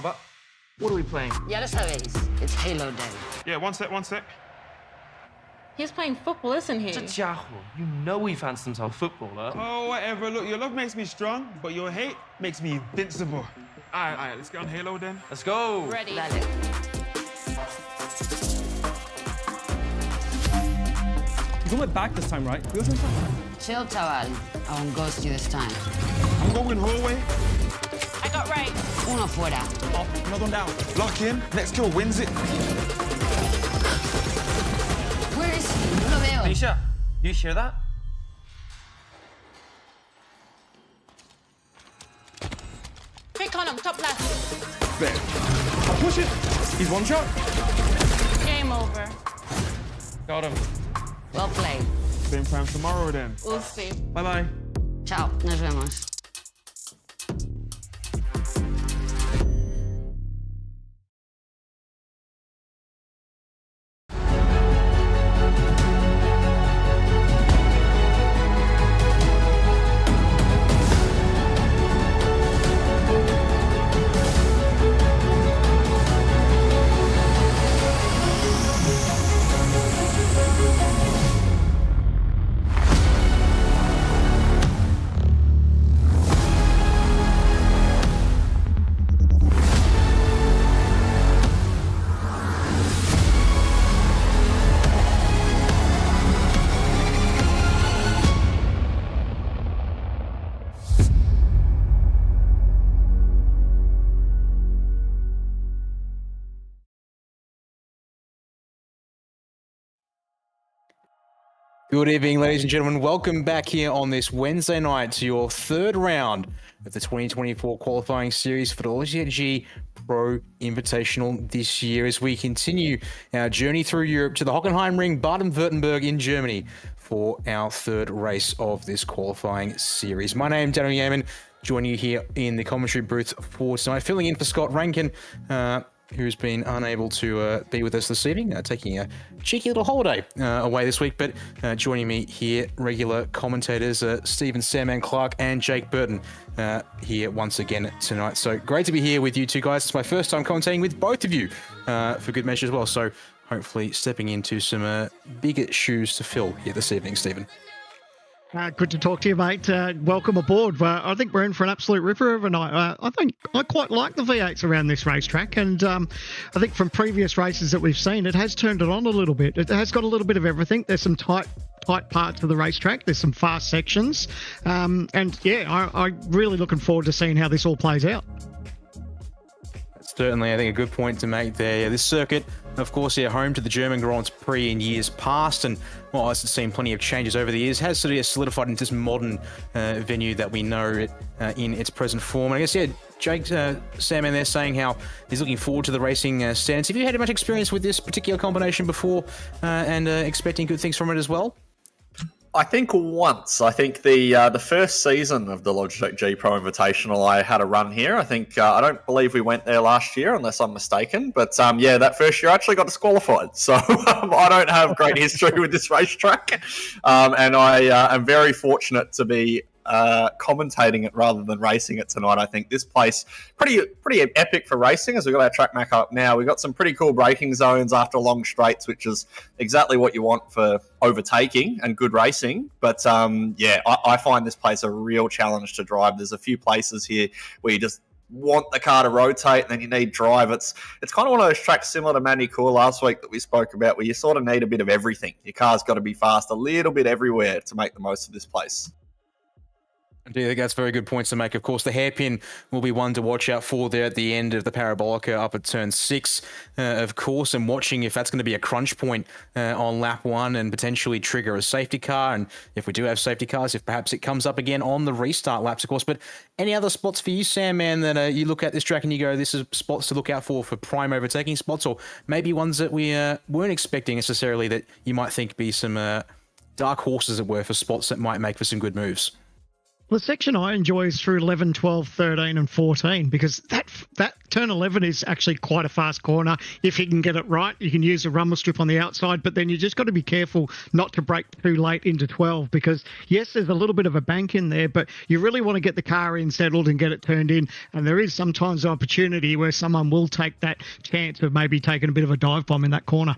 But what are we playing? Ya lo sabéis, it's Halo Day. Yeah, one sec. He's playing football, isn't he? Jajo, you know he fancies himself a footballer. Oh, whatever. Look, your love makes me strong, but your hate makes me invincible. All right, let's get on Halo then. Let's go. Ready. Dale. He's on my back this time, right? Chill, chaval. I won't ghost you this time. I'm going hallway. I got right. Uno fuera. Oh, another one down. Lock in. Next kill wins it. Where is he? No lo veo. Alicia, do you hear that? Quick on him, top left. Bet. I'll push it. He's one shot. Game over. Got him. Well played. Same time tomorrow then. We'll see. Bye-bye. Chao, nos vemos. Good evening, ladies and gentlemen. Welcome back here on this Wednesday night to your third round of the 2024 qualifying series for the Logitech Pro Invitational this year as we continue our journey through Europe to the Hockenheim Ring, Baden-Württemberg in Germany for our third race of this qualifying series. My name is Daniel Yeaman, joining you here in the commentary booth for tonight, filling in for Scott Rankin. who's been unable to be with us this evening, taking a cheeky little holiday away this week. But joining me here, regular commentators Stephen Sandman Clark and Jake Burton here once again tonight. So great to be here with you two guys. It's my first time commentating with both of you for good measure as well. So hopefully stepping into some bigger shoes to fill here this evening, Stephen. Good to talk to you, mate. Welcome aboard. I think we're in for an absolute ripper of a night. I think I quite like the V8s around this racetrack, and I think from previous races that we've seen, it has turned it on a little bit. It has got a little bit of everything. There's some tight parts of the racetrack. There's some fast sections, and yeah, I'm really looking forward to seeing how this all plays out. Certainly, I think a good point to make there. Yeah, this circuit, of course, home to the German Grand Prix in years past, and well, it's seen plenty of changes over the years, has sort of solidified into this modern venue that we know it in its present form. And I guess, yeah, Jake Sandman there saying how he's looking forward to the racing standards. Have you had much experience with this particular combination before and expecting good things from it as well? I think once. I think the first season of the Logitech G Pro Invitational, I had a run here. I think I don't believe we went there last year, unless I'm mistaken. But yeah, that first year I actually got disqualified, so I don't have great history with this racetrack, and I am very fortunate to be commentating it rather than racing it tonight. I think this place pretty epic for racing, as we've got our track map up now. We've got some pretty cool braking zones after long straights, which is exactly what you want for overtaking and good racing. But yeah, I find this place a real challenge to drive. There's a few places here where you just want the car to rotate and then you need drive. It's kind of one of those tracks similar to Manicourt last week that we spoke about, where you sort of need a bit of everything. Your car's got to be fast a little bit everywhere to make the most of this place. I do think that's very good points to make. Of course, the hairpin will be one to watch out for there at the end of the Parabolica up at turn 6, of course, and watching if that's going to be a crunch point on lap 1 and potentially trigger a safety car. And if we do have safety cars, if perhaps it comes up again on the restart laps, of course. But any other spots for you, Sandman, that you look at this track and you go, this is spots to look out for prime overtaking spots, or maybe ones that we weren't expecting necessarily that you might think be some dark horses, as it were, for spots that might make for some good moves? The section I enjoy is through 11, 12, 13 and 14, because that turn 11 is actually quite a fast corner. If you can get it right, you can use a rumble strip on the outside, but then you just got to be careful not to brake too late into 12, because yes, there's a little bit of a bank in there, but you really want to get the car in settled and get it turned in. And there is sometimes an opportunity where someone will take that chance of maybe taking a bit of a dive bomb in that corner.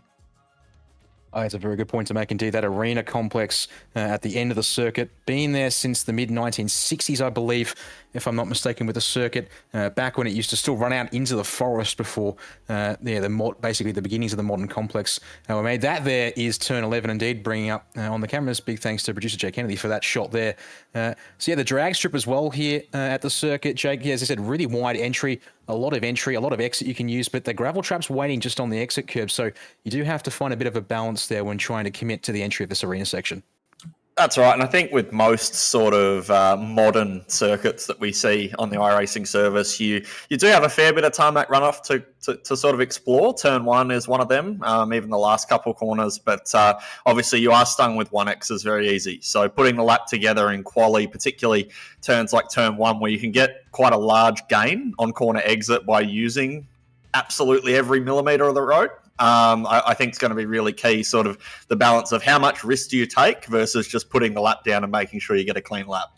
Oh, that's a very good point to make indeed. That arena complex at the end of the circuit, been there since the mid-1960s, I believe, if I'm not mistaken, with the circuit, back when it used to still run out into the forest before basically the beginnings of the modern complex were made. That there is turn 11 indeed, bringing up on the cameras. Big thanks to producer Jake Kennedy for that shot there. So yeah, the drag strip as well here at the circuit. Jake, yeah, as I said, really wide entry, a lot of exit you can use, but the gravel trap's waiting just on the exit curb, so you do have to find a bit of a balance there when trying to commit to the entry of this arena section. That's right, and I think with most sort of modern circuits that we see on the iRacing service, you do have a fair bit of tarmac runoff to sort of explore. Turn 1 is one of them, even the last couple corners, but obviously you are stung with 1Xs very easy. So putting the lap together in quali, particularly turns like turn 1, where you can get quite a large gain on corner exit by using absolutely every millimetre of the road. I think it's going to be really key, sort of the balance of how much risk do you take versus just putting the lap down and making sure you get a clean lap.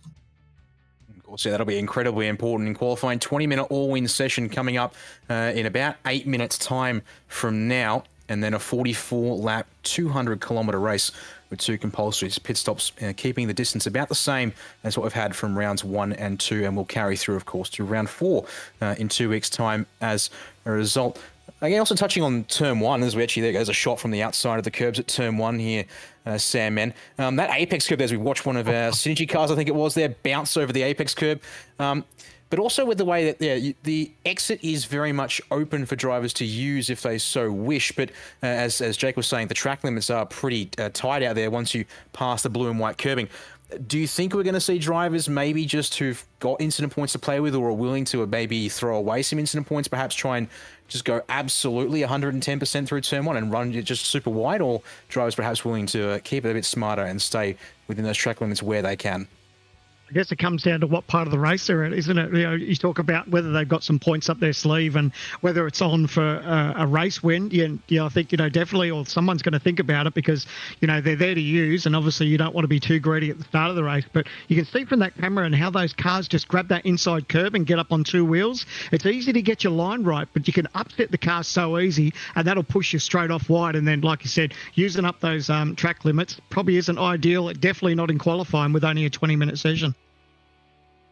Of course, yeah, that'll be incredibly important in qualifying. 20-minute all-win session coming up in about 8 minutes' time from now, and then a 44-lap, 200-kilometre race with 2 compulsory pit stops, keeping the distance about the same as what we've had from rounds 1 and 2, and we'll carry through, of course, to round 4 in 2 weeks' time as a result. Again, also touching on turn 1, as we actually, there goes a shot from the outside of the curbs at turn 1 here, Sandman. That apex curb, as we watched one of our Synergy cars, I think it was there, bounce over the apex curb. But also with the way that the exit is very much open for drivers to use if they so wish. But as Jake was saying, the track limits are pretty tight out there once you pass the blue and white curbing. Do you think we're going to see drivers maybe just who've got incident points to play with or are willing to maybe throw away some incident points, perhaps try and just go absolutely 110% through turn 1 and run just super wide, or drivers perhaps willing to keep it a bit smarter and stay within those track limits where they can? I guess it comes down to what part of the race they're at, isn't it? You talk about whether they've got some points up their sleeve and whether it's on for a race win. I think, definitely, or someone's going to think about it because, they're there to use, and obviously you don't want to be too greedy at the start of the race. But you can see from that camera and how those cars just grab that inside curb and get up on two wheels. It's easy to get your line right, but you can upset the car so easy, and that'll push you straight off wide. And then, like you said, using up those track limits probably isn't ideal. Definitely not in qualifying with only a 20-minute session.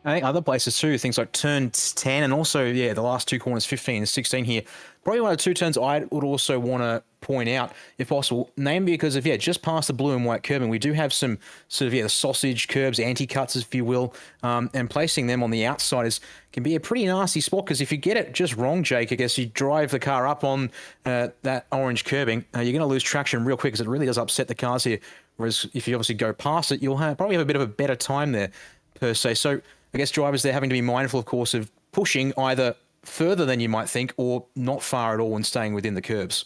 I think other places too, things like turn 10 and also, the last two corners, 15 and 16 here. Probably one of the two turns I would also want to point out, if possible, namely because of, just past the blue and white curbing, we do have some sort of, the sausage curbs, anti-cuts, if you will, and placing them on the outside can be a pretty nasty spot because if you get it just wrong, Jake, I guess you drive the car up on that orange curbing, you're going to lose traction real quick because it really does upset the cars here. Whereas if you obviously go past it, you'll probably have a bit of a better time there, per se. So I guess drivers, they're having to be mindful, of course, of pushing either further than you might think or not far at all and staying within the curbs.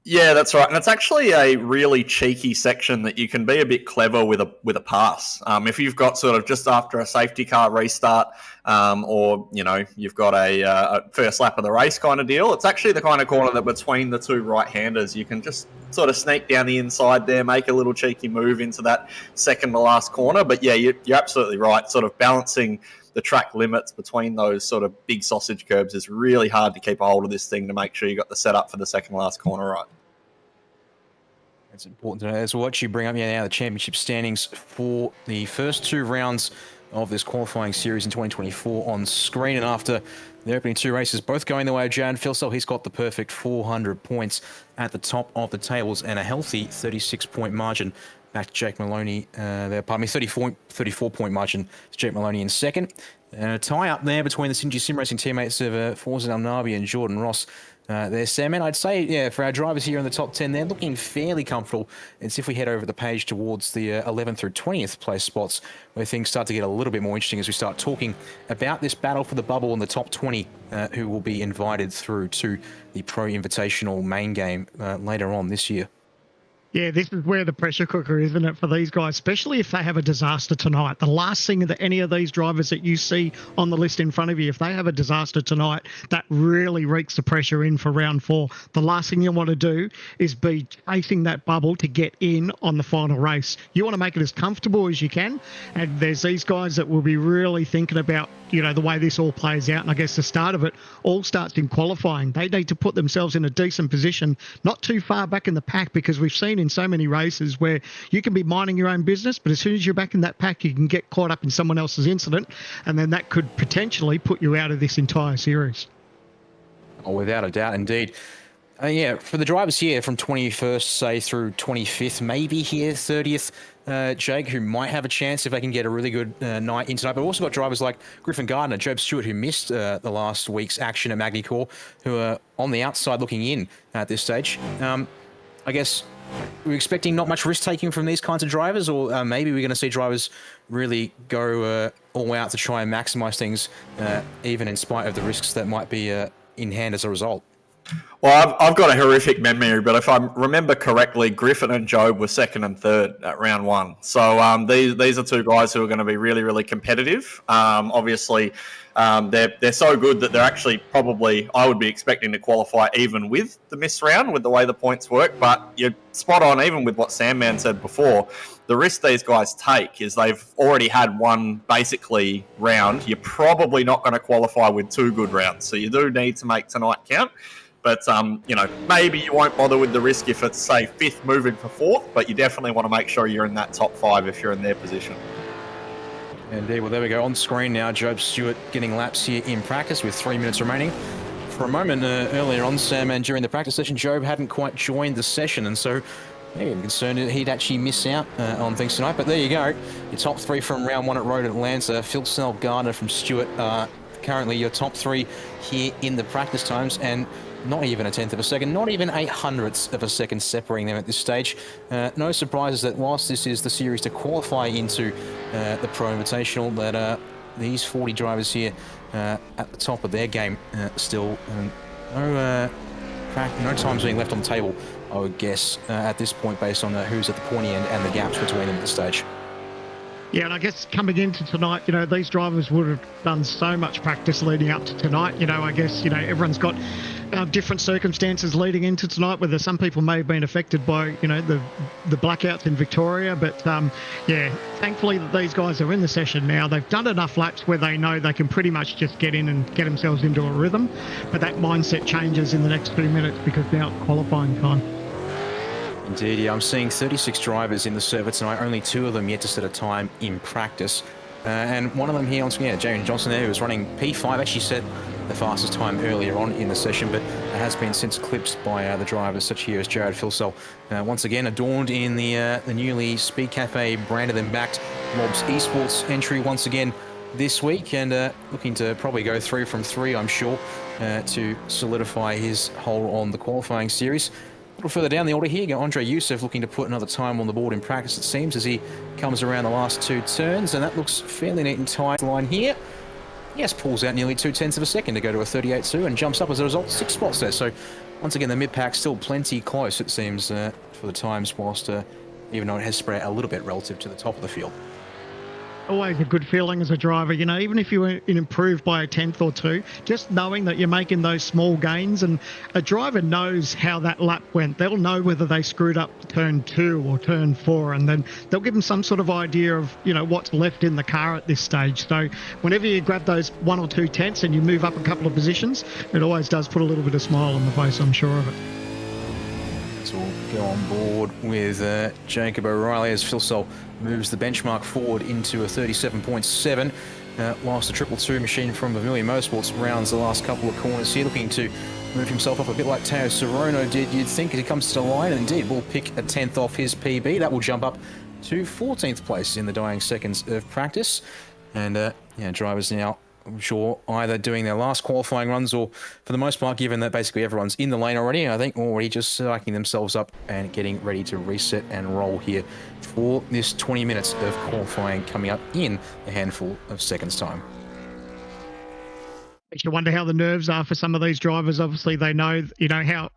Yeah, that's right. And it's actually a really cheeky section that you can be a bit clever with a pass. If you've got sort of just after a safety car restart or, you've got a first lap of the race kind of deal, it's actually the kind of corner that between the two right-handers, you can just sort of sneak down the inside there, make a little cheeky move into that second to last corner. But yeah, you're absolutely right. Sort of balancing the track limits between those sort of big sausage curbs is really hard to keep a hold of this thing to make sure you got the setup for the second last corner right. It's important to know. As what you bring up now, the championship standings for the first two rounds of this qualifying series in 2024 on screen. And after the opening two races, both going the way of Jan Filsell, he's got the perfect 400 points at the top of the tables and a healthy 36-point margin back to Jake Maloney. 34-point margin to Jake Maloney in second. A tie up there between the Sinji Sim Racing teammates of Forza Al Nabi and Jordan Ross. There, Sam, and I'd say, for our drivers here in the top 10, they're looking fairly comfortable. It's if we head over the page towards the 11th through 20th place spots, where things start to get a little bit more interesting as we start talking about this battle for the bubble in the top 20, who will be invited through to the Pro Invitational main game later on this year. Yeah, this is where the pressure cooker, isn't it, for these guys, especially if they have a disaster tonight. The last thing that any of these drivers that you see on the list in front of you, if they have a disaster tonight, that really reeks the pressure in for round 4. The last thing you want to do is be chasing that bubble to get in on the final race. You want to make it as comfortable as you can, and there's these guys that will be really thinking about, the way this all plays out. And I guess the start of it all starts in qualifying. They need to put themselves in a decent position, not too far back in the pack, because we've seen in so many races where you can be minding your own business, but as soon as you're back in that pack, you can get caught up in someone else's incident, and then that could potentially put you out of this entire series. Oh, without a doubt, indeed. For the drivers here from 21st, say, through 25th, maybe here 30th, Jake, who might have a chance if they can get a really good night in tonight. But we've also got drivers like Griffin Gardner, Job Stewart, who missed the last week's action at Magny-Cours, who are on the outside looking in at this stage. I guess we're expecting not much risk-taking from these kinds of drivers, or maybe we're going to see drivers really go all out to try and maximise things, even in spite of the risks that might be in hand as a result. Well, I've got a horrific memory, but if I remember correctly, Griffin and Job were second and third at round 1. So these are two guys who are going to be really, really competitive. Obviously, they're so good that they're actually probably, I would be expecting to qualify even with the missed round, with the way the points work. But you're spot on, even with what Sandman said before. The risk these guys take is they've already had one basically round. You're probably not going to qualify with 2 good rounds. So you do need to make tonight count. But, maybe you won't bother with the risk if it's, say, 5th moving for 4th, but you definitely want to make sure you're in that top 5 if you're in their position. Indeed. Well, there we go. On screen now, Job Stewart getting laps here in practice with 3 minutes remaining. For a moment earlier on, Sam, and during the practice session, Job hadn't quite joined the session, and so maybe I'm concerned that he'd actually miss out on things tonight. But there you go. Your top 3 from round 1 at Road Atlanta. Filsell, Gardner from Stewart currently your top 3 here in the practice times, and not even a 10th of a second, not even 800ths of a second separating them at this stage. No surprises that whilst this is the series to qualify into the Pro Invitational, that these 40 drivers here at the top of their game still, no times being left on the table, I would guess, at this point, based on who's at the pointy end and the gaps between them at this stage. Yeah, and I guess coming into tonight, these drivers would have done so much practice leading up to tonight. I guess, everyone's got different circumstances leading into tonight, whether some people may have been affected by, the blackouts in Victoria. But, yeah, thankfully that these guys are in the session now. They've done enough laps where they know they can pretty much just get in and get themselves into a rhythm. But that mindset changes in the next 2 minutes because now it's qualifying time. Indeed, yeah. I'm seeing 36 drivers in the server tonight, only 2 of them yet to set a time in practice. And one of them here, Jamie Johnson there, who was running P5, actually set the fastest time earlier on in the session, but it has been since eclipsed by the drivers such here as Jared Filsell. Once again, adorned in the newly Speed Cafe branded and backed Lobs Esports entry once again this week, and looking to probably go 3 from 3, I'm sure, to solidify his hold on the qualifying series. A little further down the order here, you got Andre Youssef looking to put another time on the board in practice, it seems, as he comes around the last 2 turns, and that looks fairly neat and tight line here. Yes, pulls out nearly 0.2 of a second to go to a 38.2 and jumps up as a result 6 spots there. So once again, the mid-pack still plenty close, it seems, for the times, whilst even though it has spread out a little bit relative to the top of the field. Always a good feeling as a driver, even if you were improved by a 10th or 2, just knowing that you're making those small gains, and a driver knows how that lap went. They'll know whether they screwed up turn 2 or turn 4, and then they'll give them some sort of idea of, what's left in the car at this stage. So whenever you grab those 1 or 2 tenths and you move up a couple of positions, it always does put a little bit of smile on the face, I'm sure of it. So we'll go on board with Jacob O'Reilly as Filsell moves the benchmark forward into a 37.7, whilst the 222 machine from Vermilion Motorsports rounds the last couple of corners here, looking to move himself up a bit like Teo Sorono did, you'd think, as he comes to the line, and indeed will pick a 10th off his PB. That will jump up to 14th place in the dying seconds of practice. And drivers now, I'm sure, either doing their last qualifying runs or, for the most part, given that basically everyone's in the lane already, I think already just psyching themselves up and getting ready to reset and roll here for this 20 minutes of qualifying coming up in a handful of seconds' time. Makes you wonder how the nerves are for some of these drivers. Obviously, they know,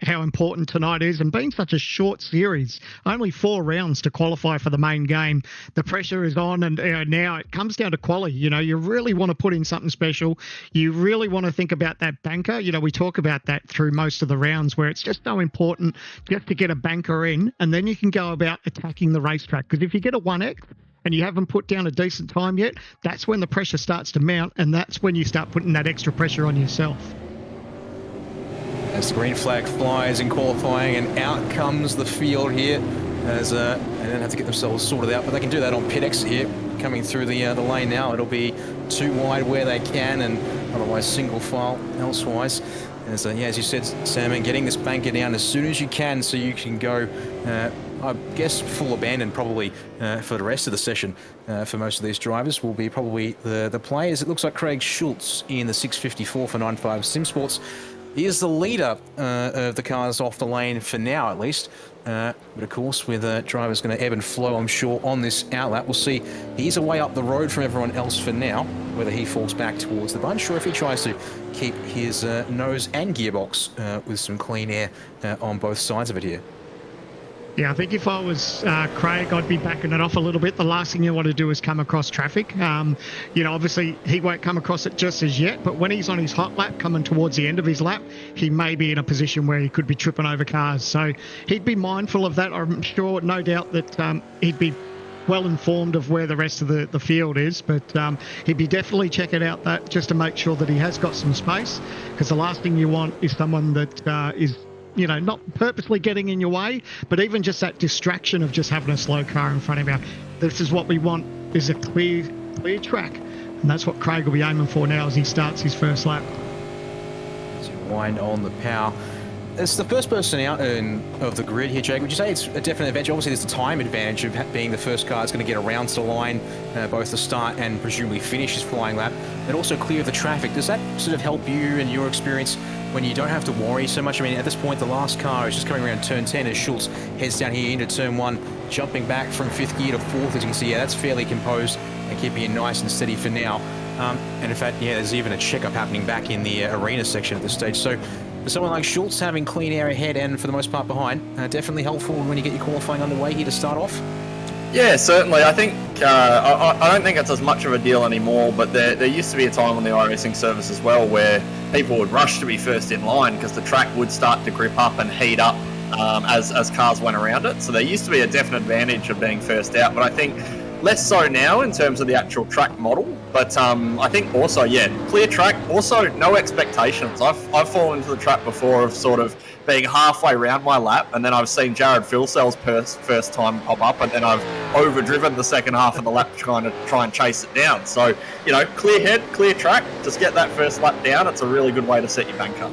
how important tonight is, and being such a short series, only 4 rounds to qualify for the main game. The pressure is on, and now it comes down to quality. You really want to put in something special. You really want to think about that banker. We talk about that through most of the rounds, where it's just so important just to get a banker in, and then you can go about attacking the racetrack. Because if you get a 1X, and you haven't put down a decent time yet, that's when the pressure starts to mount, and that's when you start putting that extra pressure on yourself. As the green flag flies in qualifying, and out comes the field here, as they don't have to get themselves sorted out, but they can do that on pit exit here, coming through the lane now. It'll be 2 wide where they can, and otherwise single file elsewise. As you said, Sam, and getting this banker down as soon as you can, so you can go, I guess, full abandon probably for the rest of the session for most of these drivers will be probably the players. It looks like Craig Schultz in the 654 for 95 Sim Sports is the leader of the cars off the lane for now, at least. But of course, with drivers going to ebb and flow, I'm sure, on this outlap, we'll see he's a way up the road from everyone else for now, whether he falls back towards the bunch or if he tries to keep his nose and gearbox with some clean air on both sides of it here. Yeah, I think if I was Craig, I'd be backing it off a little bit. The last thing you want to do is come across traffic. Obviously he won't come across it just as yet, but when he's on his hot lap, coming towards the end of his lap, he may be in a position where he could be tripping over cars. So he'd be mindful of that. I'm sure, no doubt, that he'd be well informed of where the rest of the field is, but he'd be definitely checking out that just to make sure that he has got some space, because the last thing you want is someone that is not purposely getting in your way, but even just that distraction of just having a slow car in front of you. This is what we want, is a clear track. And that's what Craig will be aiming for now as he starts his first lap. As you wind on the power. It's the first person out of the grid here, Jake. Would you say it's a definite advantage? Obviously, there's the time advantage of being the first car that's going to get around to the line, both the start and presumably finish his flying lap, but also clear the traffic. Does that sort of help you and your experience when you don't have to worry so much? I mean, at this point, the last car is just coming around turn 10 as Schultz heads down here into turn 1, jumping back from 5th gear to 4th. As you can see, that's fairly composed and keeping it nice and steady for now. And in fact, there's even a checkup happening back in the arena section at this stage. So for someone like Schultz, having clean air ahead and for the most part behind, definitely helpful when you get your qualifying underway here to start off. Yeah, certainly. I think I don't think it's as much of a deal anymore, but there used to be a time on the iRacing service as well where people would rush to be first in line because the track would start to grip up and heat up as cars went around it. So there used to be a definite advantage of being first out, but I think less so now in terms of the actual track model. But I think also, yeah, clear track, also no expectations. I've fallen into the trap before of sort of being halfway around my lap, and then I've seen Jared Filsell's first time pop up, and then I've overdriven the second half of the lap trying to try and chase it down. So, you know, clear head, clear track, just get that first lap down. It's a really good way to set your bank up.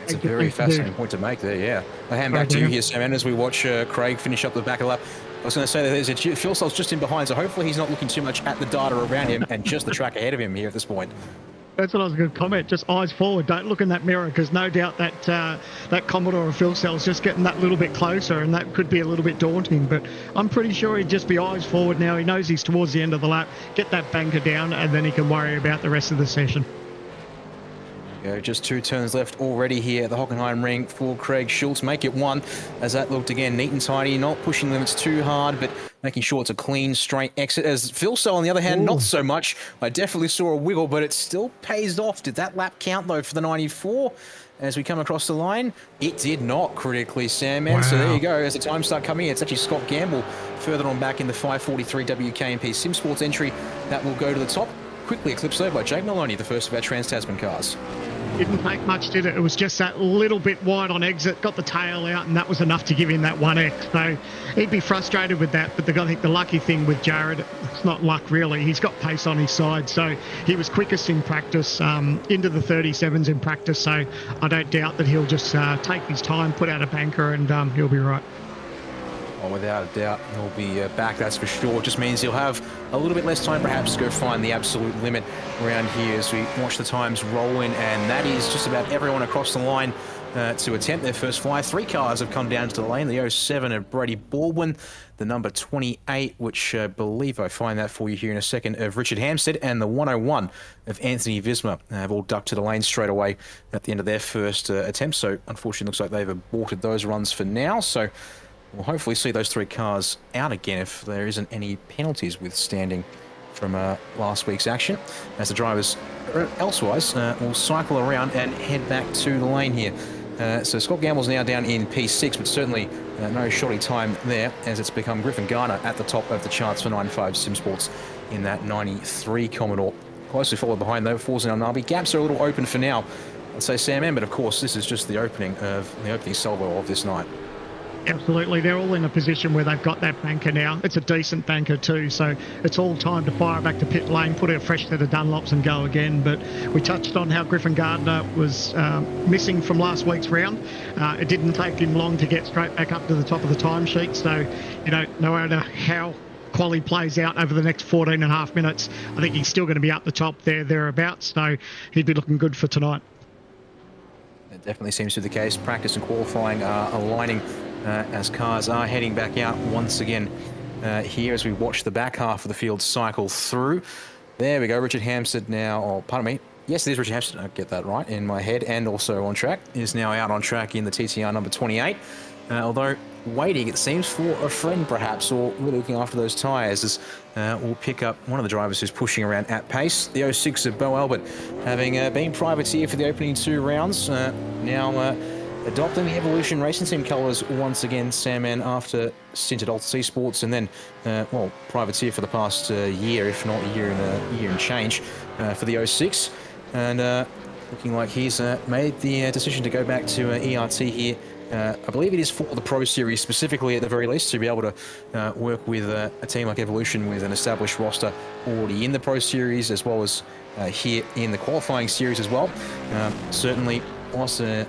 It's a very fascinating point to make there, yeah. I hand back to you here, Sam, as we watch Craig finish up the back of the lap. I was going to say that there's a fuel cell's just in behind, so hopefully he's not looking too much at the data around him and just the track ahead of him here at this point. That's what I was going to comment. Just eyes forward. Don't look in that mirror, because no doubt that that Commodore or fuel cell's just getting that little bit closer, and that could be a little bit daunting. But I'm pretty sure he'd just be eyes forward now. He knows he's towards the end of the lap. Get that banker down, and then he can worry about the rest of the session. Just 2 turns left already here at the Hockenheim ring for Craig Schultz. Make it 1, as that looked again neat and tidy, not pushing limits too hard, but making sure it's a clean, straight exit. As Phil Cell, on the other hand, not so much. I definitely saw a wiggle, but it still pays off. Did that lap count, though, for the 94? As we come across the line, it did not critically, Sam. Wow. So there you go. As the time start coming in, it's actually Scott Gamble further on back in the 543 WKMP Sim Sports entry that will go to the top. Quickly eclipsed over by Jake Maloney, the first of our Trans-Tasman cars. Didn't take much, did it? It was just that little bit wide on exit, got the tail out, and that was enough to give him that 1X. So he'd be frustrated with that, but I think the lucky thing with Jared, it's not luck really, he's got pace on his side. So he was quickest in practice, into the 37s in practice. So I don't doubt that he'll just take his time, put out a banker, and he'll be right. Oh, without a doubt, he'll be back, that's for sure. It just means he'll have a little bit less time perhaps to go find the absolute limit around here as we watch the times roll in, and that is just about everyone across the line to attempt their first fly. 3 cars have come down to the lane. The 07 of Brady Baldwin, the number 28, which I believe I find that for you here in a second, of Richard Hampstead, and the 101 of Anthony Visma have all ducked to the lane straight away at the end of their first attempt. So unfortunately, looks like they've aborted those runs for now. So we'll hopefully see those 3 cars out again if there isn't any penalties withstanding from last week's action, as the drivers elsewise will cycle around and head back to the lane here. So Scott Gamble's now down in P6, but certainly no shoddy time there, as it's become Griffin Garner at the top of the charts for 9.5 Sim Sports in that 93 Commodore. Closely followed behind, though, Forza and Nabi. Gaps are a little open for now, I'd say, Sam M, but of course this is just the opening salvo of this night. Absolutely. They're all in a position where they've got that banker now. It's a decent banker too, so it's all time to fire back to pit lane, put a fresh set of Dunlops and go again. But we touched on how Griffin Gardner was missing from last week's round. It didn't take him long to get straight back up to the top of the timesheet, so, you know, no matter how quali plays out over the next 14 and a half minutes, I think he's still going to be up the top thereabouts, so he'd be looking good for tonight. It definitely seems to be the case. Practice and qualifying are aligning as cars are heading back out once again here as we watch the back half of the field cycle through. There we go, Richard Hampstead now, or pardon me, yes, it is Richard Hampstead, I get that right in my head, and also on track, is now out on track in the TTR number 28. Although waiting, it seems, for a friend perhaps, or really looking after those tyres, as we'll pick up one of the drivers who's pushing around at pace. The 06 of Bo Albert, having been privateer for the opening 2 rounds, now adopting the Evolution Racing Team colours once again, Sam, and after stint at Alt C Sports, and then, well, privateer for the past year, if not a year and change, for the 06. And looking like he's made the decision to go back to ERT here. I believe it is for the Pro Series specifically, at the very least, to be able to work with a team like Evolution with an established roster already in the Pro Series, as well as here in the qualifying series as well. Certainly, also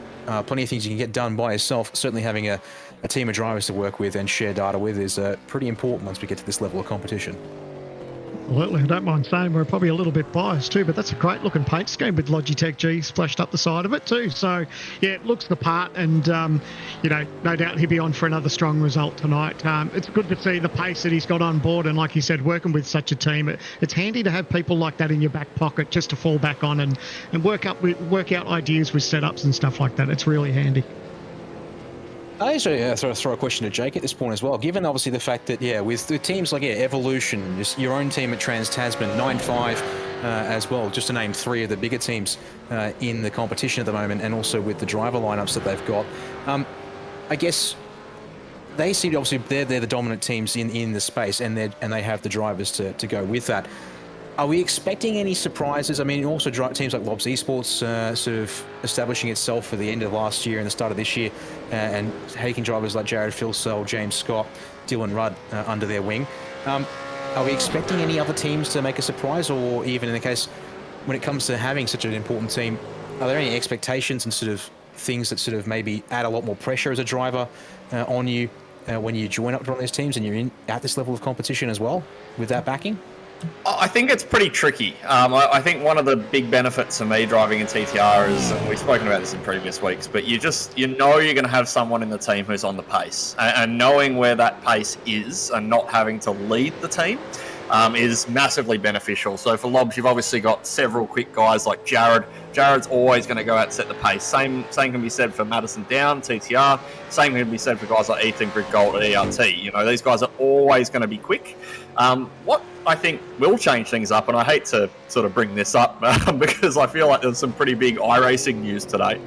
plenty of things you can get done by yourself. Certainly having a team of drivers to work with and share data with is pretty important once we get to this level of competition. Absolutely. I don't mind saying we're probably a little bit biased too, but that's a great looking paint scheme with Logitech G splashed up the side of it too. So, yeah, it looks the part, and, you know, no doubt he'll be on for another strong result tonight. It's good to see the pace that he's got on board, and like you said, working with such a team, it's handy to have people like that in your back pocket just to fall back on and work out ideas with setups and stuff like that. It's really handy. I actually throw a question to Jake at this point as well. Given obviously the fact that with the teams like Evolution, your own team at Trans Tasman, 9-5 as well, just to name 3 of the bigger teams in the competition at the moment, and also with the driver lineups that they've got, I guess they see obviously they're the dominant teams in the space, and they have the drivers to go with that. Are we expecting any surprises? I mean, also teams like Lobs Esports sort of establishing itself for the end of last year and the start of this year, and taking drivers like Jared Filsell, James Scott, Dylan Rudd under their wing. Are we expecting any other teams to make a surprise, or even in the case when it comes to having such an important team, are there any expectations and sort of things that sort of maybe add a lot more pressure as a driver on you when you join up to one of these teams and you're at this level of competition as well with that backing? I think it's pretty tricky. I think one of the big benefits for me driving in TTR is, and we've spoken about this in previous weeks, but you know you're going to have someone in the team who's on the pace, and knowing where that pace is and not having to lead the team is massively beneficial. So for Lobs, you've obviously got several quick guys like Jared. Jared's always going to go out and set the pace. Same can be said for Madison Down, TTR. Same can be said for guys like Ethan Grid Gold at ERT. You know, these guys are always going to be quick. What I think will change things up, and I hate to sort of bring this up because I feel like there's some pretty big iRacing news today,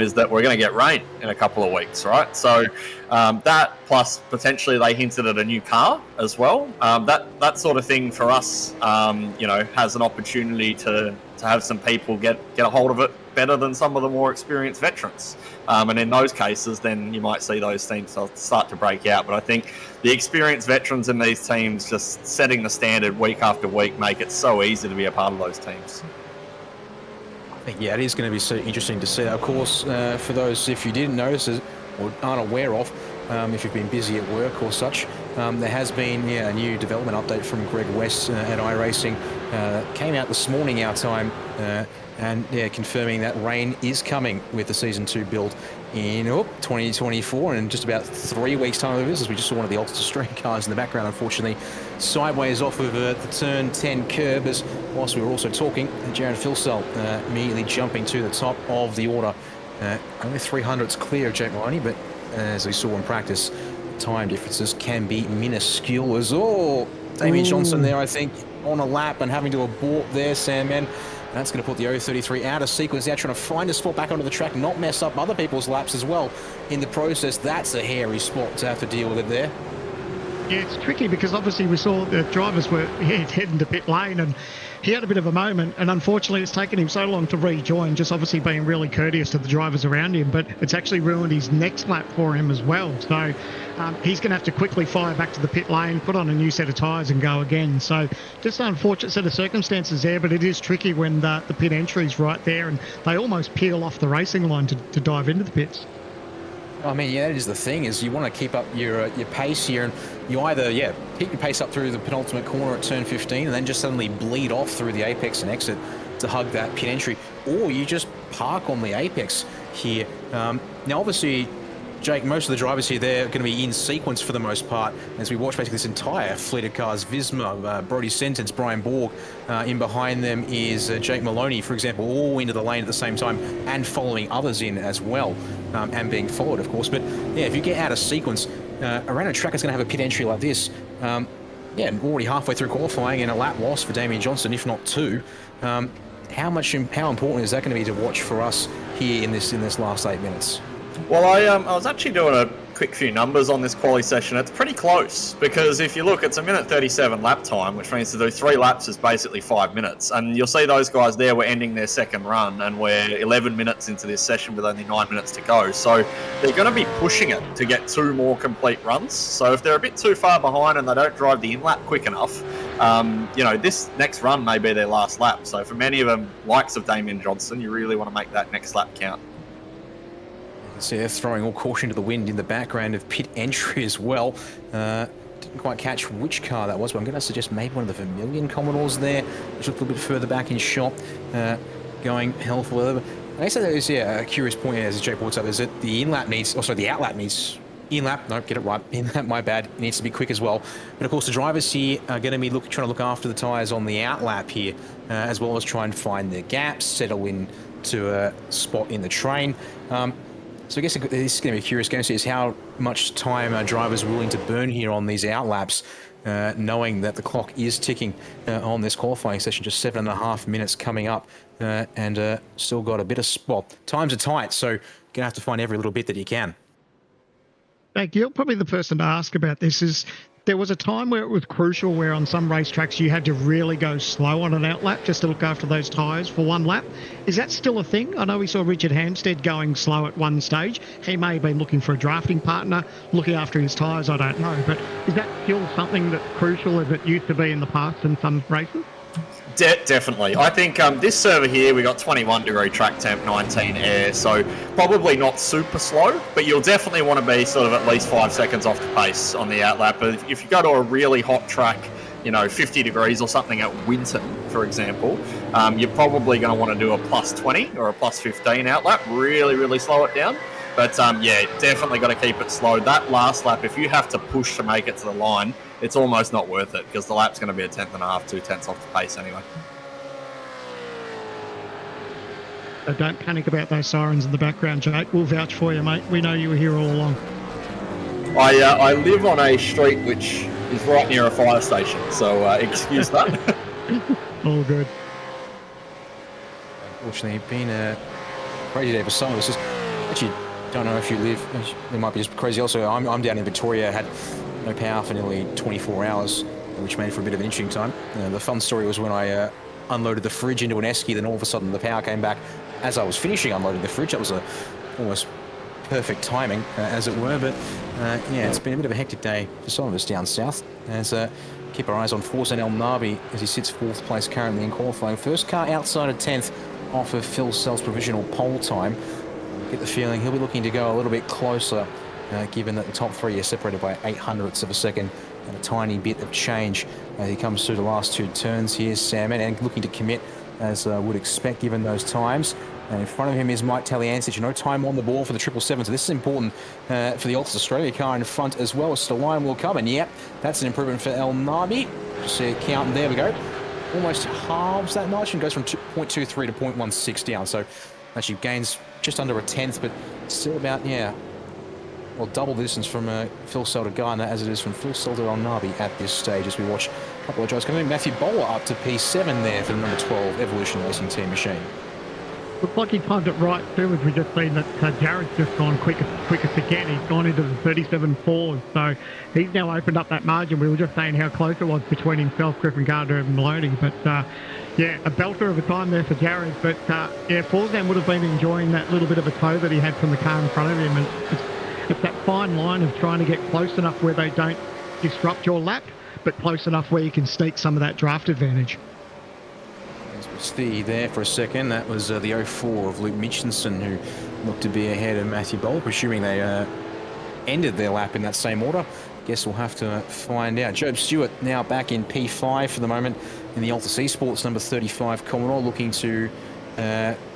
is that we're going to get rain in a couple of weeks, right? So that plus potentially they hinted at a new car as well. That sort of thing for us, has an opportunity to have some people get a hold of it better than some of the more experienced veterans. And in those cases, then you might see those teams start to break out. But I think the experienced veterans in these teams just setting the standard week after week make it so easy to be a part of those teams. I think, it is going to be so interesting to see. Of course, for those, if you didn't notice or aren't aware of, if you've been busy at work or such, there has been a new development update from Greg West at iRacing. Came out this morning our time, and confirming that rain is coming with the Season 2 build in 2024, and in just about 3 weeks' time of this, as we just saw one of the Ulster Street cars in the background, unfortunately, sideways off of the turn 10 curb, as whilst we were also talking, Jared Filsell immediately jumping to the top of the order. Only 300s clear of Jake Maloney, but as we saw in practice, time differences can be minuscule as all. Damien Johnson there, I think, on a lap and having to abort there, Sandman. That's going to put the O33 out of sequence now, trying to find a spot back onto the track, not mess up other people's laps as well in the process. That's a hairy spot to have to deal with it there. Yeah, it's tricky because obviously we saw the drivers were heading to pit lane, and he had a bit of a moment, and unfortunately it's taken him so long to rejoin, just obviously being really courteous to the drivers around him, but it's actually ruined his next lap for him as well. So he's going to have to quickly fire back to the pit lane, put on a new set of tyres and go again. So just an unfortunate set of circumstances there, but it is tricky when the pit entry's right there and they almost peel off the racing line to dive into the pits. I mean, that is the thing, is you want to keep up your pace here, and you either, keep your pace up through the penultimate corner at turn 15 and then just suddenly bleed off through the apex and exit to hug that pit entry, or you just park on the apex here. Now, obviously, Jake, most of the drivers here, they're going to be in sequence for the most part, as we watch basically this entire fleet of cars. Visma, Brody Sentence, Brian Borg. In behind them is Jake Maloney, for example, all into the lane at the same time and following others in as well, and being followed, of course. But, if you get out of sequence, around a track that's going to have a pit entry like this, already halfway through qualifying and a lap loss for Damien Johnson, if not 2, how important is that going to be to watch for us here in this last 8 minutes? Well, I was actually doing a quick few numbers on this quali session. It's pretty close, because if you look, it's a minute 37 lap time, which means to do 3 laps is basically 5 minutes. And you'll see those guys there were ending their second run, and we're 11 minutes into this session with only 9 minutes to go. So they're going to be pushing it to get 2 more complete runs. So if they're a bit too far behind and they don't drive the in-lap quick enough, this next run may be their last lap. So for many of them, likes of Damien Johnson, you really want to make that next lap count. So they're throwing all caution to the wind in the background of pit entry as well. Didn't quite catch which car that was, but I'm going to suggest maybe one of the Vermilion Commodores there, which looked a little bit further back in shot, going helpful. I guess that is a curious point, as Jay brought up, is that the in-lap needs, the out-lap needs, in-lap, no, get it right, in-lap, my bad, it needs to be quick as well. But of course the drivers here are going to be trying to look after the tyres on the out-lap here, as well as try and find their gaps, settle in to a spot in the train. So I guess this is going to be a curious game to see is how much time are drivers willing to burn here on these outlaps, knowing that the clock is ticking on this qualifying session, just 7.5 minutes coming up, and still got a bit of spot. Times are tight, so you're going to have to find every little bit that you can. Thank you. Probably the person to ask about this is there was a time where it was crucial where on some racetracks you had to really go slow on an outlap just to look after those tyres for one lap. Is that still a thing? I know we saw Richard Hampstead going slow at one stage. He may have been looking for a drafting partner, looking after his tyres, I don't know. But is that still something that's crucial as it used to be in the past in some races? Definitely. I think this server here, we got 21 degree track temp, 19 air, so probably not super slow, but you'll definitely want to be sort of at least 5 seconds off the pace on the outlap. But if you go to a really hot track, 50 degrees or something at Winton, for example, you're probably going to want to do a plus 20 or a plus 15 outlap, really slow it down. But yeah, definitely got to keep it slow. That last lap, if you have to push to make it to the line, it's almost not worth it because the lap's going to be a 1/10.5, 2 tenths off the pace anyway. So don't panic about those sirens in the background, Jake. We'll vouch for you, mate. We know you were here all along. I live on a street which is right near a fire station, so excuse that. All good. Unfortunately, been a crazy day for some of us. Actually, don't know if you live. It might be just crazy. Also, I'm down in Victoria. Had no power for nearly 24 hours, which made for a bit of an interesting time. The fun story was when I unloaded the fridge into an esky, then all of a sudden the power came back as I was finishing unloading the fridge. That was almost perfect timing, as it were. But yeah, it's been a bit of a hectic day for some of us down south. As keep our eyes on Forzen El Nabi as he sits 4th place currently in qualifying. First car outside of 10th off of Phil Sell's provisional pole time. Get the feeling he'll be looking to go a little bit closer, given that the top 3 are separated by 0.08 of a second and a tiny bit of change as he comes through the last 2 turns here. Sam and looking to commit as would expect given those times. And in front of him is Mike Taliancic. No time on the ball for the 777, so this is important for the Altus Australia car in front as well. So the line will come, and yep, that's an improvement for El Nabi. Just see it count, and there we go. Almost halves that much and goes from 0.23 to 0.16 down. So actually gains just under a 1/10, but still about, well, double the distance from Phil Sell to Garner as it is from Phil Sell to El Nabi at this stage as we watch a couple of drivers coming in. Matthew Bowler up to P7 there for the number 12 Evolution Racing Team machine. Looks like he timed it right too, as we just seen that Jared's just gone quickest again. He's gone into the 37.4, so he's now opened up that margin. We were just saying how close it was between himself, Griffin Gardner and Maloney, but yeah, a belter of a time there for Jared. But yeah, Forzen would have been enjoying that little bit of a toe that he had from the car in front of him, and it's that fine line of trying to get close enough where they don't disrupt your lap, but close enough where you can sneak some of that draft advantage. Steve there for a second. That was the 04 of Luke Mitchinson, who looked to be ahead of Matthew Bowl, presuming they ended their lap in that same order. Guess we'll have to find out. Job Stewart now back in P5 for the moment in the Altus Esports number 35 Commodore, looking to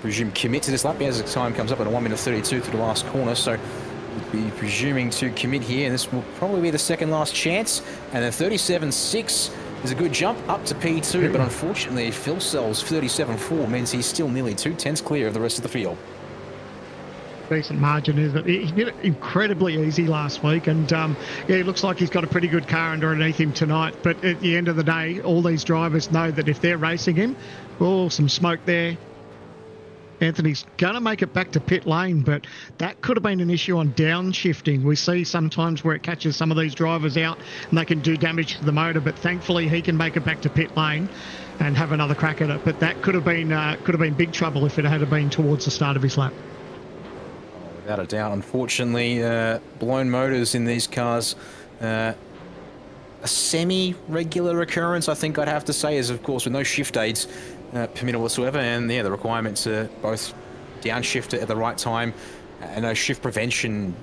presume commit to this lap as the time comes up at a 1:32 through the last corner. So we'll be presuming to commit here, and this will probably be the second last chance. And then 37.6 is a good jump up to P2, but unfortunately Phil Sell's 37.4 means he's still nearly 2/10 clear of the rest of the field. Decent margin, isn't it? He did it incredibly easy last week, and yeah, it looks like he's got a pretty good car underneath him tonight. But at the end of the day, all these drivers know that if they're racing him, oh, some smoke there. Anthony's going to make it back to pit lane, but that could have been an issue on downshifting. We see sometimes where it catches some of these drivers out and they can do damage to the motor, but thankfully he can make it back to pit lane and have another crack at it. But that could have been big trouble if it had been towards the start of his lap. Without a doubt, unfortunately, blown motors in these cars, a semi-regular occurrence, I think I'd have to say, is of course with no shift aids permitted whatsoever, and yeah, the requirement to both downshift it at the right time and no shift prevention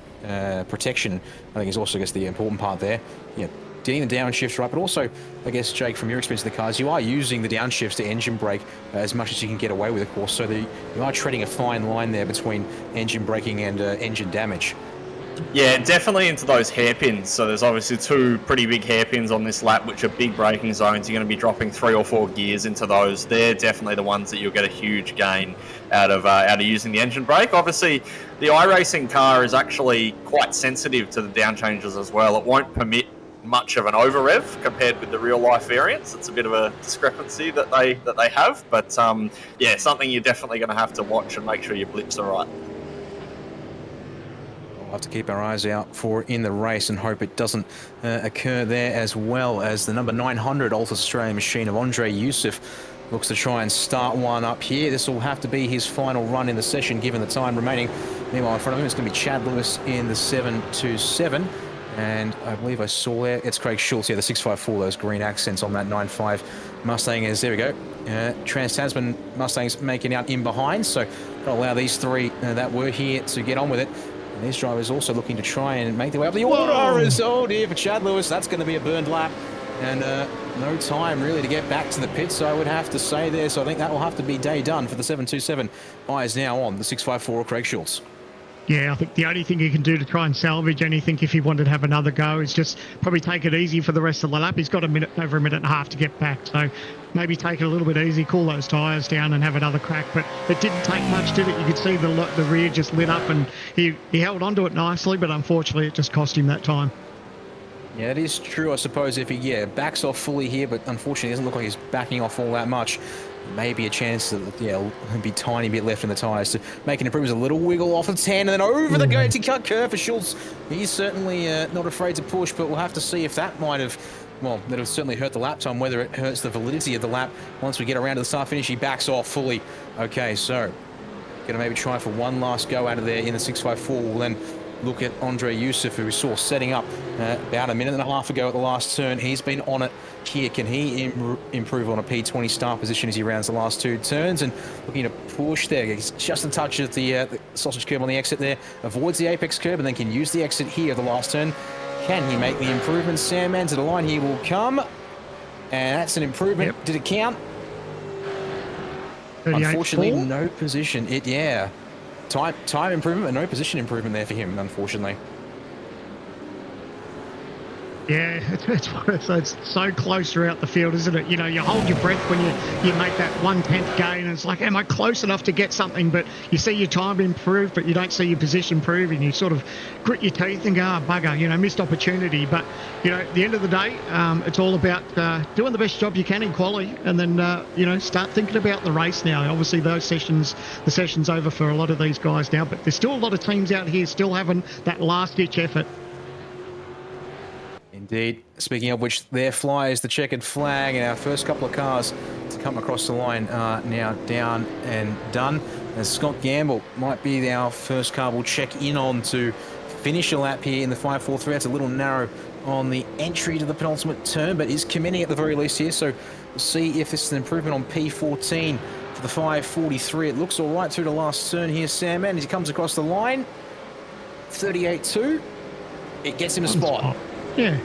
protection, I think is also, I guess, the important part there. Yeah, getting the downshift right, but also, I guess, Jake, from your experience in the cars, you are using the downshifts to engine brake as much as you can get away with, of course, so that you are treading a fine line there between engine braking and engine damage. Yeah, definitely into those hairpins. So there's obviously two pretty big hairpins on this lap, which are big braking zones. You're going to be dropping 3 or 4 gears into those. They're definitely the ones that you'll get a huge gain out of using the engine brake. Obviously, the iRacing car is actually quite sensitive to the down changes as well. It won't permit much of an over rev compared with the real life variants. It's a bit of a discrepancy that they have, but yeah, something you're definitely going to have to watch and make sure your blips are right. We'll have to keep our eyes out for in the race and hope it doesn't occur there, as well as the number 900 Altus Australian machine of Andre Youssef looks to try and start one up here. This will have to be his final run in the session given the time remaining. Meanwhile, in front of him it's going to be Chad Lewis in the 727. And I believe I saw there, it's Craig Schultz, yeah, the 654, those green accents on that 95 Mustang is, there we go. Trans-Tasman Mustangs making out in behind, so that'll allow these three that were here to get on with it. And these drivers also looking to try and make their way up the order. Oh dear, for Chad Lewis, that's going to be a burned lap. And no time really to get back to the pits, I would have to say there. So I think that will have to be day done for the 727. Eyes now on the 654 Craig Schultz. Yeah, I think the only thing he can do to try and salvage anything if he wanted to have another go is just probably take it easy for the rest of the lap. He's got over a minute and a half to get back, so maybe take it a little bit easy, cool those tyres down and have another crack. But it didn't take much, did it? You could see the rear just lit up and he held onto it nicely, but unfortunately it just cost him that time. Yeah, it is true, I suppose, if he backs off fully here, but unfortunately it doesn't look like he's backing off all that much. Maybe a chance that, there'll be a tiny bit left in the tyres to make an improvement. A little wiggle off the 10 and then over the go-to-cut curve for Schultz. He's certainly not afraid to push, but we'll have to see if that might have, well, that'll certainly hurt the lap time, whether it hurts the validity of the lap. Once we get around to the start-finish, he backs off fully. Okay, so going to maybe try for one last go out of there in the 654. We'll then look at Andre Youssef, who we saw setting up about a minute and a half ago at the last turn. He's been on it here. Can he improve on a P20 start position as he rounds the last 2 turns? And looking to push there. He's just a touch of the sausage curb on the exit there. Avoids the apex curb and then can use the exit here the last turn. Can he make the improvement? Sandman to the line. He will come. And that's an improvement. Yep. Did it count? Unfortunately, no position. Time improvement and no position improvement there for him, unfortunately. Yeah, it's so close throughout the field, isn't it? You know, you hold your breath when you make that 1/10 gain, and it's like, am I close enough to get something? But you see your time improve, but you don't see your position improve, and you sort of grit your teeth and go, oh, bugger, missed opportunity. But, at the end of the day, it's all about doing the best job you can in quali, and then, start thinking about the race now. Obviously, the session's over for a lot of these guys now, but there's still a lot of teams out here still having that last-ditch effort. Indeed. Speaking of which, there flies the checkered flag, and our first couple of cars to come across the line are now down and done. As Scott Gamble might be our first car we'll check in on to finish a lap here in the 543. That's a little narrow on the entry to the penultimate turn, but is committing at the very least here, so we'll see if this is an improvement on P14 for the 543. It looks all right through the last turn here, Sandman, as he comes across the line. 38.2. It gets him a spot. Yeah.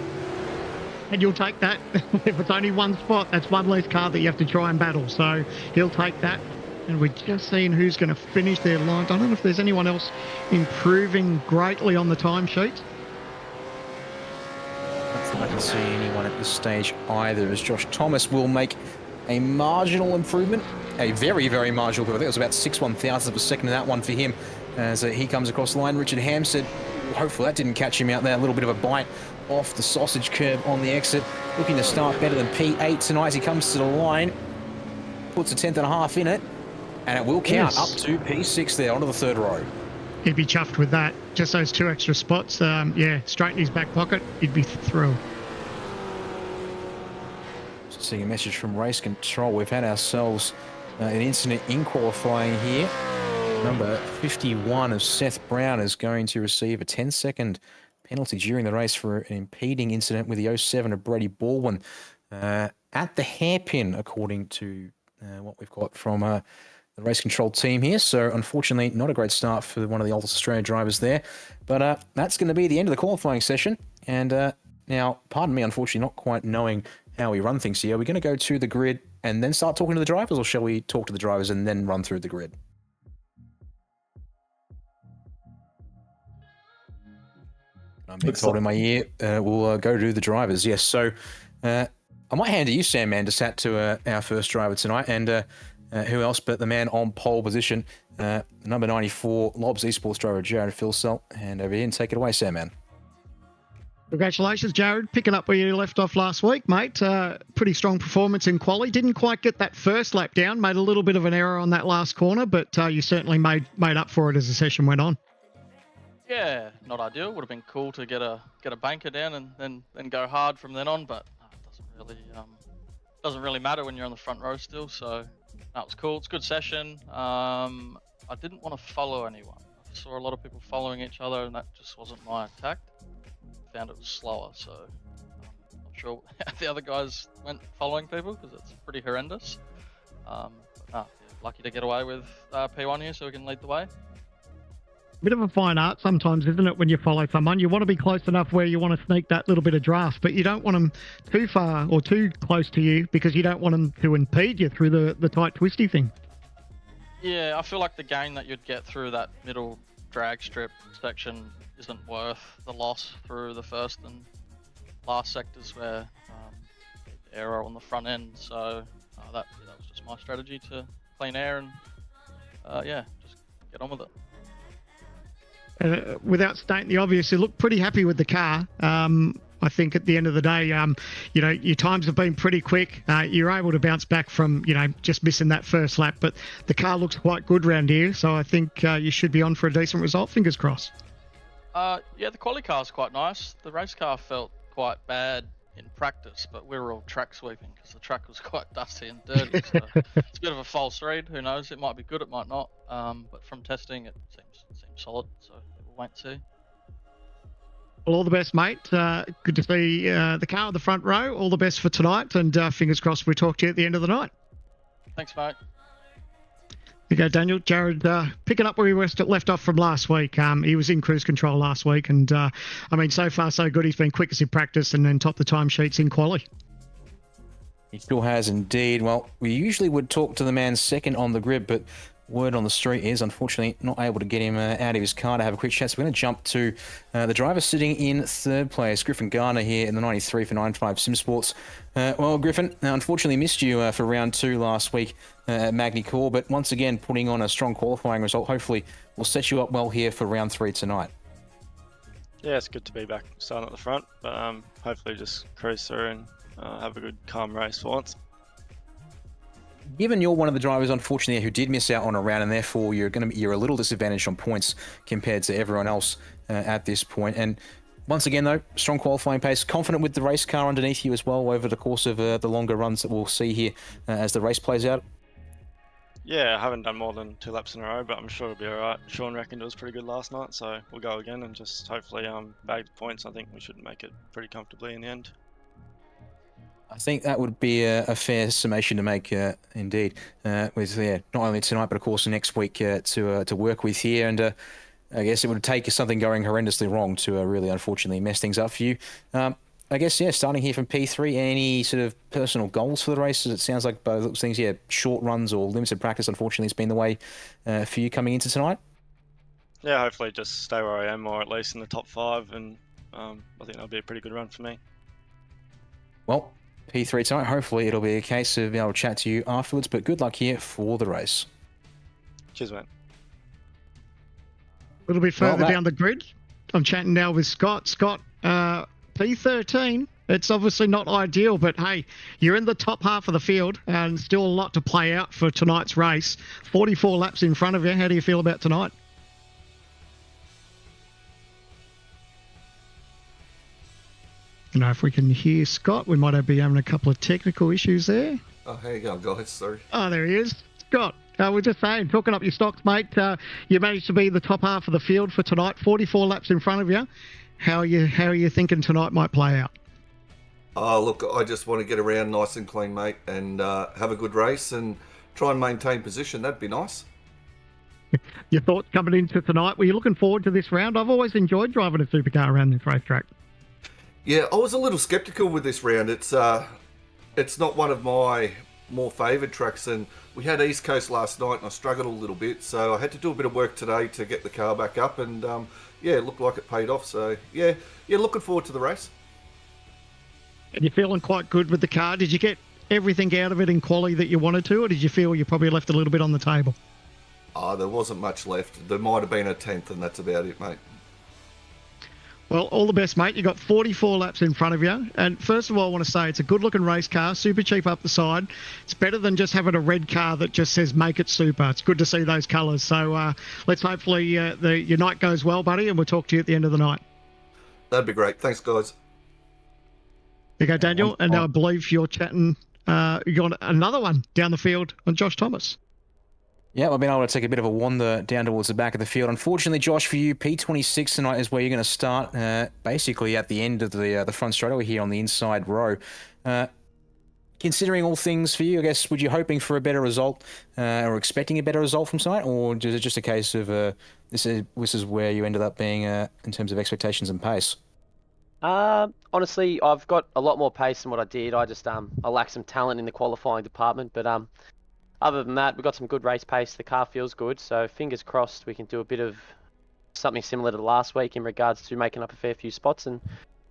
And you'll take that. If it's only one spot, that's one less car that you have to try and battle. So he'll take that. And we're just seeing who's going to finish their lines. I don't know if there's anyone else improving greatly on the timesheet. I don't think I can see anyone at this stage either, as Josh Thomas will make a marginal improvement. A very, very marginal improvement. I think it was about 6 1,000ths of a second in that one for him as he comes across the line. Richard Hampstead, hopefully that didn't catch him out there. A little bit of a bite off the sausage curb on the exit. Looking to start better than P8 tonight as he comes to the line. Puts a 10.5 in it. And it will count up to P6 there onto the third row. He'd be chuffed with that. Just those 2 extra spots. Straight in his back pocket. He'd be thrilled. Just seeing a message from race control. We've had ourselves an incident in qualifying here. Number 51 of Seth Brown is going to receive a 10-second penalty during the race for an impeding incident with the 07 of Brady Baldwin at the hairpin, according to what we've got from the race control team here. So unfortunately, not a great start for one of the Altus Australia drivers there. But that's going to be the end of the qualifying session. And now, pardon me, unfortunately, not quite knowing how we run things here. Are we going to go to the grid and then start talking to the drivers, or shall we talk to the drivers and then run through the grid? I'm being told in my ear. We'll go to the drivers. Yes. So I might hand to you, Sam, man, to sat to our first driver tonight. And who else but the man on pole position, number 94, Lobs Esports driver, Jared Philsell. And over here, and take it away, Sam, man. Congratulations, Jared. Picking up where you left off last week, mate. Pretty strong performance in quali. Didn't quite get that first lap down. Made a little bit of an error on that last corner, but you certainly made up for it as the session went on. Yeah, not ideal. Would have been cool to get a banker down and then go hard from then on, but it doesn't really matter when you're on the front row still. So that was cool. It's a good session. I didn't want to follow anyone. I saw a lot of people following each other, and that just wasn't my tact. Found it was slower, so I'm not sure how the other guys went following people because it's pretty horrendous. Lucky to get away with P1 here so we can lead the way. Bit of a fine art sometimes, isn't it, when you follow someone? You want to be close enough where you want to sneak that little bit of draft, but you don't want them too far or too close to you because you don't want them to impede you through the tight twisty thing. Yeah, I feel like the gain that you'd get through that middle drag strip section isn't worth the loss through the first and last sectors where error on the front end. So that was just my strategy to clean air and just get on with it. Without stating the obvious, you look pretty happy with the car. I think at the end of the day, your times have been pretty quick. You're able to bounce back from, just missing that first lap, but the car looks quite good round here. So I think you should be on for a decent result. Fingers crossed. The quali car's quite nice. The race car felt quite bad in practice, but we were all track sweeping because the track was quite dusty and dirty. So it's a bit of a false read. Who knows? It might be good, it might not. But from testing, it seems solid. So we'll wait and see. Well, all the best, mate. Good to see the car at the front row. All the best for tonight, and fingers crossed we talk to you at the end of the night. Thanks, mate. You go, Daniel. Jared, picking up where he left off from last week. He was in cruise control last week, and so far so good. He's been quickest in practice and then topped the timesheets in quali. He still has indeed. Well, we usually would talk to the man second on the grid, but word on the street is, unfortunately, not able to get him out of his car to have a quick chat. So we're going to jump to the driver sitting in third place, Griffin Garner here in the 93 for 95 Sim Sports. Well, Griffin, unfortunately missed you for round 2 last week at Magny Core, but once again, putting on a strong qualifying result, hopefully will set you up well here for round 3 tonight. Yeah, it's good to be back starting at the front, but hopefully just cruise through and have a good calm race for once. Given you're one of the drivers, unfortunately, who did miss out on a round, and therefore you're a little disadvantaged on points compared to everyone else at this point. And once again, though, strong qualifying pace, confident with the race car underneath you as well over the course of the longer runs that we'll see here as the race plays out. Yeah, I haven't done more than 2 laps in a row, but I'm sure it'll be all right. Sean reckoned it was pretty good last night, so we'll go again and just hopefully bag the points. I think we should make it pretty comfortably in the end. I think that would be a fair summation to make, indeed, with not only tonight, but of course next week to work with here. And I guess it would take something going horrendously wrong to really, unfortunately, mess things up for you. I guess, starting here from P3, any sort of personal goals for the races? It sounds like both those things, short runs or limited practice, unfortunately, has been the way for you coming into tonight. Yeah, hopefully just stay where I am, or at least in the top 5, and I think that'll be a pretty good run for me. Well, P3 tonight, hopefully it'll be a case of being able to chat to you afterwards, but good luck here for the race. Cheers, mate. A little bit further down the grid, I'm chatting now with Scott. Scott, P13, it's obviously not ideal, but hey, you're in the top half of the field and still a lot to play out for tonight's race. 44 laps in front of you. How do you feel about tonight? If we can hear Scott, we might be having a couple of technical issues there. Oh, how you going, guys? Sorry. Oh, there he is. Scott, we're just saying, talking up your stocks, mate. You managed to be the top half of the field for tonight, 44 laps in front of you. How are you thinking tonight might play out? Oh, look, I just want to get around nice and clean, mate, and have a good race and try and maintain position. That'd be nice. Your thoughts coming into tonight? Were you looking forward to this round? I've always enjoyed driving a supercar around this racetrack. Yeah, I was a little sceptical with this round. It's not one of my more favoured tracks. And we had East Coast last night, and I struggled a little bit, so I had to do a bit of work today to get the car back up. And yeah, it looked like it paid off. So yeah, looking forward to the race. And you're feeling quite good with the car. Did you get everything out of it in quality that you wanted to, or did you feel you probably left a little bit on the table? Oh, there wasn't much left. There might have been a 10th, and that's about it, mate. Well, all the best, mate. You got 44 laps in front of you. And first of all, I want to say it's a good-looking race car, super cheap up the side. It's better than just having a red car that just says "Make it super." It's good to see those colours. So let's hopefully your night goes well, buddy, and we'll talk to you at the end of the night. That'd be great. Thanks, guys. There you go, Daniel. And I believe you're chatting. You got another one down the field on Josh Thomas. Yeah, I've been able to take a bit of a wander down towards the back of the field. Unfortunately, Josh, for you, P26 tonight is where you're going to start, basically at the end of the front straightaway here on the inside row. Considering all things for you, I guess, would you hoping for a better result or expecting a better result from tonight, or is it just a case of this is where you ended up being in terms of expectations and pace? Honestly, I've got a lot more pace than what I did. I just I lack some talent in the qualifying department, but other than that, we've got some good race pace. The car feels good, so fingers crossed we can do a bit of something similar to last week in regards to making up a fair few spots, and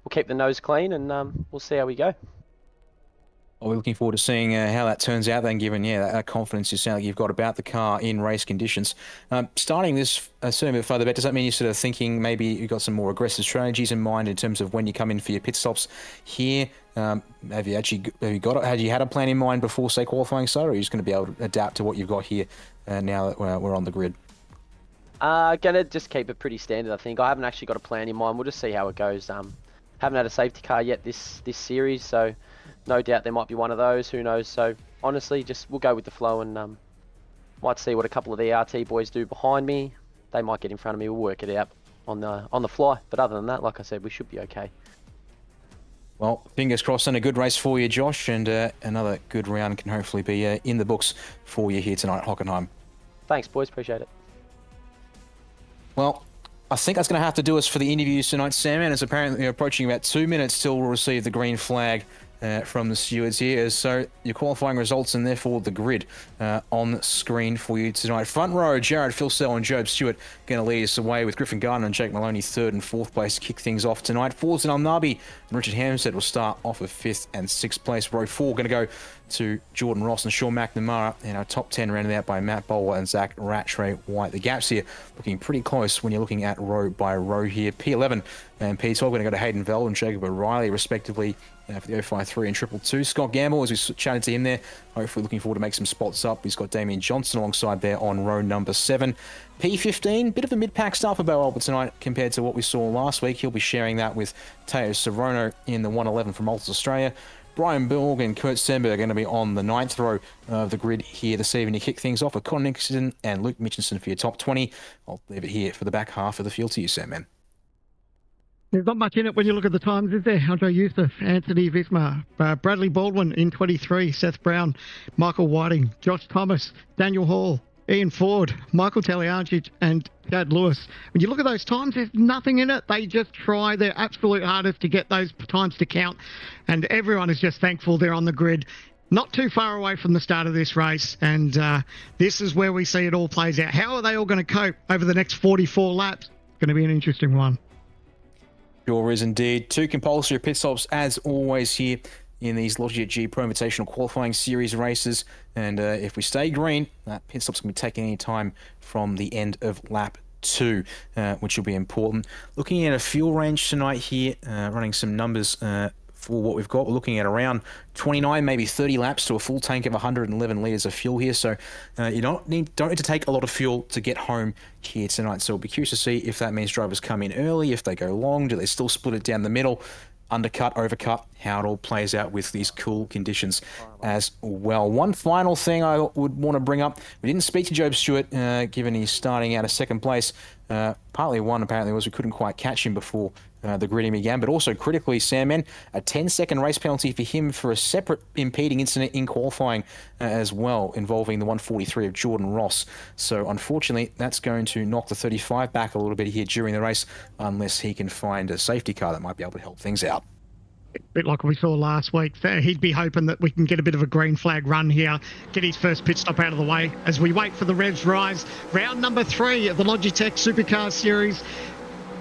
we'll keep the nose clean, and we'll see how we go. Well, we're looking forward to seeing how that turns out then, given, that confidence you sound like you've got about the car in race conditions. Starting this certainly a bit further back, does that mean you're sort of thinking maybe you've got some more aggressive strategies in mind in terms of when you come in for your pit stops here? Had you had a plan in mind before, say, qualifying started, or are you just going to be able to adapt to what you've got here now that we're on the grid? Gonna just keep it pretty standard, I think. I haven't actually got a plan in mind. We'll just see how it goes. Haven't had a safety car yet this series, so no doubt there might be one of those. Who knows? So honestly, we'll go with the flow, and might see what a couple of the RT boys do behind me. They might get in front of me. We'll work it out on the fly. But other than that, like I said, we should be okay. Well, fingers crossed, and a good race for you, Josh, and another good round can hopefully be in the books for you here tonight at Hockenheim. Thanks, boys. Appreciate it. Well, I think that's going to have to do us for the interviews tonight, Sam, and it's apparently approaching about 2 minutes till we'll receive the green flag from the stewards here. So your qualifying results and therefore the grid on screen for you tonight. Front row, Jared Filsell and Job Stewart going to lead us away, with Griffin Gardner and Jake Maloney third and fourth place to kick things off tonight. Fords and Alnabi and Richard Hampstead will start off of fifth and sixth place. Row 4 going to go to Jordan Ross and Sean McNamara, and our top 10 rounded out by Matt Bowler and Zach Rattray White. The gaps here looking pretty close when you're looking at row by row here. P11 and P12 going to go to Hayden Veld and Jacob O'Reilly, respectively, for the 053 and 222. Scott Gamble, as we chatted to him there, hopefully looking forward to make some spots up. He's got Damien Johnson alongside there on row number 7. P15, bit of a mid-pack start for Bo Albert tonight compared to what we saw last week. He'll be sharing that with Teo Sorono in the 111 from Malta, Australia. Brian Borg and Kurt Stenberg are going to be on the 9th row of the grid here this evening to kick things off with Connor Nixon and Luke Mitchinson for your top 20. I'll leave it here for the back half of the field to you, Sam, man. There's not much in it when you look at the times, is there? Andre Youssef, Anthony Visma, Bradley Baldwin in 23, Seth Brown, Michael Whiting, Josh Thomas, Daniel Hall, Ian Ford, Michael Taliancic and Chad Lewis. When you look at those times, there's nothing in it. They just try their absolute hardest to get those times to count, and everyone is just thankful they're on the grid. Not too far away from the start of this race, and this is where we see it all plays out. How are they all going to cope over the next 44 laps? It's going to be an interesting one. Sure is indeed. 2 compulsory pit stops as always here in these Logitech G Pro Invitational qualifying series races, and if we stay green, that pit stop's going to be taking any time from the end of lap 2, which will be important. Looking at a fuel range tonight here, running some numbers for what we've got. We're looking at around 29, maybe 30 laps to a full tank of 111 litres of fuel here. So you don't need to take a lot of fuel to get home here tonight. So we'll be curious to see if that means drivers come in early, if they go long, do they still split it down the middle, undercut, overcut, how it all plays out with these cool conditions as well. One final thing I would want to bring up. We didn't speak to Job Stewart, given he's starting out of second place. Partly one, apparently, was we couldn't quite catch him before the gridding began, but also critically, Sam, a 10-second race penalty for him for a separate impeding incident in qualifying as well, involving the 143 of Jordan Ross. So unfortunately, that's going to knock the 35 back a little bit here during the race, unless he can find a safety car that might be able to help things out. bit like we saw last week. He'd be hoping that we can get a bit of a green flag run here, get his first pit stop out of the way as we wait for the revs rise. Round number 3 of the Logitech Supercars series.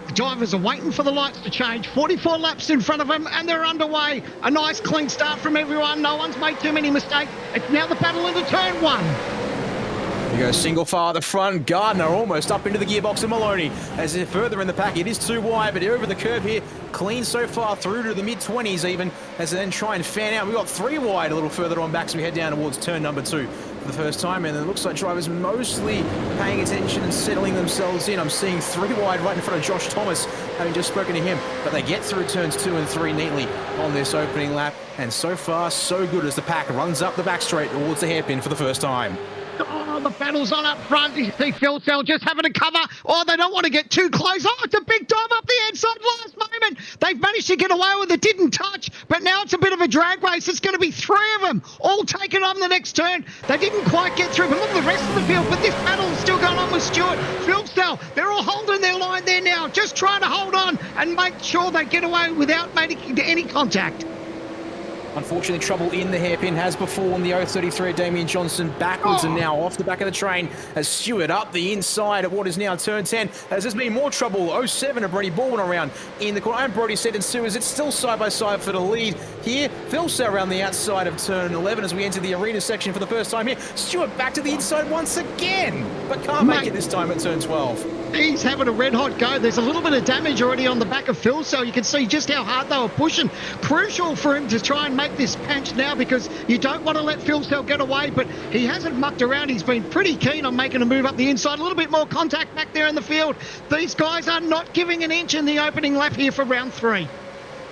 The drivers are waiting for the lights to change. 44 laps in front of them, and they're underway. A nice clean start from everyone. No one's made too many mistakes. It's now the battle into turn 1. You go single file at the front. Gardner almost up into the gearbox of Maloney. As they're further in the pack, it is too wide, but over the curve here, clean so far through to the mid-20s even, as they then try and fan out. We've got 3 wide a little further on back, so we head down towards turn number 2 for the first time, and it looks like drivers mostly paying attention and settling themselves in. I'm seeing 3 wide right in front of Josh Thomas, having just spoken to him, but they get through turns 2 and 3 neatly on this opening lap, and so far so good as the pack runs up the back straight towards the hairpin for the first time. Oh, the battle's on up front. You see Phil Cell just having to cover. Oh, they don't want to get too close. Oh, it's a big dive up the inside last moment. They've managed to get away with it. Didn't touch, but now it's a bit of a drag race. It's going to be 3 of them all taken on the next turn. They didn't quite get through, but look at the rest of the field. But this battle is still going on with Stewart. Phil Cell, they're all holding their line there now, just trying to hold on and make sure they get away without making any contact. Unfortunately, trouble in the hairpin has befallen the 033 Damien Johnson backwards and now off the back of the train as Stewart up the inside at what is now turn 10. As there's been more trouble, 07 of Brody Baldwin around in the corner. And Brody said and Sue, as it's still side by side for the lead here. Phil Sell around the outside of turn 11 as we enter the arena section for the first time here. Stewart back to the inside once again, but can't make it this time at turn 12. He's having a red hot go. There's a little bit of damage already on the back of Phil, so you can see just how hard they were pushing. Crucial for him to try and make this punch now because you don't want to let Phil Cell get away, but he hasn't mucked around. He's been pretty keen on making a move up the inside. A little bit more contact back there in the field. These guys are not giving an inch in the opening lap here for round 3.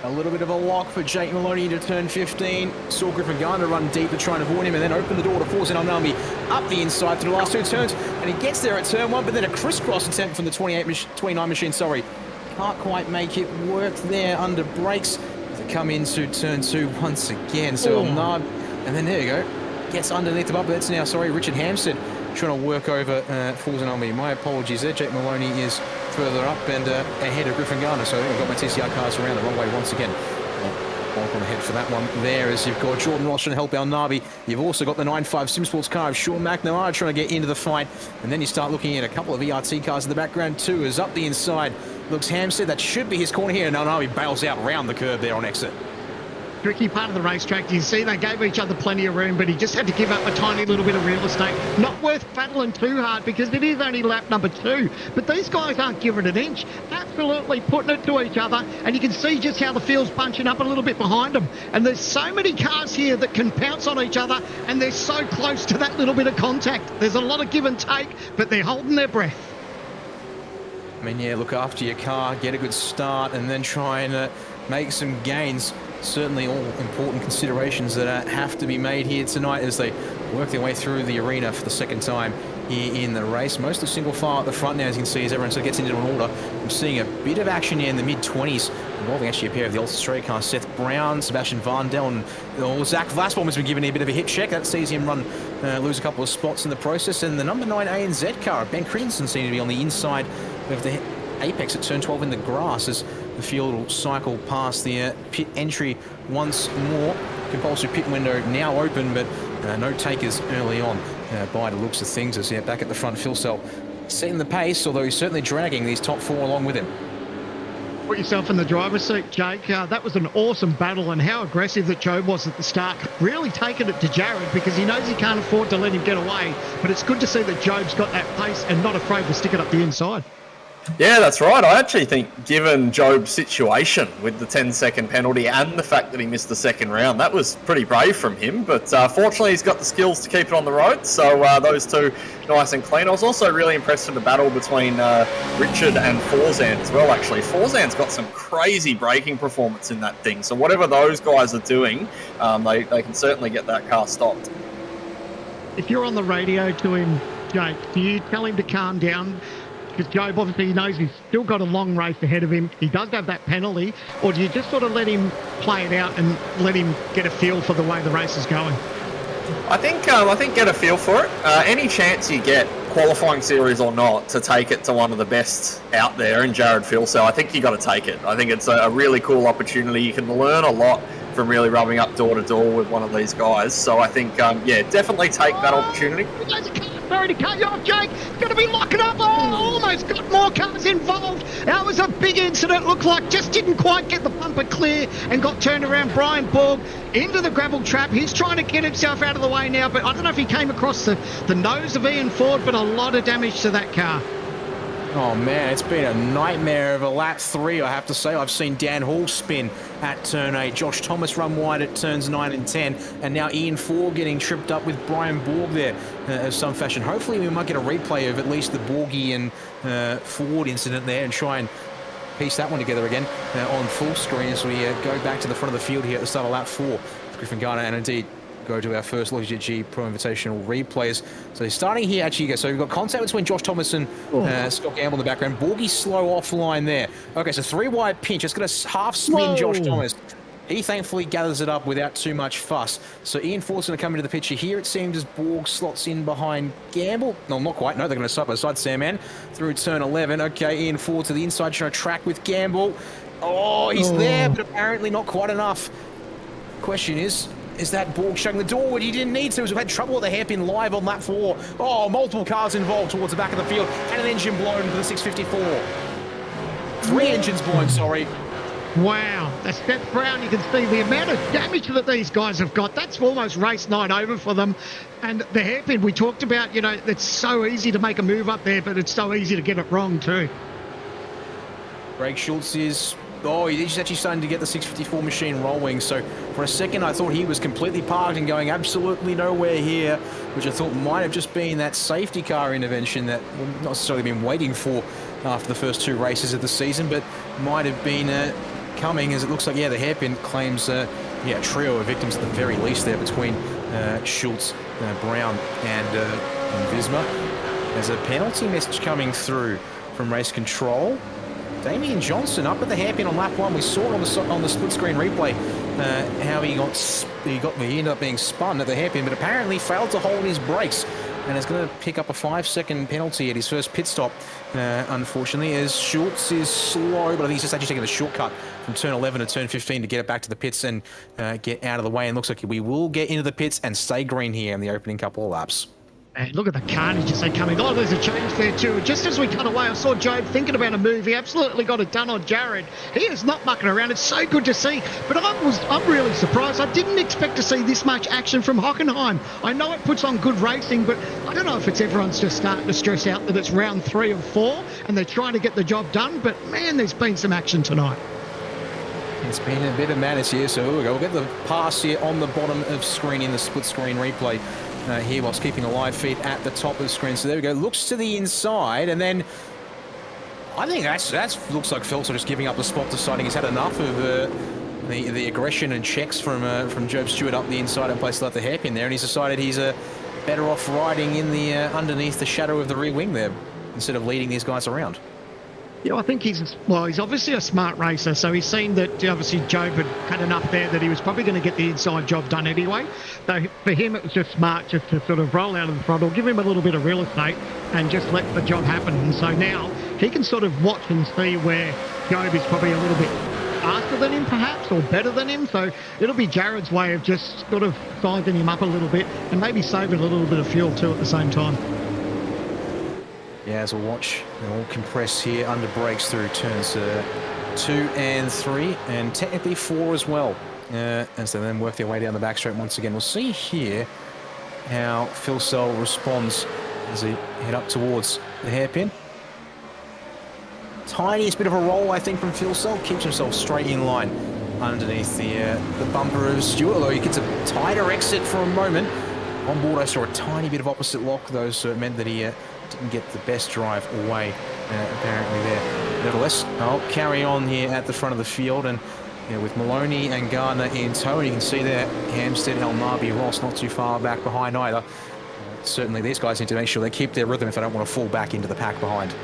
A little bit of a lock for Jake Maloney into turn 15. Saw Griffin Garner run deep to try and avoid him and then open the door to force in Alnambi up the inside through the last 2 turns. And he gets there at turn 1, but then a crisscross attempt from the 29 machine, Can't quite make it work there under brakes. As they come into turn 2 once again. So Alnab, and then there you go. Gets underneath the bumper. That's now, Richard Hampstead trying to work over falls on me. My apologies there. Jake Maloney is further up and ahead of Griffin Garner. So I think I've got my TCR cars around the wrong way once again. Walk on ahead for that one there as you've got Jordan Ross trying to help El Nabi. You've also got the 9.5 Sim Sports car of Sean McNamara trying to get into the fight. And then you start looking at a couple of ERT cars in the background too as up the inside looks Hampstead. That should be his corner here. And El Nabi bails out round the curb there on exit. Tricky part of the racetrack. You see, they gave each other plenty of room, but he just had to give up a tiny little bit of real estate. Not worth battling too hard because it is only lap number 2. But these guys aren't giving it an inch. Absolutely putting it to each other. And you can see just how the field's bunching up a little bit behind them. And there's so many cars here that can pounce on each other, and they're so close to that little bit of contact. There's a lot of give and take, but they're holding their breath. I mean, yeah, look after your car, get a good start, and then try and make some gains. Certainly all important considerations that have to be made here tonight as they work their way through the arena for the second time here in the race. Mostly single file at the front now, as you can see, as everyone sort of gets into an order. I'm seeing a bit of action here in the mid-20s, involving actually a pair of the Ultra cars, Seth Brown, Sebastian Varndell, and Zach Vlasbaum has been given a bit of a hit check. That sees him lose a couple of spots in the process. And the number 9 ANZ car, Ben Christensen, seems to be on the inside of the apex at turn 12 in the grass as the field will cycle past the pit entry once more. Compulsory pit window now open, but no takers early on by the looks of things as back at the front. Phil Cell setting the pace, although he's certainly dragging these top 4 along with him. Put yourself in the driver's seat, Jake. That was an awesome battle, and how aggressive that Joe was at the start. Really taking it to Jared because he knows he can't afford to let him get away. But it's good to see that Job's got that pace and not afraid to stick it up the inside. Yeah, that's right. I actually think, given Job's situation with the 10-second penalty and the fact that he missed the second round, that was pretty brave from him. But fortunately, he's got the skills to keep it on the road. So those two, nice and clean. I was also really impressed with the battle between Richard and Forzan as well, actually. Forzan's got some crazy braking performance in that thing. So whatever those guys are doing, they can certainly get that car stopped. If you're on the radio to him, Jake, do you tell him to calm down? Because Job obviously knows he's still got a long race ahead of him. He does have that penalty. Or do you just sort of let him play it out and let him get a feel for the way the race is going? I think get a feel for it. Any chance you get qualifying series or not, to take it to one of the best out there in Jared Filsell, I think you got to take it. I think it's a really cool opportunity. You can learn a lot from really rubbing up door to door with one of these guys. So I think, yeah, definitely take that opportunity. Sorry to cut you off, Jake. Going to be locking up. Oh, almost got more cars involved. That was a big incident. Looked like just didn't quite get the bumper clear and got turned around. Brian Borg into the gravel trap. He's trying to get himself out of the way now, but I don't know if he came across the nose of Ian Ford, but a lot of damage to that car. Oh man, it's been a nightmare of a lap 3, I have to say. I've seen Dan Hall spin at turn 8, Josh Thomas run wide at turns 9 and 10, and now Ian Ford getting tripped up with Brian Borg there of some fashion. Hopefully we might get a replay of at least the Borgie and Ford incident there and try and piece that one together again on full screen as we go back to the front of the field here at the start of lap 4. Griffin Garner and indeed go to our first Logitech G Pro Invitational replays. So starting here, actually, so we've got contact between Josh Thomas and Scott Gamble in the background. Borgie slow offline there. Okay, so 3 wide pinch. It's going to half spin Josh Thomas. He thankfully gathers it up without too much fuss. So Ian Ford's going to come into the picture here. It seems as Borg slots in behind Gamble. No, not quite. No, they're going to side by side Sandman through turn 11. Okay, Ian Ford to the inside, trying to track with Gamble. Oh, he's there, but apparently not quite enough. Question is that Borg shutting the door when he didn't need to? We've had trouble with the hairpin live on lap 4. Oh, multiple cars involved towards the back of the field, and an engine blown for the 654. 3 engines blown, sorry. Wow, that's Seth Brown. You can see the amount of damage that these guys have got. That's almost race night over for them. And the hairpin we talked about, you know, it's so easy to make a move up there, but it's so easy to get it wrong too. Greg Schultz is... Oh, he's actually starting to get the 654 machine rolling. So for a second, I thought he was completely parked and going absolutely nowhere here, which I thought might have just been that safety car intervention that we've not necessarily been waiting for after the first 2 races of the season, but might have been coming, as it looks like, yeah, the hairpin claims, a trio of victims at the very least there between Schultz, Brown, and Visma. There's a penalty message coming through from race control. Damian Johnson up at the hairpin on lap 1. We saw it on the split screen replay how he ended up being spun at the hairpin, but apparently failed to hold his brakes, and is going to pick up a 5-second penalty at his first pit stop. Unfortunately, as Schultz is slow, but I think he's just actually taking the shortcut from turn 11 to turn 15 to get it back to the pits and get out of the way. And looks like we will get into the pits and stay green here in the opening couple of laps. And look at the carnage as they come in. Oh, there's a change there too. Just as we cut away, I saw Job thinking about a move. He absolutely got it done on Jared. He is not mucking around. It's so good to see. But I'm really surprised. I didn't expect to see this much action from Hockenheim. I know it puts on good racing, but I don't know if it's everyone's just starting to stress out that it's round 3 of 4 and they're trying to get the job done. But man, there's been some action tonight. It's been a bit of madness here. So here we go. We'll get the pass here on the bottom of screen in the split screen replay. Here whilst keeping a live feed at the top of the screen. So there we go. Looks to the inside, and then I think that's looks like Phelps just giving up the spot, deciding he's had enough of the aggression and checks from Job Stewart up the inside and places like the hairpin there, and he's decided he's better off riding in the underneath the shadow of the rear wing there instead of leading these guys around. Yeah, I think he's obviously a smart racer, so he's seen that obviously Job had enough there that he was probably going to get the inside job done anyway. So for him, it was just smart just to sort of roll out of the throttle, give him a little bit of real estate and just let the job happen. And so now he can sort of watch and see where Job is probably a little bit faster than him perhaps, or better than him. So it'll be Jared's way of just sort of sizing him up a little bit and maybe saving a little bit of fuel too at the same time. Yeah, as we'll watch, they'll compress here under brakes through turns 2 and 3, and technically 4 as well. As they then work their way down the back straight once again. We'll see here how Filsell responds as he head up towards the hairpin. Tiniest bit of a roll, I think, from Filsell. Keeps himself straight in line underneath the bumper of Stewart, although he gets a tighter exit for a moment. On board, I saw a tiny bit of opposite lock, though, so it meant that he didn't get the best drive away, apparently there. Nevertheless, I'll carry on here at the front of the field, and with Maloney and Gardner in tow, and you can see there Hampstead, Elmarby, Ross not too far back behind either. Certainly these guys need to make sure they keep their rhythm if they don't want to fall back into the pack behind.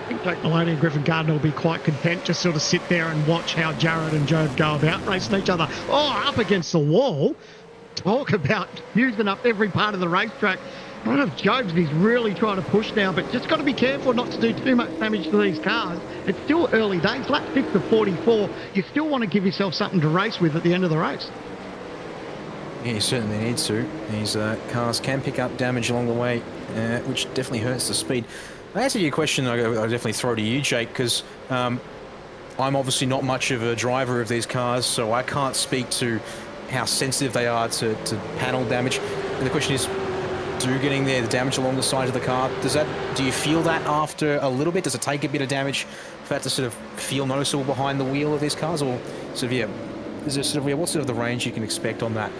I think Jake Maloney and Griffin Gardner will be quite content, just sort of sit there and watch how Jared and Job go about racing each other. Oh, up against the wall. Talk about using up every part of the racetrack. I don't know if Jobs is really trying to push now, but just got to be careful not to do too much damage to these cars. It's still early days, lap 6 to 44. You still want to give yourself something to race with at the end of the race. Yeah, you certainly need to. These cars can pick up damage along the way, which definitely hurts the speed. I answer your question, I'll definitely throw to you, Jake, because I'm obviously not much of a driver of these cars, so I can't speak to how sensitive they are to panel damage. And the question is, getting there, the damage along the side of the car, do you feel that after a little bit? Does it take a bit of damage for that to sort of feel noticeable behind the wheel of these cars? Or sort of, yeah, is there sort of, what sort of the range you can expect on that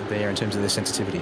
there in terms of their sensitivity?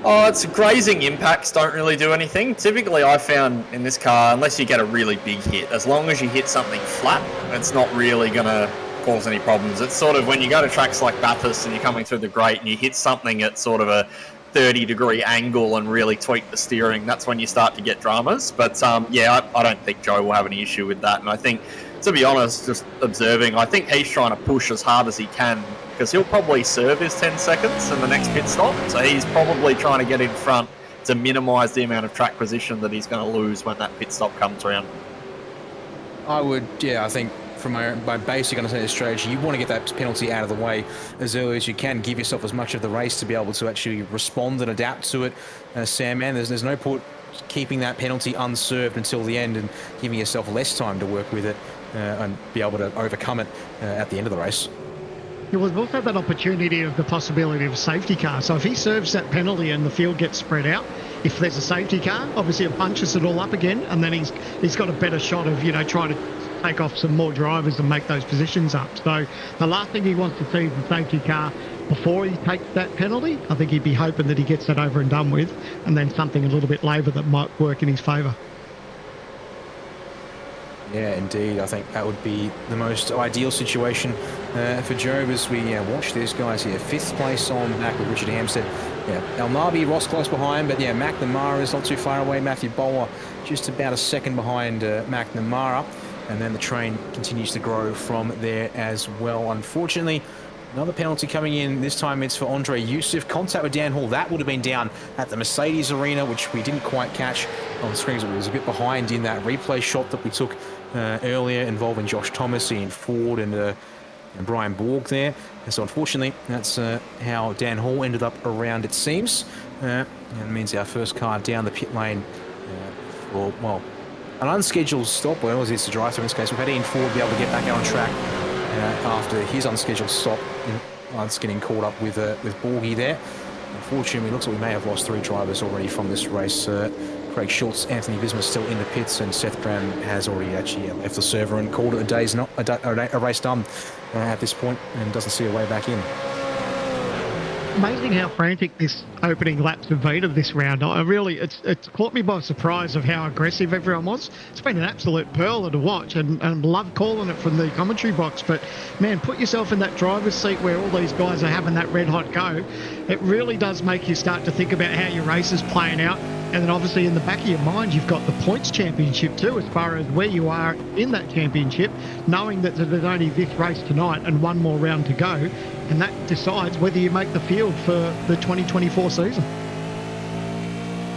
Oh, it's grazing impacts don't really do anything. Typically, I found in this car, unless you get a really big hit, as long as you hit something flat, it's not really going to cause any problems. It's sort of when you go to tracks like Bathurst and you're coming through the grate and you hit something at sort of a 30-degree angle and really tweak the steering, that's when you start to get dramas. But yeah, I don't think Joe will have any issue with that. And I think, to be honest, just observing, I think he's trying to push as hard as he can because he'll probably serve his 10 seconds in the next pit stop. So he's probably trying to get in front to minimise the amount of track position that he's going to lose when that pit stop comes around. I think from my basic understanding of the strategy, you want to get that penalty out of the way as early as you can. Give yourself as much of the race to be able to actually respond and adapt to it, Sam. Man, there's no point keeping that penalty unserved until the end and giving yourself less time to work with it and be able to overcome it at the end of the race. We've also that opportunity of the possibility of a safety car. So if he serves that penalty and the field gets spread out, if there's a safety car, obviously it bunches it all up again, and then he's got a better shot of, trying to take off some more drivers and make those positions up. So the last thing he wants to see is the safety car before he takes that penalty. I think he'd be hoping that he gets that over and done with, and then something a little bit later that might work in his favour. Yeah, indeed. I think that would be the most ideal situation for Job as we watch these guys here. 5th place on back with Richard Hampstead. Yeah, El Nabi, Ross close behind, but yeah, McNamara is not too far away. Matthew Bowler just about a second behind McNamara. And then the train continues to grow from there as well. Unfortunately, another penalty coming in. This time it's for Andre Yusuf. Contact with Dan Hall. That would have been down at the Mercedes Arena, which we didn't quite catch on the screens. It was a bit behind in that replay shot that we took earlier involving Josh Thomas, Ian Ford, and Brian Borg there. And so unfortunately, that's how Dan Hall ended up around, it seems. And it means our first car down the pit lane an unscheduled stop. Well, it's a drive-through in this case. We've had Ian Ford be able to get back out on track after his unscheduled stop. It's getting caught up with Borgie there. Unfortunately, it looks like we may have lost 3 drivers already from this race. Craig Schultz, Anthony Visma still in the pits, and Seth Brown has already actually left the server and called it a race done at this point and doesn't see a way back in. Amazing how frantic this opening laps have been of this round. It's caught me by surprise of how aggressive everyone was. It's been an absolute pearler to watch, and love calling it from the commentary box. But man, put yourself in that driver's seat where all these guys are having that red hot go. It really does make you start to think about how your race is playing out. And then obviously in the back of your mind, you've got the points championship too, as far as where you are in that championship, knowing that there's only this race tonight and one more round to go. And that decides whether you make the field for the 2024 season.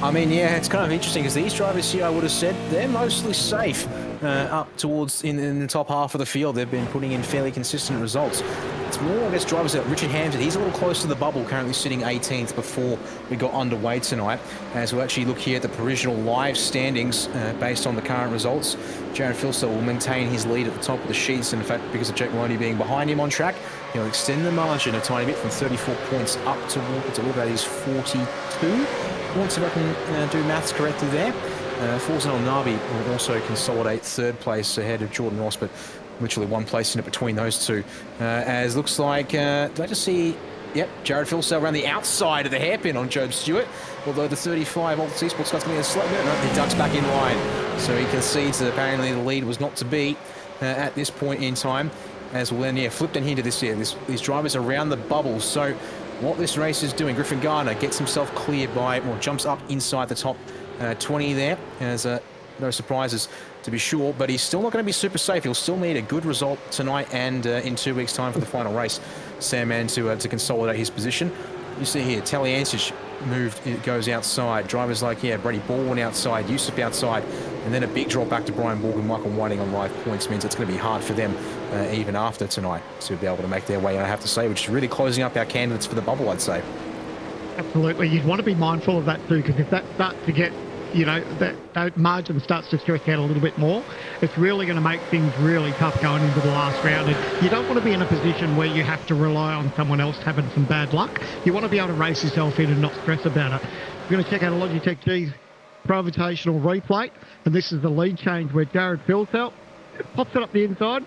I mean, yeah, it's kind of interesting because these drivers here, I would have said, they're mostly safe up towards in the top half of the field. They've been putting in fairly consistent results. It's more, I guess, drivers like Richard Hampton. He's a little close to the bubble, currently sitting 18th before we got underway tonight. As we'll actually look here at the provisional live standings based on the current results. Jared Filster will maintain his lead at the top of the sheets. And in fact, because of Jack Maloney being behind him on track, he'll extend the margin a tiny bit from 34 points up to what is 42 points, if I can do maths correctly there. Forza El Nabi will also consolidate 3rd place ahead of Jordan Ross, but literally 1 place in it between those two. As looks like, did I just see, yep, Jared Filsell around the outside of the hairpin on Job Stewart, although the 35 Alt Esports guy's going to be a slow bit. No, he ducks back in line. So he concedes that apparently the lead was not to be at this point in time. As we'll then, flipped in here to this here. These drivers around the bubble. So what this race is doing, Griffin Gardner gets himself cleared by, jumps up inside the top 20 there. As no surprises to be sure, but he's still not going to be super safe. He'll still need a good result tonight and in 2 weeks' time for the final race, Sam Mann, to consolidate his position. You see here, Taliancic moved, it goes outside. Drivers like, yeah, Brady Baldwin outside, Yusuf outside, and then a big drop back to Brian Borg and Michael Whiting on live points means it's going to be hard for them even after tonight to be able to make their way, and I have to say, which is really closing up our candidates for the bubble, I'd say. Absolutely. You'd want to be mindful of that too, because if that starts to get, you know, that margin starts to stretch out a little bit more, it's really going to make things really tough going into the last round. And you don't want to be in a position where you have to rely on someone else having some bad luck. You want to be able to race yourself in and not stress about it. We're going to check out a Logitech G Pro Invitational replay, and this is the lead change where Jared fills out, pops it up the inside,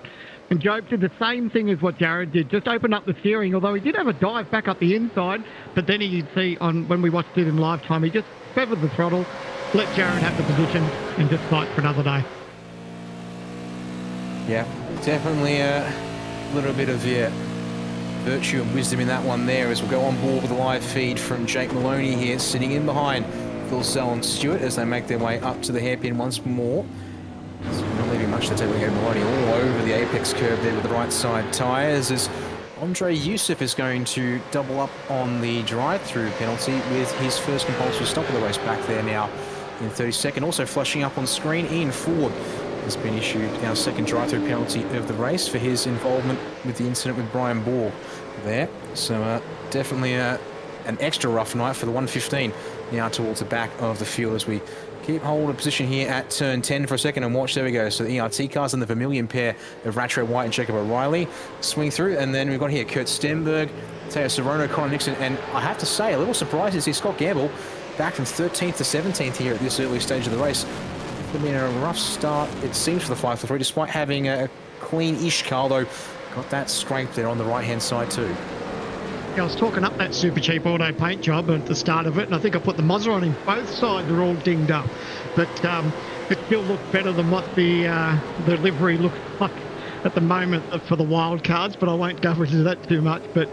and Job did the same thing as what Jared did, just opened up the steering, although he did have a dive back up the inside, but then you'd see on when we watched it in live time, he just feathered the throttle, let Jared have the position, and just fight for another day. Yeah, definitely a little bit of virtue and wisdom in that one there as we'll go on board with a live feed from Jake Maloney here, sitting in behind Phil Sell and Stewart as they make their way up to the hairpin once more. So not leaving much to take. We go Maloney all over the apex curve there with the right side tyres as Andre Yusuf is going to double up on the drive-through penalty with his first compulsory stop of the race back there now in 32nd. Also flashing up on screen, Ian Ford has been issued our second drive-through penalty of the race for his involvement with the incident with Brian Borg there. So definitely an extra rough night for the 115 now towards the back of the field as we keep hold of position here at turn 10 for a second and watch. There we go. So the ERT cars and the Vermilion pair of Ratro White and Jacob O'Reilly swing through. And then we've got here Kurt Stenberg, Teo Sorono, Connor Nixon. And I have to say, a little surprised to see Scott Gamble back from 13th to 17th here at this early stage of the race. It's been a rough start, it seems, for the 5-3, despite having a clean-ish car, though. Got that scrape there on the right-hand side too. I was talking up that super cheap auto paint job at the start of it, and I think I put the muzzle on him. Both sides are all dinged up, but it still looked better than what the livery looks like at the moment for the wild cards, but I won't go into that too much. But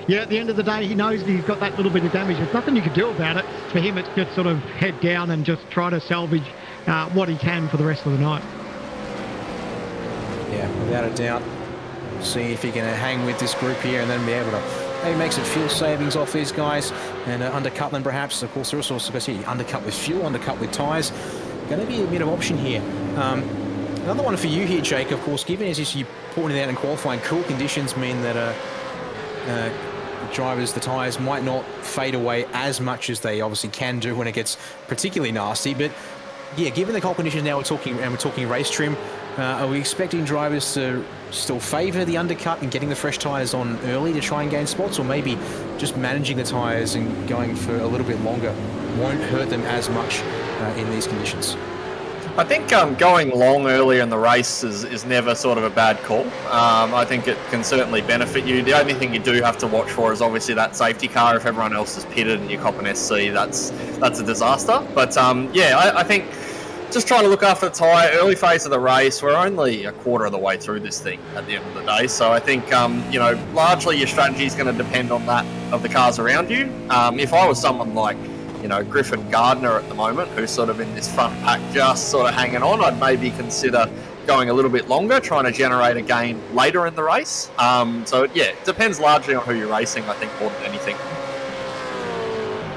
yeah, at the end of the day, he knows he's got that little bit of damage. There's nothing you can do about it. For him, it's just sort of head down and just try to salvage what he can for the rest of the night. Yeah, without a doubt. See if he can hang with this group here and then be able to maybe make some fuel savings off these guys and undercut them perhaps. Of course, there are also undercut with fuel, undercut with tyres. Going to be a bit of option here. Another one for you here, Jake, of course, given as you pointed out in qualifying, cool conditions mean that drivers, the tyres might not fade away as much as they obviously can do when it gets particularly nasty. But yeah, given the cold conditions now we're talking race trim, are we expecting drivers to still favour the undercut and getting the fresh tyres on early to try and gain spots, or maybe just managing the tyres and going for a little bit longer won't hurt them as much in these conditions? I think going long earlier in the race is never sort of a bad call. I think it can certainly benefit you. The only thing you do have to watch for is obviously that safety car. If everyone else is pitted and you cop an SC, that's a disaster. But yeah, I think just trying to look after the tyre, early phase of the race, we're only a quarter of the way through this thing at the end of the day. So I think, you know, largely your strategy is going to depend on that of the cars around you. If I was someone like, you know, Griffin Gardner at the moment, who's sort of in this front pack just sort of hanging on, I'd maybe consider going a little bit longer, trying to generate a gain later in the race. So yeah, it depends largely on who you're racing, I think, more than anything.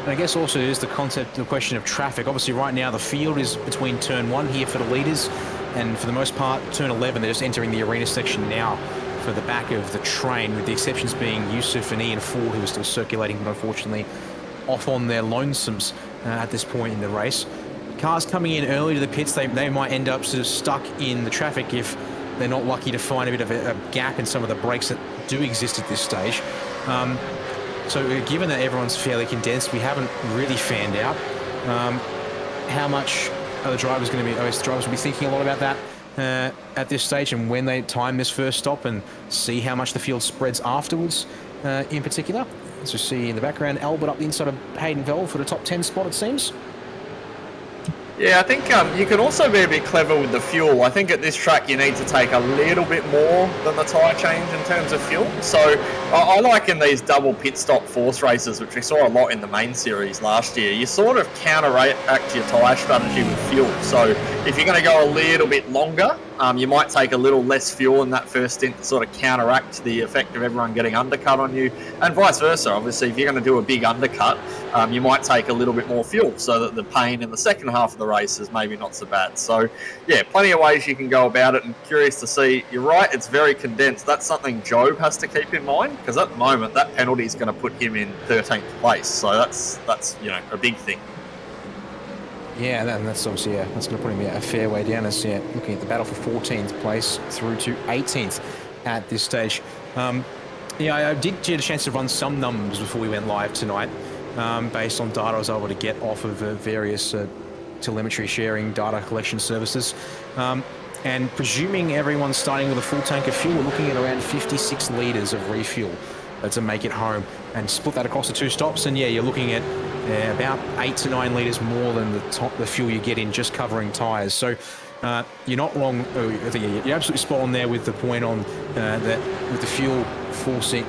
And I guess also is the question of traffic. Obviously right now the field is between turn 1 here for the leaders, and for the most part turn 11 they're just entering the arena section now for the back of the train, with the exceptions being Yusuf and Ian Ford, who are still circulating but unfortunately off on their lonesomes at this point in the race. Cars coming in early to the pits, they might end up sort of stuck in the traffic if they're not lucky to find a bit of a gap in some of the brakes that do exist at this stage. So given that everyone's fairly condensed, we haven't really fanned out how much are the drivers going to be. The drivers will be thinking a lot about that at this stage, and when they time this first stop and see how much the field spreads afterwards in particular. As you see in the background, Albert up the inside of Hayden Vell for the top 10 spot, it seems. Yeah, I think you can also be a bit clever with the fuel. I think at this track you need to take a little bit more than the tyre change in terms of fuel. So I like in these double pit stop force races, which we saw a lot in the main series last year, you sort of counteract your tyre strategy with fuel. So if you're going to go a little bit longer, You might take a little less fuel in that first stint to sort of counteract the effect of everyone getting undercut on you, and vice versa. Obviously, if you're going to do a big undercut, you might take a little bit more fuel so that the pain in the second half of the race is maybe not so bad. So, yeah, plenty of ways you can go about it, and curious to see. You're right, it's very condensed. That's something Job has to keep in mind, because at the moment, that penalty is going to put him in 13th place. So that's a big thing. Yeah, that's obviously, that's going to put him a fair way down as looking at the battle for 14th place through to 18th at this stage. I did get a chance to run some numbers before we went live tonight, based on data I was able to get off of various telemetry sharing data collection services. And presuming everyone's starting with a full tank of fuel, we're looking at around 56 litres of refuel to make it home, and split that across the 2 stops, and you're looking at about 8 to 9 litres more than the fuel you get in just covering tyres. So you're not wrong. I think you're absolutely spot on there with the point on that with the fuel forcing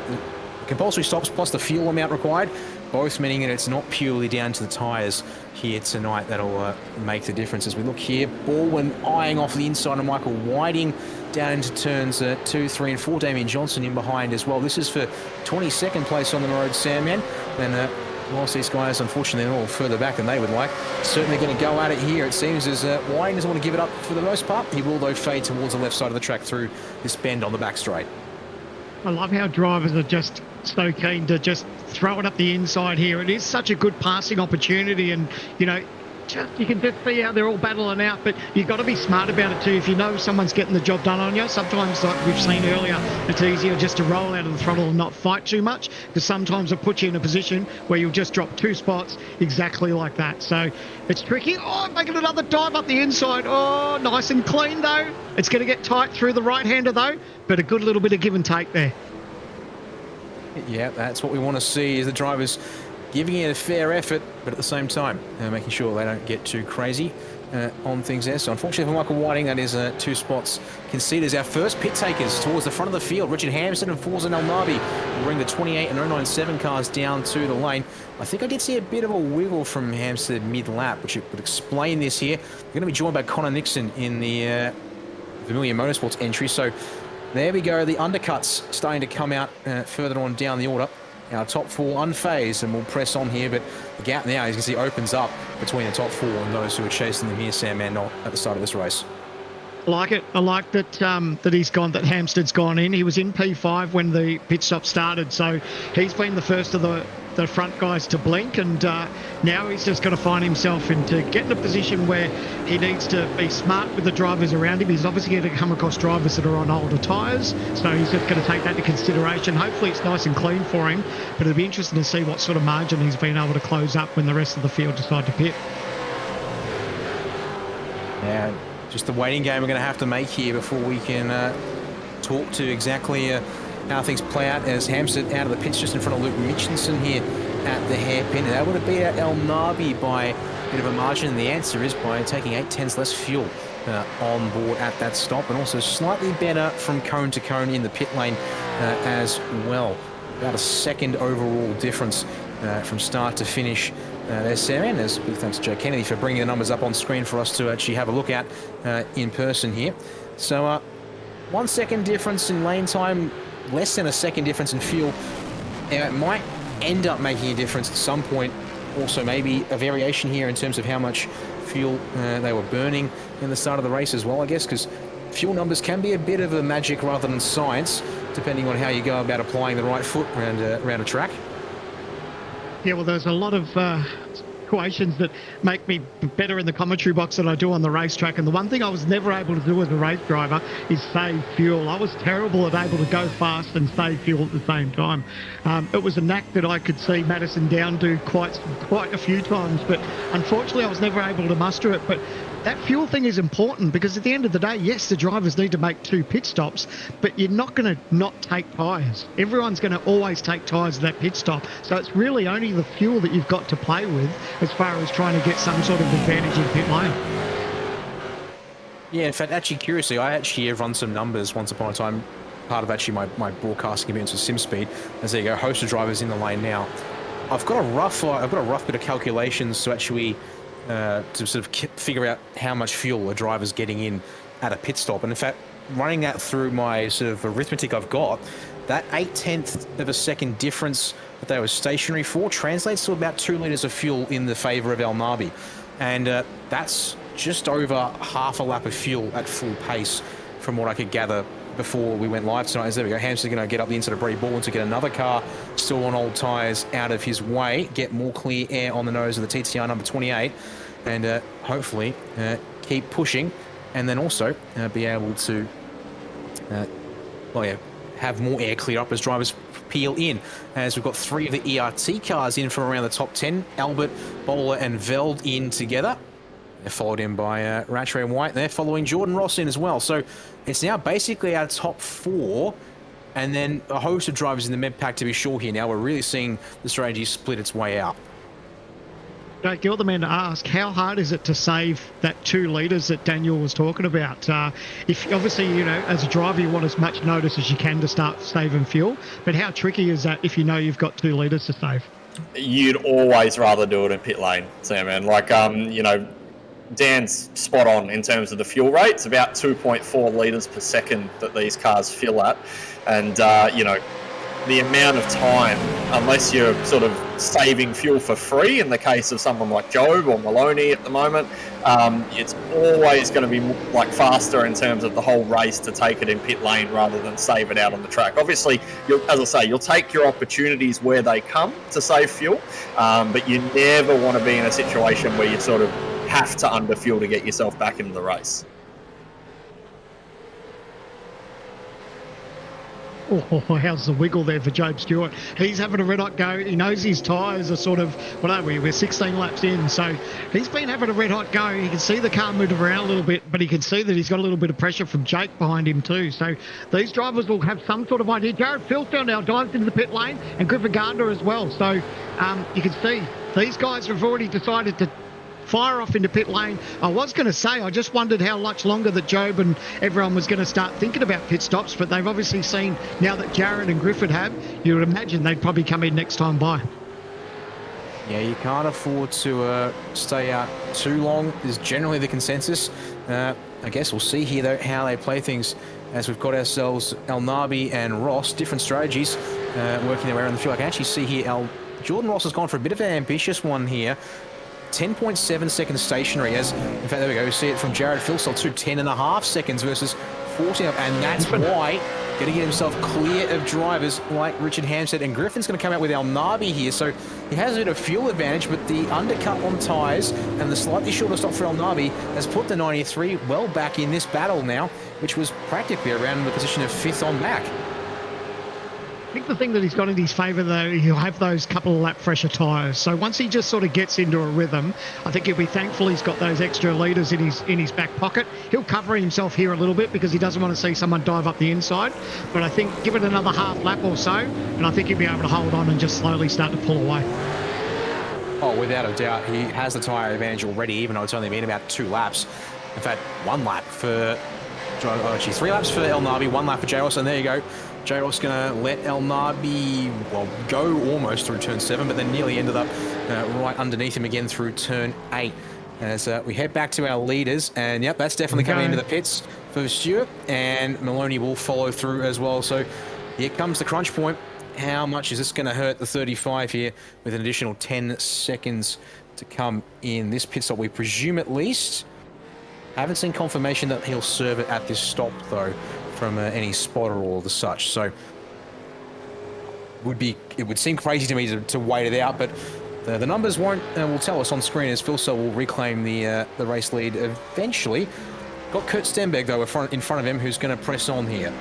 compulsory stops plus the fuel amount required, both meaning that it's not purely down to the tyres here tonight that'll make the difference. As we look here, Baldwin eyeing off the inside of Michael Whiting down into turns 2, 3 and 4. Damien Johnson in behind as well. This is for 22nd place on the road, Sandman. And whilst these guys, unfortunately, are all further back than they would like, certainly going to go at it here. It seems as Whiting doesn't want to give it up for the most part. He will, though, fade towards the left side of the track through this bend on the back straight. I love how drivers are just so keen to just throw it up the inside here. It is such a good passing opportunity, and you can just see how they're all battling out, but you've got to be smart about it too. If you know someone's getting the job done on you, sometimes, like we've seen earlier, it's easier just to roll out of the throttle and not fight too much, because sometimes it puts you in a position where you'll just drop 2 spots exactly like that. So it's tricky. Oh, making another dive up the inside. Oh, nice and clean though. It's going to get tight through the right-hander though, but a good little bit of give and take there. Yeah, that's what we want to see, is the drivers giving it a fair effort, but at the same time, making sure they don't get too crazy on things there. So unfortunately for Michael Whiting, that is 2 spots conceded. Our first pit takers towards the front of the field, Richard Hampstead and Forza Elnabi will bring the 28 and 097 cars down to the lane. I think I did see a bit of a wiggle from Hampstead mid-lap, which would explain this here. We're going to be joined by Connor Nixon in the Familiar Motorsports entry. So there we go, the undercuts starting to come out further on down the order. Our top 4 unfazed, and we'll press on here, but the gap now, as you can see, opens up between the top 4 and those who are chasing them here, Sandman, not at the start of this race. I like it. I like that that Hampstead's gone in. He was in P5 when the pit stop started, so he's been the first of the front guys to blink, and now he's just got to find himself into get in a position where he needs to be smart with the drivers around him. He's obviously going to come across drivers that are on older tyres, so he's just going to take that into consideration. Hopefully it's nice and clean for him, but it'll be interesting to see what sort of margin he's been able to close up when the rest of the field decide to pit. Yeah, just the waiting game we're going to have to make here before we can talk to exactly how things play out, as Hampstead out of the pits just in front of Luke Mitchinson here at the hairpin. And able to beat out El Nabi by a bit of a margin, and the answer is by taking 8/10 less fuel on board at that stop, and also slightly better from cone to cone in the pit lane as well. About a second overall difference from start to finish. There's Sam, there's big thanks to Joe Kennedy for bringing the numbers up on screen for us to actually have a look at in person here. So 1 second difference in lane time, less than a second difference in fuel. It might end up making a difference at some point. Also maybe a variation here in terms of how much fuel they were burning in the start of the race as well, I guess, because fuel numbers can be a bit of a magic rather than science, depending on how you go about applying the right foot around a track. Yeah, well, there's a lot of equations that make me better in the commentary box than I do on the racetrack. And the one thing I was never able to do as a race driver is save fuel. I was terrible at able to go fast and save fuel at the same time. It was a knack that I could see Madison Down do quite a few times, but unfortunately I was never able to muster it. But that fuel thing is important, because at the end of the day, yes, the drivers need to make 2 pit stops, but you're not going to not take tyres. Everyone's going to always take tyres at that pit stop. So it's really only the fuel that you've got to play with as far as trying to get some sort of advantage in pit lane. Yeah, in fact, actually, curiously, I actually have run some numbers once upon a time. Part of actually my broadcasting events with SimSpeed. As there you go, host of drivers in the lane now. I've got a rough bit of calculations to actually to sort of figure out how much fuel a driver's getting in at a pit stop. And in fact, running that through my sort of arithmetic I've got, that 0.8 of a second difference that they were stationary for translates to about 2 litres of fuel in the favour of El Nabi. And that's just over half a lap of fuel at full pace from what I could gather before we went live tonight. As there we go, Hamster's going to get up the inside of Bree Baldwin to get another car still on old tyres out of his way, get more clear air on the nose of the TTR number 28, and hopefully keep pushing, and then also be able to have more air clear up as drivers peel in, as we've got 3 of the ERT cars in from around the top 10. Albert, Bowler and Veld in together. They're followed in by Rattray and White. They're following Jordan Ross in as well. So it's now basically our top 4, and then a host of drivers in the med pack to be sure here. Now we're really seeing the strategy split its way out. Jake, you're the man to ask. How hard is it to save that 2 litres that Daniel was talking about? If obviously, you know, as a driver, you want as much notice as you can to start saving fuel. But how tricky is that if you know you've got 2 litres to save? You'd always rather do it in pit lane, Sam, man. Like, you know, Dan's spot on in terms of the fuel rate. It's about 2.4 litres per second that these cars fill at. And, you know, the amount of time, unless you're sort of saving fuel for free, in the case of someone like Job or Maloney at the moment, it's always going to be like faster in terms of the whole race to take it in pit lane rather than save it out on the track. Obviously, as I say, you'll take your opportunities where they come to save fuel, but you never want to be in a situation where you sort of have to underfuel to get yourself back into the race. Oh, how's the wiggle there for Job Stewart? He's having a red hot go. He knows his tyres are sort of, what are we? We're 16 laps in, so he's been having a red hot go. You can see the car moving around a little bit, but he can see that he's got a little bit of pressure from Jake behind him too. So these drivers will have some sort of idea. Jared Filsdale now dives into the pit lane, and Griffin Gardner as well. So you can see these guys have already decided to fire off into pit lane. I was going to say, I just wondered how much longer that Job and everyone was going to start thinking about pit stops, but they've obviously seen now that Jared and Griffith have, you would imagine they'd probably come in next time by. Yeah, you can't afford to stay out too long is generally the consensus. I guess we'll see here though how they play things, as we've got ourselves El Nabi and Ross, different strategies working their way around the field. I can actually see here Jordan Ross has gone for a bit of an ambitious one here. 10.7 seconds stationary, as in fact there we go, we see it from Jared Filsell to 10.5 seconds versus 14, and that's why going to get himself clear of drivers like Richard Hampstead, and Griffin's going to come out with El Nabi here, so he has a bit of fuel advantage, but the undercut on tyres and the slightly shorter stop for El Nabi has put the 93 well back in this battle now, which was practically around the position of 5th on back. I think the thing that he's got in his favour, though, he'll have those couple of lap fresher tyres. So once he just sort of gets into a rhythm, I think he'll be thankful he's got those extra litres in his back pocket. He'll cover himself here a little bit because he doesn't want to see someone dive up the inside. But I think give it another half lap or so, and I think he'll be able to hold on and just slowly start to pull away. Oh, without a doubt, he has the tyre advantage already, even though it's only been about 2 laps. In fact, 1 lap for... actually, 3 laps for El Nabi, 1 lap for J-Ross, and there you go. J-Ross going to let El Nabi, well, go almost through turn 7, but then nearly ended up right underneath him again through turn 8. As we head back to our leaders, and yep, that's definitely coming into the pits for Stewart, and Maloney will follow through as well. So here comes the crunch point. How much is this going to hurt the 35 here with an additional 10 seconds to come in this pit stop? We presume at least. Haven't seen confirmation that he'll serve it at this stop though from any spotter or the such. So it would seem crazy to me to wait it out, but the numbers will tell us on screen as Philso will reclaim the race lead eventually. Got Kurt Stenberg though in front of him, who's going to press on here.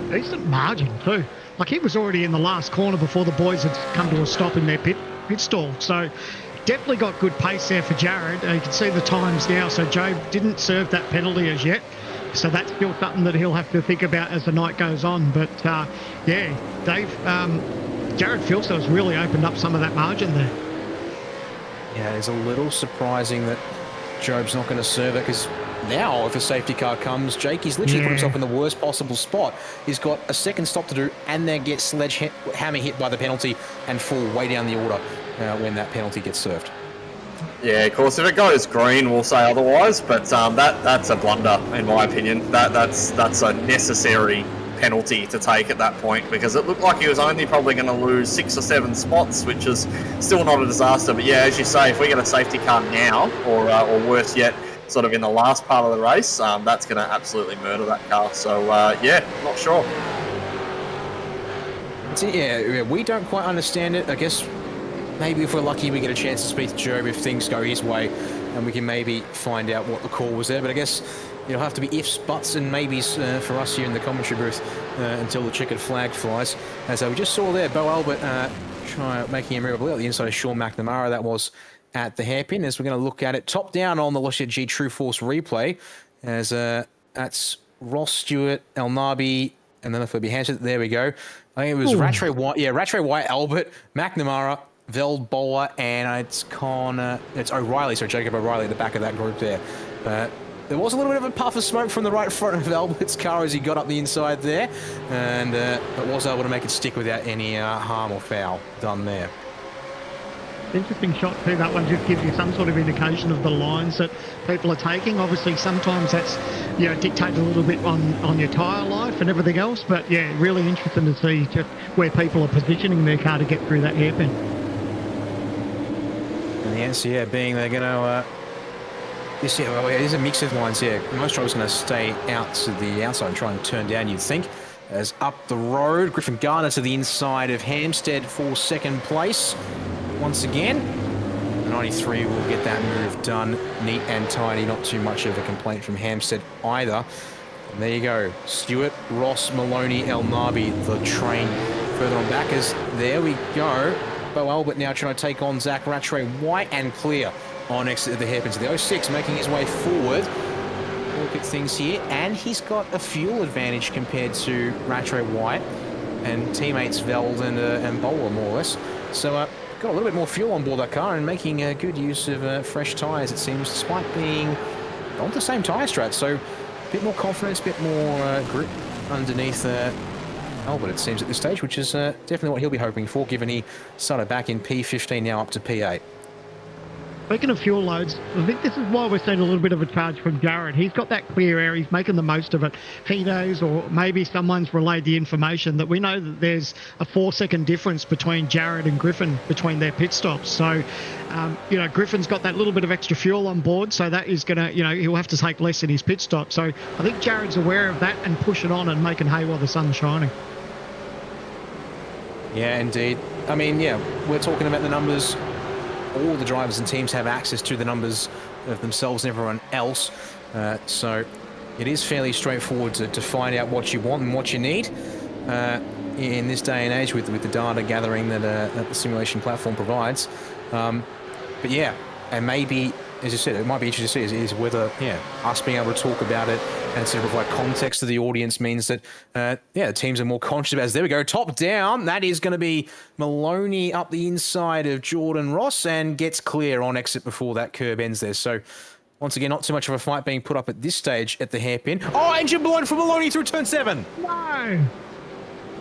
Decent margin too. Like he was already in the last corner before the boys had come to a stop in their pit stall. So definitely got good pace there for Jared. You can see the times now. So Joe didn't serve that penalty as yet. So that's still something that he'll have to think about as the night goes on. But yeah, Dave, Jared Filsell's really opened up some of that margin there. Yeah, it's a little surprising that Job's not going to serve it, because now if a safety car comes, Jake, he's literally put himself in the worst possible spot. He's got a second stop to do and then get sledgehammer hit by the penalty and fall way down the order when that penalty gets served. Yeah, of course, if it goes green, we'll say otherwise, but that's a blunder, in my opinion. That's a necessary penalty to take at that point, because it looked like he was only probably going to lose 6 or 7 spots, which is still not a disaster. But yeah, as you say, if we get a safety car now, or worse yet, sort of in the last part of the race, that's going to absolutely murder that car. So yeah, not sure. Yeah, we don't quite understand it. I guess maybe if we're lucky, we get a chance to speak to Job if things go his way, and we can maybe find out what the call was there. But I guess it'll have to be ifs, buts, and maybes for us here in the commentary booth until the checkered flag flies. As we just saw there, Bo Albert making a move at the inside of Sean McNamara. That was at the hairpin. As we're going to look at it top down on the Logitech G True Force replay, as that's Ross Stewart, El Nabi, and then if it'll be handed, there we go. I think it was Rattray White, Rattray White, Albert, McNamara, Veld Bowler, and it's O'Reilly, so Jacob O'Reilly at the back of that group there. There was a little bit of a puff of smoke from the right front of Albert's car as he got up the inside there, and but was able to make it stick without any harm or foul done there. Interesting shot too. That one just gives you some sort of indication of the lines that people are taking. Obviously, sometimes that's dictated a little bit on your tyre life and everything else. But yeah, really interesting to see just where people are positioning their car to get through that hairpin. And the answer, being they're going to. There's a mix of lines here. Most drivers are going to stay out to the outside and try and turn down, you'd think. As up the road, Griffin Garner to the inside of Hampstead for second place. Once again, the 93 will get that move done neat and tidy. Not too much of a complaint from Hampstead either. And there you go. Stewart, Ross, Maloney, El Nabi, the train further on back. As there we go. Bo Albert now trying to take on Zach Rattray White and clear on exit of the hairpin to the 06, making his way forward. Look at things here, and he's got a fuel advantage compared to Rattray White and teammates Veld and Bowler, more or less. So got a little bit more fuel on board that car and making good use of fresh tyres, it seems, despite being on the same tyre strat. So a bit more confidence, a bit more grip underneath Albert, it seems, at this stage, which is definitely what he'll be hoping for, given he started back in P15, now up to P8. Speaking of fuel loads, I think this is why we're seeing a little bit of a charge from Jared. He's got that clear air. He's making the most of it. He knows, or maybe someone's relayed the information, that we know that there's a 4-second difference between Jared and Griffin between their pit stops. So, Griffin's got that little bit of extra fuel on board, so that is going to, he'll have to take less in his pit stop. So I think Jared's aware of that and pushing on and making hay while the sun's shining. Yeah, indeed. I mean, we're talking about the numbers. All the drivers and teams have access to the numbers of themselves and everyone else. So it is fairly straightforward to find out what you want and what you need in this day and age with the data gathering that the simulation platform provides. But yeah, and maybe, as you said, it might be interesting to see is whether, us being able to talk about it and sort of provide context to the audience means that, the teams are more conscious about it. There we go, top down. That is going to be Maloney up the inside of Jordan Ross and gets clear on exit before that curb ends there. So, once again, not too much of a fight being put up at this stage at the hairpin. Oh, engine blown from Maloney through turn 7. No.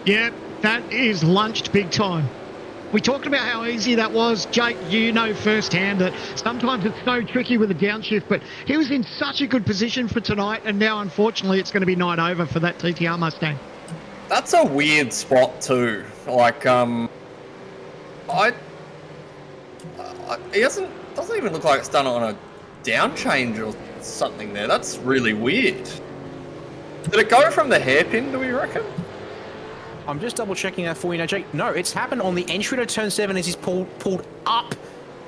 Yeah, that is lunched big time. We talked about how easy that was. Jake, you know firsthand that sometimes it's so tricky with a downshift, but he was in such a good position for tonight, and now, unfortunately, it's going to be night over for that TTR Mustang. That's a weird spot too. Like, it doesn't even look like it's done on a down change or something there. That's really weird. Did it go from the hairpin, do we reckon? I'm just double checking that for you now, Jake. No, it's happened on the entry to turn 7 as he's pulled up,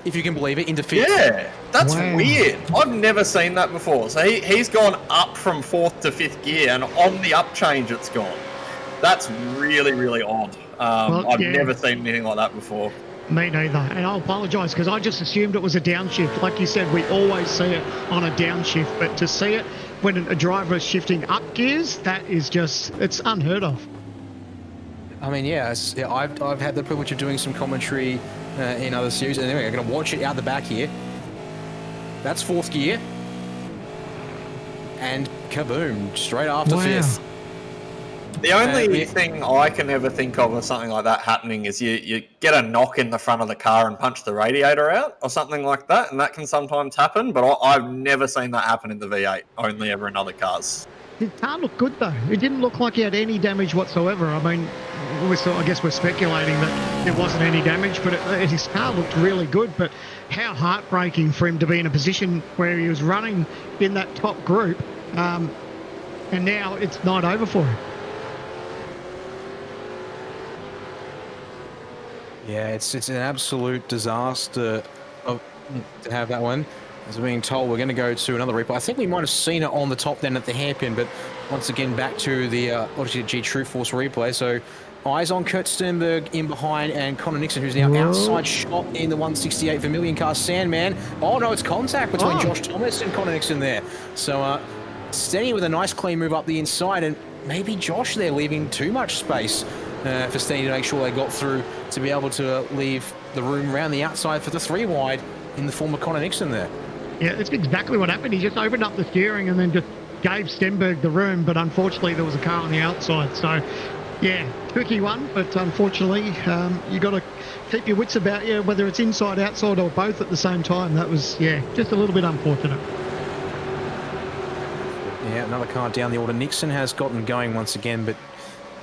if you can believe it, into 5th. Yeah, that's weird. I've never seen that before. So he's gone up from 4th to 5th gear, and on the up change it's gone. That's really, really odd. I've never seen anything like that before. Me neither. And I'll apologise because I just assumed it was a downshift. Like you said, we always see it on a downshift, but to see it when a driver is shifting up gears, that is just, it's unheard of. I mean, I've had the privilege of doing some commentary in other series. And anyway, I'm going to watch it out the back here. That's 4th gear. And kaboom, straight after 5th. The only thing I can ever think of something like that happening is you get a knock in the front of the car and punch the radiator out or something like that, and that can sometimes happen, but I've never seen that happen in the V8, only ever in other cars. His car looked good though. It didn't look like he had any damage whatsoever. I mean, I guess we're speculating that there wasn't any damage, but his car looked really good. But how heartbreaking for him to be in a position where he was running in that top group, and now it's not over for him. Yeah, it's an absolute disaster to have that one. As we're being told, we're going to go to another replay. I think we might have seen it on the top then at the hairpin, but once again back to the Logitech G True Force replay. So eyes on Kurt Sternberg in behind and Connor Nixon, who's now outside shot in the 168 Vermilion car. Sandman. Oh no, it's contact between Josh Thomas and Connor Nixon there. So Steady with a nice clean move up the inside, and maybe Josh there leaving too much space for Steady to make sure they got through to be able to leave the room around the outside for the 3 wide in the form of Connor Nixon there. Yeah, that's exactly what happened. He just opened up the steering and then just gave Stenberg the room, but unfortunately there was a car on the outside. So, yeah, tricky one, but unfortunately you got to keep your wits about you, whether it's inside, outside, or both at the same time. That was, yeah, just a little bit unfortunate. Yeah, another car down the order. Nixon has gotten going once again, but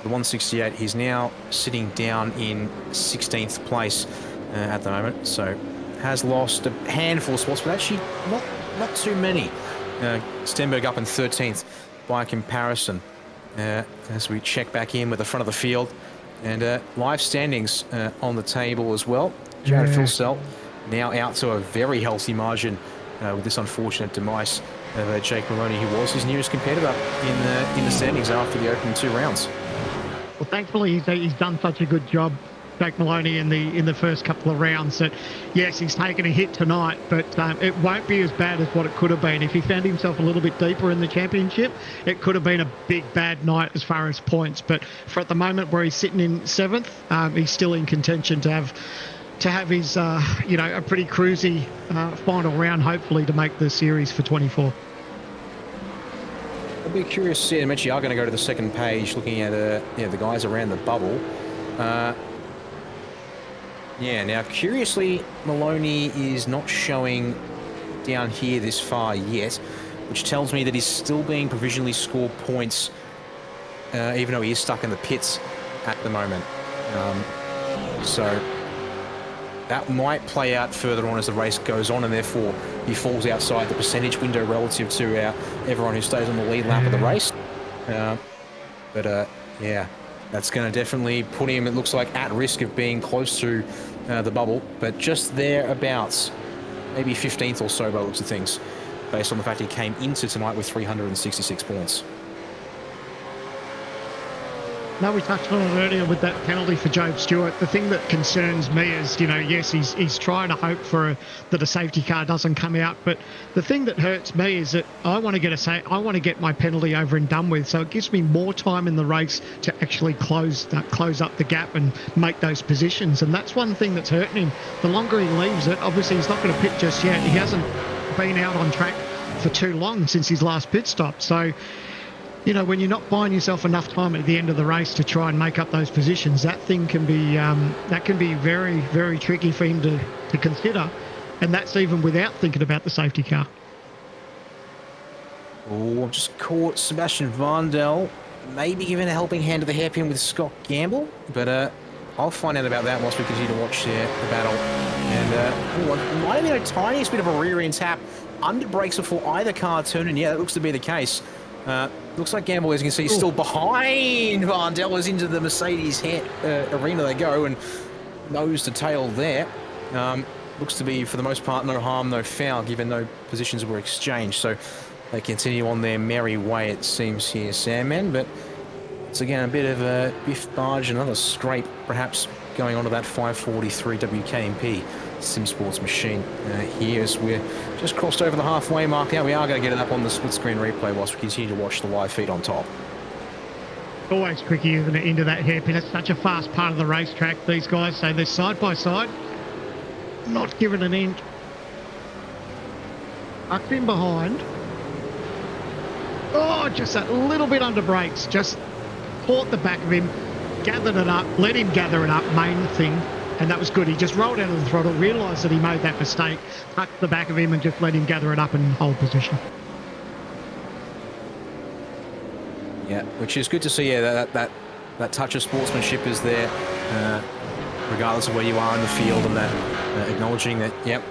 the 168, he's now sitting down in 16th place at the moment. So has lost a handful of spots, but actually not too many. Stenberg up in 13th by comparison. As we check back in with the front of the field. And live standings on the table as well. Jared Filsell now out to a very healthy margin with this unfortunate demise of Jake Maloney, who was his nearest competitor in the standings after the opening 2 rounds. Well, thankfully he's done such a good job, Jake Maloney, in the first couple of rounds, that yes, he's taken a hit tonight, but it won't be as bad as what it could have been. If he found himself a little bit deeper in the championship, it could have been a big bad night as far as points. But for at the moment where he's sitting in 7th, he's still in contention to have his a pretty cruisy final round, hopefully, to make the series for 24. I'll be curious to see. I mentioned you are going to go to the second page, looking at the guys around the bubble. Now curiously, Maloney is not showing down here this far yet, which tells me that he's still being provisionally scored points, even though he is stuck in the pits at the moment. So that might play out further on as the race goes on, and therefore he falls outside the percentage window relative to everyone who stays on the lead lap of the race. Yeah, that's going to definitely put him, it looks like, at risk of being close to the bubble, but just thereabouts, maybe 15th or so by the looks of things, based on the fact he came into tonight with 366 points. No, we touched on it earlier with that penalty for Job Stewart. The thing that concerns me is, yes, he's trying to hope for that a safety car doesn't come out. But the thing that hurts me is that I want to get my penalty over and done with. So it gives me more time in the race to actually close up the gap and make those positions. And that's one thing that's hurting him. The longer he leaves it, obviously he's not going to pit just yet. He hasn't been out on track for too long since his last pit stop. So, when you're not buying yourself enough time at the end of the race to try and make up those positions, that thing can be very, very tricky for him to consider, and that's even without thinking about the safety car. Oh, I've just caught Sebastian Vandel, maybe giving a helping hand to the hairpin with Scott Gamble, but I'll find out about that once we continue to watch the battle. And might have been a tiniest bit of a rear end tap under brakes before either car turned, and yeah, that looks to be the case. Looks like Gamble, as you can see, is still behind Vandel as into the Mercedes arena they go, and nose to tail there. Looks to be, for the most part, no harm, no foul, given no positions were exchanged. So they continue on their merry way, it seems here, Sandman. But it's again a bit of a biff barge, another scrape, perhaps going onto that 543 WKMP SimSports machine here as we're just crossed over the halfway mark. Now we are going to get it up on the split screen replay whilst we continue to watch the live feed on top. Always tricky, isn't it, into that hairpin? It's such a fast part of the racetrack, these guys. So they're side by side, not giving an inch. Tucked in behind. Oh, just that little bit under brakes. Just caught the back of him, gathered it up, let him gather it up, main thing, and that was good. He just rolled out of the throttle, realised that he made that mistake, tucked the back of him and just let him gather it up and hold position. Yeah, which is good to see. Yeah, that touch of sportsmanship is there, regardless of where you are in the field, and that acknowledging that, yep,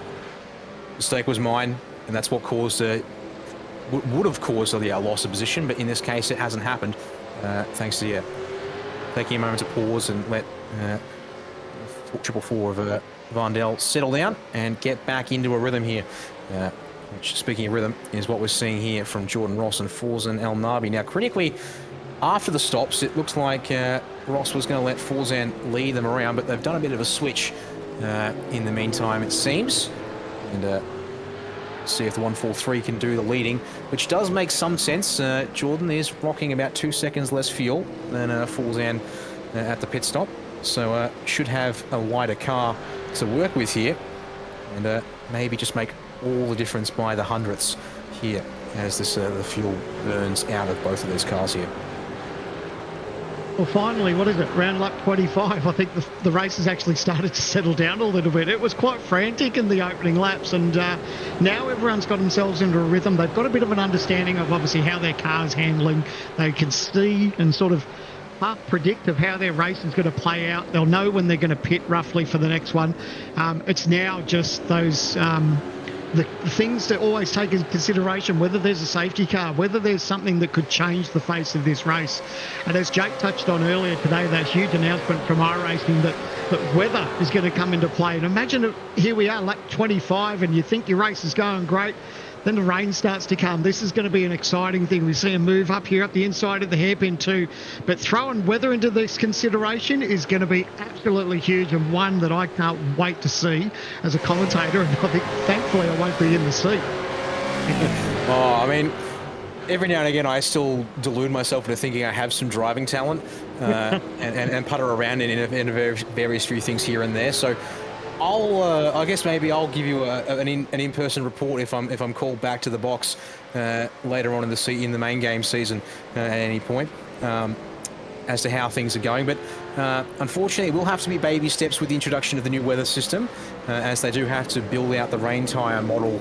mistake was mine, and that's what caused would have caused the loss of position. But in this case, it hasn't happened, thanks to taking a moment to pause and let 444 of Vondel settle down and get back into a rhythm here. Which, speaking of rhythm, is what we're seeing here from Jordan Ross and Forzan El Nabi. Now, critically, after the stops, it looks like Ross was going to let Forzan lead them around, but they've done a bit of a switch in the meantime, it seems. And see if the 143 can do the leading, which does make some sense. Jordan is rocking about 2 seconds less fuel than Forzan at the pit stop, so should have a wider car to work with here, and maybe just make all the difference by the hundredths here as this the fuel burns out of both of these cars here. Well, finally, what is it, round lap 25, I think the race has actually started to settle down a little bit. It was quite frantic in the opening laps, and now everyone's got themselves into a rhythm. They've got a bit of an understanding of obviously how their car's handling. They can see and sort of half predict of how their race is going to play out. They'll know when they're going to pit roughly for the next one. It's now just those the things to always take into consideration, whether there's a safety car, whether there's something that could change the face of this race. And as Jake touched on earlier today, that huge announcement from iRacing that weather is going to come into play. And imagine here we are, lap 25, and you think your race is going great. Then the rain starts to come. This is going to be an exciting thing. We see a move up here up the inside of the hairpin too. But throwing weather into this consideration is going to be absolutely huge, and one that I can't wait to see as a commentator. And I think, thankfully, I won't be in the seat. Oh, I mean, every now and again, I still delude myself into thinking I have some driving talent and putter around in various few things here and there. So I guess maybe I'll give you an in-person report if I'm called back to the box later on in the main game season at any point as to how things are going. But unfortunately, it will have to be baby steps with the introduction of the new weather system, as they do have to build out the rain tyre model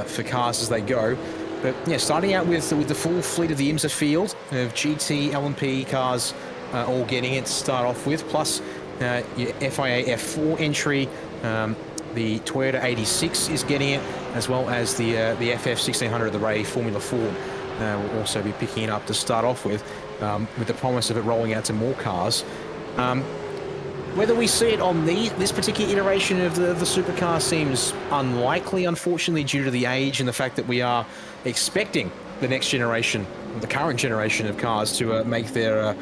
for cars as they go. But yeah, starting out with the full fleet of the IMSA field of GT, LMP cars all getting it to start off with, plus your FIA F4 entry. The Toyota 86 is getting it, as well as the FF 1600, the Ray Formula Ford will also be picking it up to start off with the promise of it rolling out to more cars. Whether we see it on this particular iteration of the supercar seems unlikely, unfortunately, due to the age and the fact that we are expecting the next generation, the current generation of cars to make their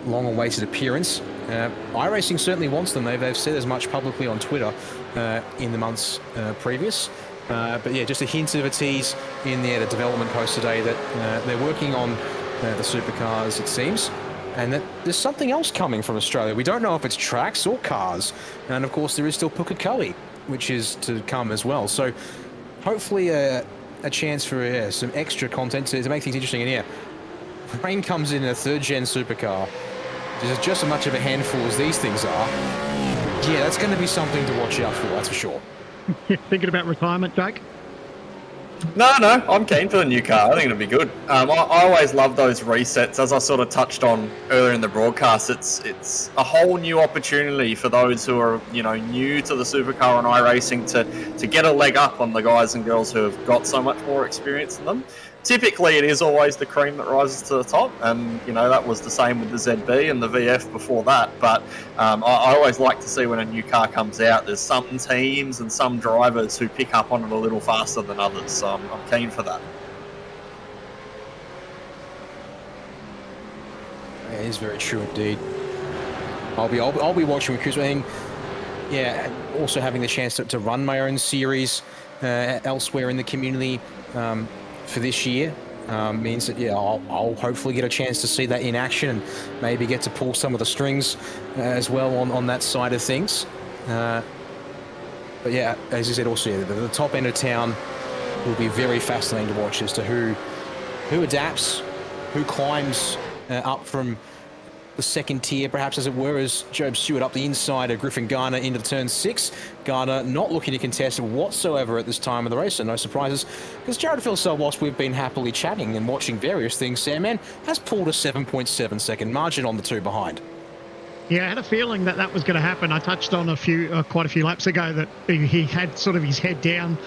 long-awaited appearance. iRacing certainly wants them. They've said as much publicly on Twitter in the months previous. But yeah, just a hint of a tease in the development post today that they're working on the supercars, it seems, and that there's something else coming from Australia. We don't know if it's tracks or cars. And of course, there is still Pukekohe, which is to come as well. So hopefully a chance for some extra content to make things interesting. And yeah, Rain comes in a third-gen supercar. There's just as much of a handful as these things are. Yeah, that's going to be something to watch out for, that's for sure. Thinking about retirement, Jake? No, I'm keen for the new car. I think it'll be good. I always love those resets. As I sort of touched on earlier in the broadcast, it's a whole new opportunity for those who are, new to the supercar and iRacing to get a leg up on the guys and girls who have got so much more experience than them. Typically, it is always the cream that rises to the top, and that was the same with the ZB and the VF before that. But I always like to see when a new car comes out, there's some teams and some drivers who pick up on it a little faster than others. So I'm keen for that. That is very true indeed. I'll be watching because also having the chance to run my own series elsewhere in the community. For this year means that I'll hopefully get a chance to see that in action and maybe get to pull some of the strings as well on that side of things. But yeah, as you said, also the top end of town will be very fascinating to watch as to who adapts, who climbs up from the second tier, perhaps as it were, as Job Stewart up the inside of Griffin Garner into turn 6. Garner not looking to contest whatsoever at this time of the race, so no surprises, because Jared Philsell, whilst we've been happily chatting and watching various things, Sandman has pulled a 7.7 second margin on the two behind. Yeah, I had a feeling that was going to happen. I touched on quite a few laps ago that he had sort of his head down.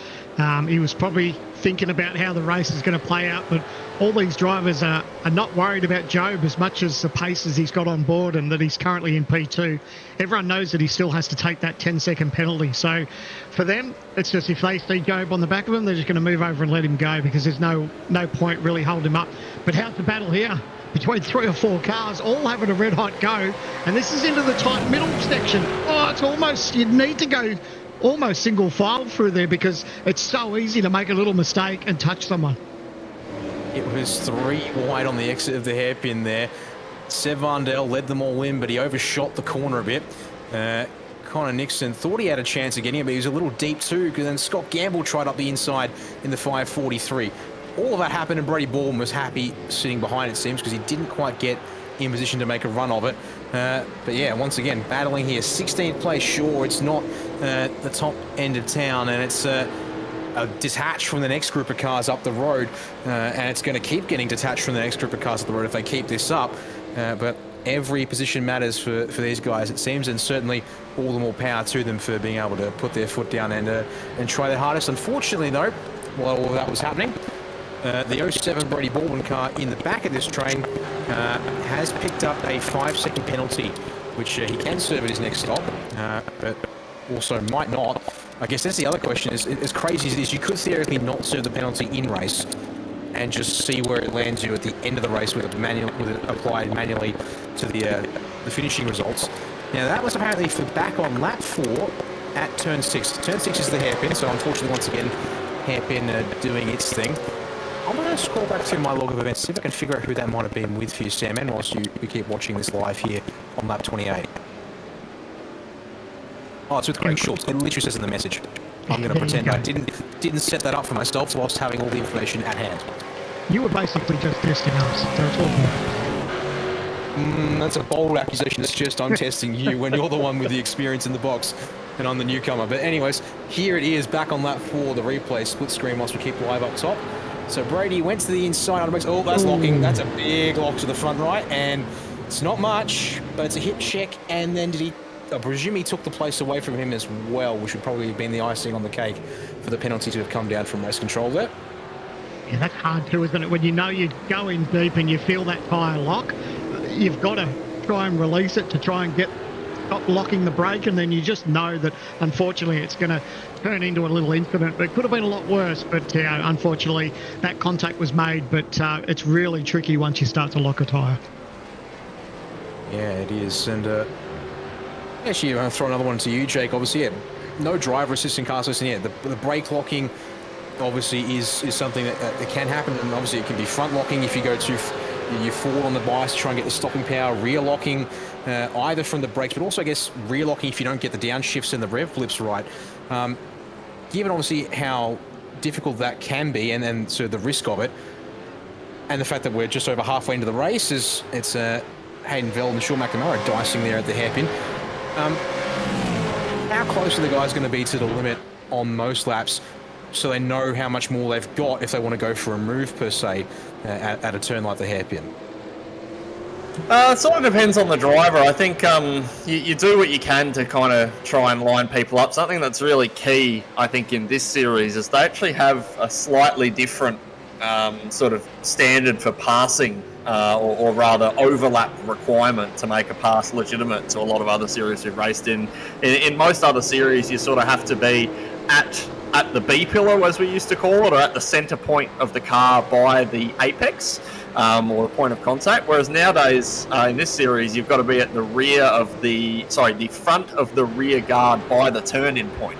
He was probably thinking about how the race is going to play out, but all these drivers are not worried about Job as much as the paces he's got on board and that he's currently in P2. Everyone knows that he still has to take that 10-second penalty. So for them, it's just if they see Job on the back of him, they're just going to move over and let him go because there's no point really holding him up. But how's the battle here? Between 3 or 4 cars, all having a red-hot go, and this is into the tight middle section. Oh, it's almost, you need to go almost single file through there because it's so easy to make a little mistake and touch someone. It was 3 wide on the exit of the hairpin there. Seb Vardell led them all in, but he overshot the corner a bit. Connor Nixon thought he had a chance of getting it, but he was a little deep too, because then Scott Gamble tried up the inside in the 543. All of that happened, and Brady Baldwin was happy sitting behind, it seems, because he didn't quite get in position to make a run of it. But yeah, once again, battling here. 16th place, sure, it's not the top end of town, and it's a detached from the next group of cars up the road, and it's going to keep getting detached from the next group of cars up the road if they keep this up. But every position matters for these guys, it seems, and certainly all the more power to them for being able to put their foot down and try their hardest. Unfortunately, though, while all of that was happening, the 07 Brady Baldwin car in the back of this train has picked up a 5-second penalty, which he can serve at his next stop, but also might not. I guess that's the other question, is as crazy as it is, you could theoretically not serve the penalty in race and just see where it lands you at the end of the race with it applied manually to the finishing results. Now that was apparently for back on lap 4 at turn 6. Turn 6 is the hairpin, so unfortunately once again hairpin doing its thing. I'm going to scroll back to my log of events, see if I can figure out who that might have been with for you, Sam, and whilst we keep watching this live here on lap 28. Oh, it's with Craig Schultz. It literally says in the message. I'm going to pretend I didn't set that up for myself whilst having all the information at hand. You were basically just testing us. That's all. That's a bold accusation. It's just I'm testing you when you're the one with the experience in the box and I'm the newcomer. But anyways, here it is back on lap 4, the replay split screen whilst we keep live up top. So Brady went to the inside on the brakes. Oh, that's locking. That's a big lock to the front right, and it's not much, but it's a hit check. And then I presume he took the place away from him as well, which would probably have been the icing on the cake for the penalty to have come down from race control there. Yeah, that's hard too, isn't it? When you know you're going deep and you feel that tyre lock, you've got to try and release it to try and stop locking the brake, and then you just know that unfortunately it's going to turn into a little incident. But it could have been a lot worse, but unfortunately that contact was made. But it's really tricky once you start to lock a tyre. Yeah, it is. And actually, I'll throw another one to you, Jake. Obviously, yeah, no driver assistant car assistant yet. The brake locking obviously is something that can happen, and obviously it can be front locking if you go too you fall on the bias to try and get the stopping power, rear locking either from the brakes, but also I guess rear locking if you don't get the downshifts and the rev blips right. Given obviously how difficult that can be, and then sort of the risk of it, and the fact that we're just over halfway into the race, it's Hayden Veld and Sean McNamara dicing there at the hairpin. How close are the guys going to be to the limit on most laps, so they know how much more they've got if they want to go for a move per se at a turn like the hairpin? It sort of depends on the driver. I think you do what you can to kind of try and line people up. Something that's really key, I think, in this series is they actually have a slightly different sort of standard for passing, or rather overlap requirement to make a pass legitimate to a lot of other series we've raced in. In most other series, you sort of have to be at the B pillar, as we used to call it, or at the center point of the car by the apex, or the point of contact. Whereas nowadays, in this series, you've got to be at the the front of the rear guard by the turn-in point.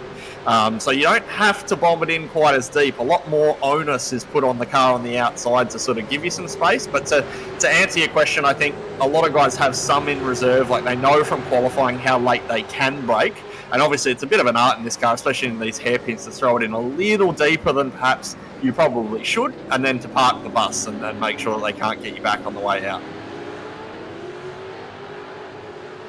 So you don't have to bomb it in quite as deep. A lot more onus is put on the car on the outside to sort of give you some space. But to answer your question, I think a lot of guys have some in reserve. Like, they know from qualifying how late they can brake. And obviously it's a bit of an art in this car, especially in these hairpins, to throw it in a little deeper than perhaps you probably should, and then to park the bus and make sure that they can't get you back on the way out.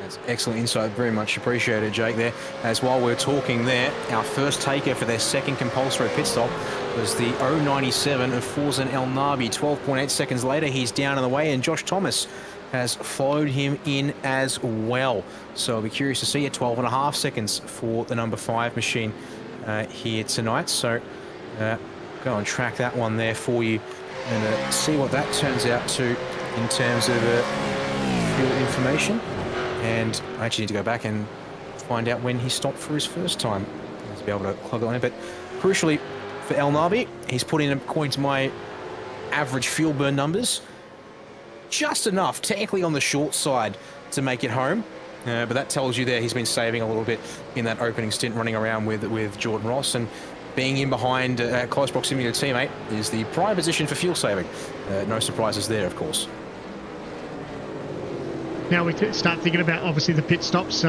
That's excellent insight. Very much appreciated, Jake, there. As while we're talking there, our first taker for their second compulsory pit stop was the 097 of Forzan El Nabi. 12.8 seconds later, he's down in the way, and Josh Thomas has followed him in as well. So I'll be curious to see it. 12.5 seconds for the number 5 machine here tonight. So go and track that one there for you and see what that turns out to in terms of fuel information. And I actually need to go back and find out when he stopped for his first time to be able to plug it in. But crucially for El Nabi, he's put in, according to my average fuel burn numbers, just enough, technically on the short side, to make it home. But that tells you there he's been saving a little bit in that opening stint running around with Jordan Ross, and being in behind close proximity to teammate is the prime position for fuel saving. No surprises there, of course. Now we start thinking about, obviously, the pit stops.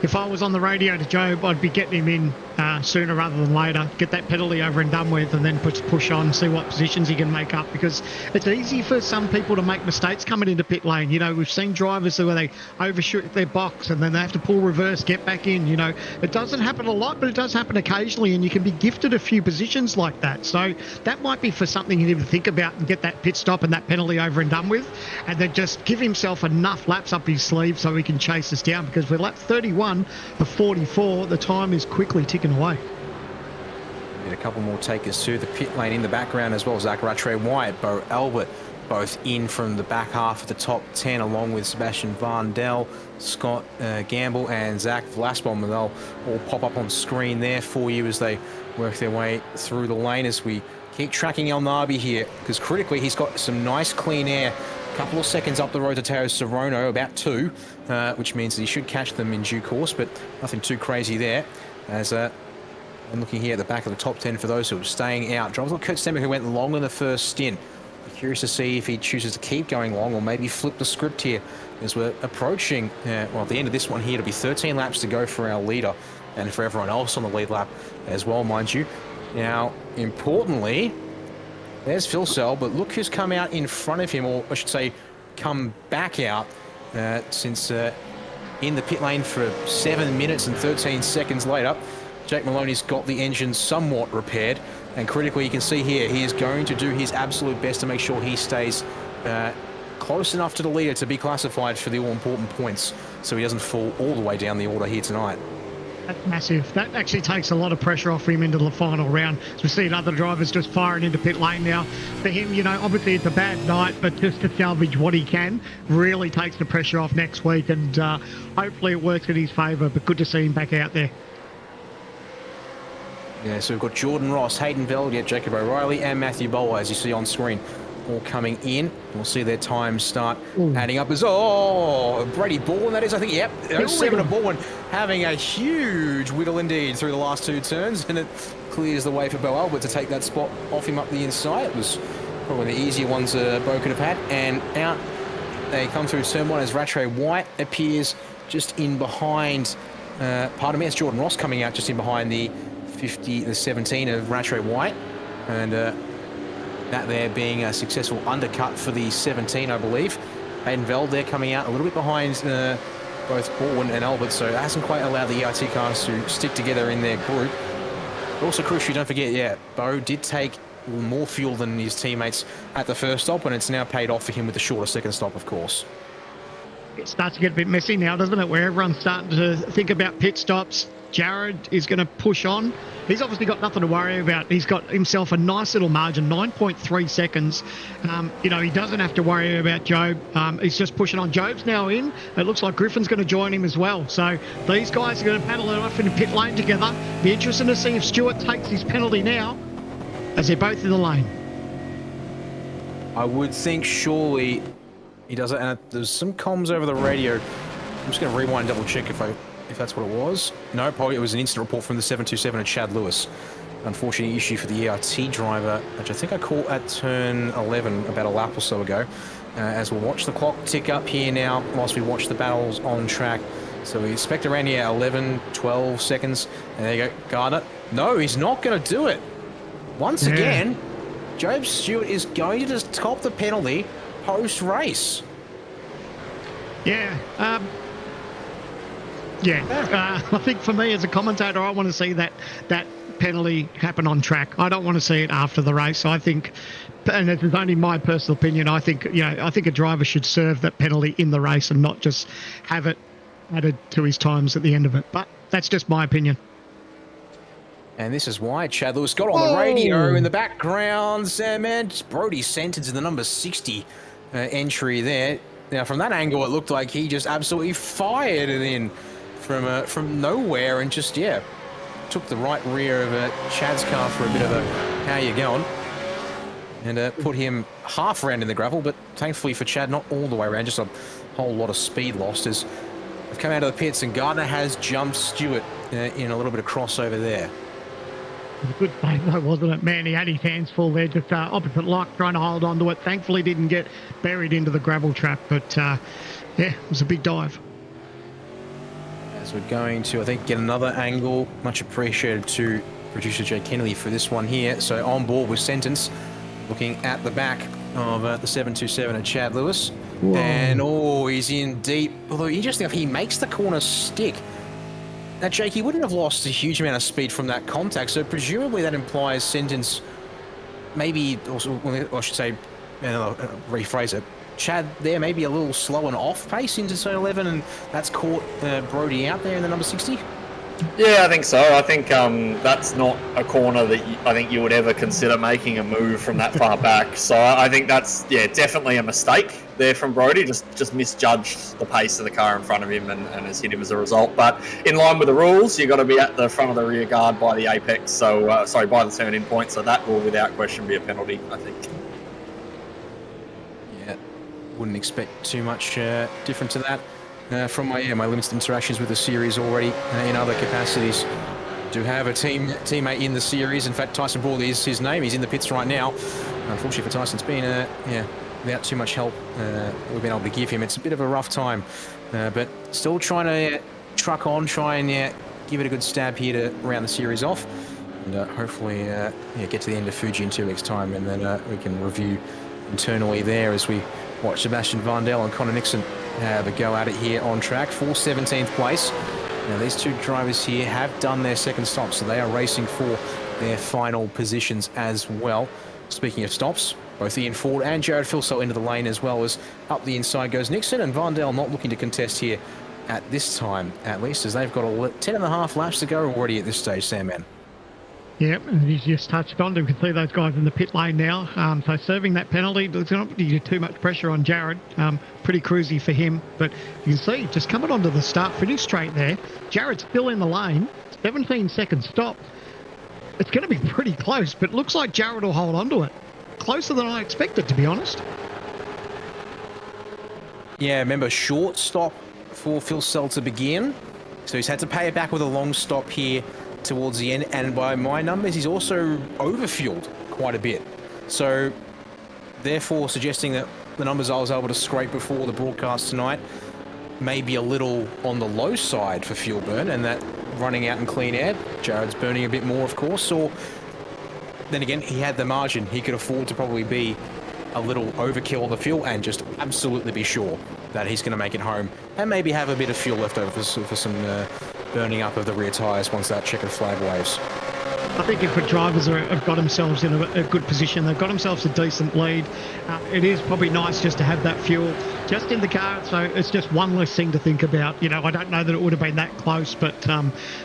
If I was on the radio to Job, I'd be getting him in sooner rather than later, get that penalty over and done with, and then push on, see what positions he can make up, because it's easy for some people to make mistakes coming into pit lane. You know, we've seen drivers where they overshoot their box and then they have to pull reverse, get back in. You know, it doesn't happen a lot, but it does happen occasionally, and you can be gifted a few positions like that. So that might be for something you need to think about and get that pit stop and that penalty over and done with, and then just give himself enough laps up his sleeve so he can chase us down, because we're lap 31 of 44, the time is quickly ticking away. Get a couple more takers to the pit lane in the background as well. Zach Rattray Wyatt, Bo Albert, both in from the back half of the top 10, along with Sebastian Vandel, Scott Gamble, and Zach Vlasbom. They'll all pop up on screen there for you as they work their way through the lane, as we keep tracking El Nabi here, because critically he's got some nice clean air. Couple of seconds up the road to Teo Sorono, about 2, which means that he should catch them in due course, but nothing too crazy there. As I'm looking here at the back of the top 10 for those who are staying out. Drivers like Kurt Stemmer, who went long in the first stint. Curious to see if he chooses to keep going long or maybe flip the script here, as we're approaching, well, at the end of this one here, it'll be 13 laps to go for our leader and for everyone else on the lead lap as well, mind you. Now, importantly, there's Phil Sell, but look who's come out in front of him, or I should say come back out, since in the pit lane for 7 minutes and 13 seconds later. Jake Maloney's got the engine somewhat repaired, and critically you can see here he is going to do his absolute best to make sure he stays close enough to the leader to be classified for the all-important points, so he doesn't fall all the way down the order here tonight. That's massive. That actually takes a lot of pressure off him into the final round. So we've seen other drivers just firing into pit lane now. For him, you know, obviously it's a bad night, but just to salvage what he can really takes the pressure off next week, and hopefully it works in his favour, but good to see him back out there. Yeah, so we've got Jordan Ross, Hayden Veldiet, Jacob O'Reilly, and Matthew Bowler, as you see on screen, all coming in. We'll see their times start adding up as, Brady Bourne, that is, I think, yep. 07 of Bourne having a huge wiggle indeed through the last 2 turns, and it clears the way for Bo Albert to take that spot off him up the inside. It was probably the easier ones Bo could have had, and out they come through turn 1 as Rattray White appears just in behind, pardon me, it's Jordan Ross coming out just in behind the 17 of Rattray White, and that there being a successful undercut for the 17, I believe. Hayden Veld there coming out a little bit behind both Baldwin and Albert, so it hasn't quite allowed the EIT cars to stick together in their group. But also crucially, don't forget, Bo did take more fuel than his teammates at the first stop, and it's now paid off for him with the shorter second stop, of course. It starts to get a bit messy now, doesn't it, where everyone's starting to think about pit stops. Jared is going to push on. He's obviously got nothing to worry about. He's got himself a nice little margin, 9.3 seconds. You know, he doesn't have to worry about Job. He's just pushing on. Job's now in. It looks like Griffin's going to join him as well. So these guys are going to paddle it off in the pit lane together. Be interesting to see if Stewart takes his penalty now, as they're both in the lane. I would think surely he does it. And there's some comms over the radio. I'm just going to rewind and double check if that's what it was. No, probably it was an incident report from the 727 of Chad Lewis. Unfortunate issue for the ERT driver, which I think I caught at turn 11 about a lap or so ago. As we'll watch the clock tick up here now whilst we watch the battles on track. So we expect around here 11, 12 seconds. And there you go, Gardner. No, he's not going to do it. Once again, Job Stewart is going to just top the penalty post-race. Yeah. I think for me as a commentator, I want to see that penalty happen on track. I don't want to see it after the race. I think, and it's only my personal opinion, I think a driver should serve that penalty in the race and not just have it added to his times at the end of it. But that's just my opinion. And this is why Chad Lewis got on the radio in the background. Man, Brody sentenced in the number 60 entry there. Now, from that angle, it looked like he just absolutely fired it in from nowhere and just, took the right rear of Chad's car for a bit of a how you going, and put him half around in the gravel, but thankfully for Chad, not all the way around, just a whole lot of speed lost as they've come out of the pits, and Gardner has jumped Stewart in a little bit of crossover there. It was a good save though, wasn't it? Man, he had his hands full there, just opposite lock, trying to hold on to it. Thankfully didn't get buried into the gravel trap, but it was a big dive. As we're going to, I think, get another angle. Much appreciated to producer Jay Kennelly for this one here. So on board with Sentence, looking at the back of the 727 at Chad Lewis. Whoa. And, he's in deep. Although, interesting enough, he makes the corner stick. Now, Jake, he wouldn't have lost a huge amount of speed from that contact, so presumably that implies Sentence maybe, also, I should say, rephrase it, Chad there maybe a little slow and off pace into turn 11, and that's caught Brody out there in the number 60? Yeah, I think so. I think that's not a corner that I think you would ever consider making a move from that far back. So I think that's, definitely a mistake there from Brody. Just misjudged the pace of the car in front of him and has hit him as a result. But in line with the rules, you've got to be at the front of the rear guard by the apex. So, by the turn-in point. So that will, without question, be a penalty, I think. Yeah, wouldn't expect too much different to that. From my limited interactions with the series already in other capacities. Do have a teammate in the series. In fact, Tyson Ball is his name. He's in the pits right now. Unfortunately for Tyson, it's been without too much help we've been able to give him. It's a bit of a rough time, but still trying to truck on, try and give it a good stab here to round the series off, and hopefully get to the end of Fuji in 2 weeks' time, and then we can review internally there as we watch Sebastian Vandel and Connor Nixon have a go at it here on track for 17th place. Now these two drivers here have done their second stop, so they are racing for their final positions as well. Speaking of stops, both Ian Ford and Jared Filso into the lane, as well as up the inside goes Nixon, and Vandel not looking to contest here at this time, at least, as they've got 10.5 laps to go already at this stage, Sandman. Yep, and he's just touched on. You can see those guys in the pit lane now. So serving that penalty, there's not really too much pressure on Jared. Pretty cruisy for him. But you can see, just coming onto the start-finish straight there, Jared's still in the lane. 17-second stop. It's going to be pretty close, but looks like Jared will hold on to it. Closer than I expected, to be honest. Yeah, remember, short stop for Phil Sell to begin. So he's had to pay it back with a long stop here towards the end, and by my numbers he's also overfueled quite a bit, so therefore suggesting that the numbers I was able to scrape before the broadcast tonight may be a little on the low side for fuel burn, and that running out in clean air, Jared's burning a bit more, of course, or then again he had the margin, he could afford to probably be a little overkill on the fuel and just absolutely be sure that he's going to make it home and maybe have a bit of fuel left over for some burning up of the rear tyres once that checkered flag waves. I think if the drivers have got themselves in a good position, they've got themselves a decent lead, it is probably nice just to have that fuel just in the car, so it's just one less thing to think about. I don't know that it would have been that close, but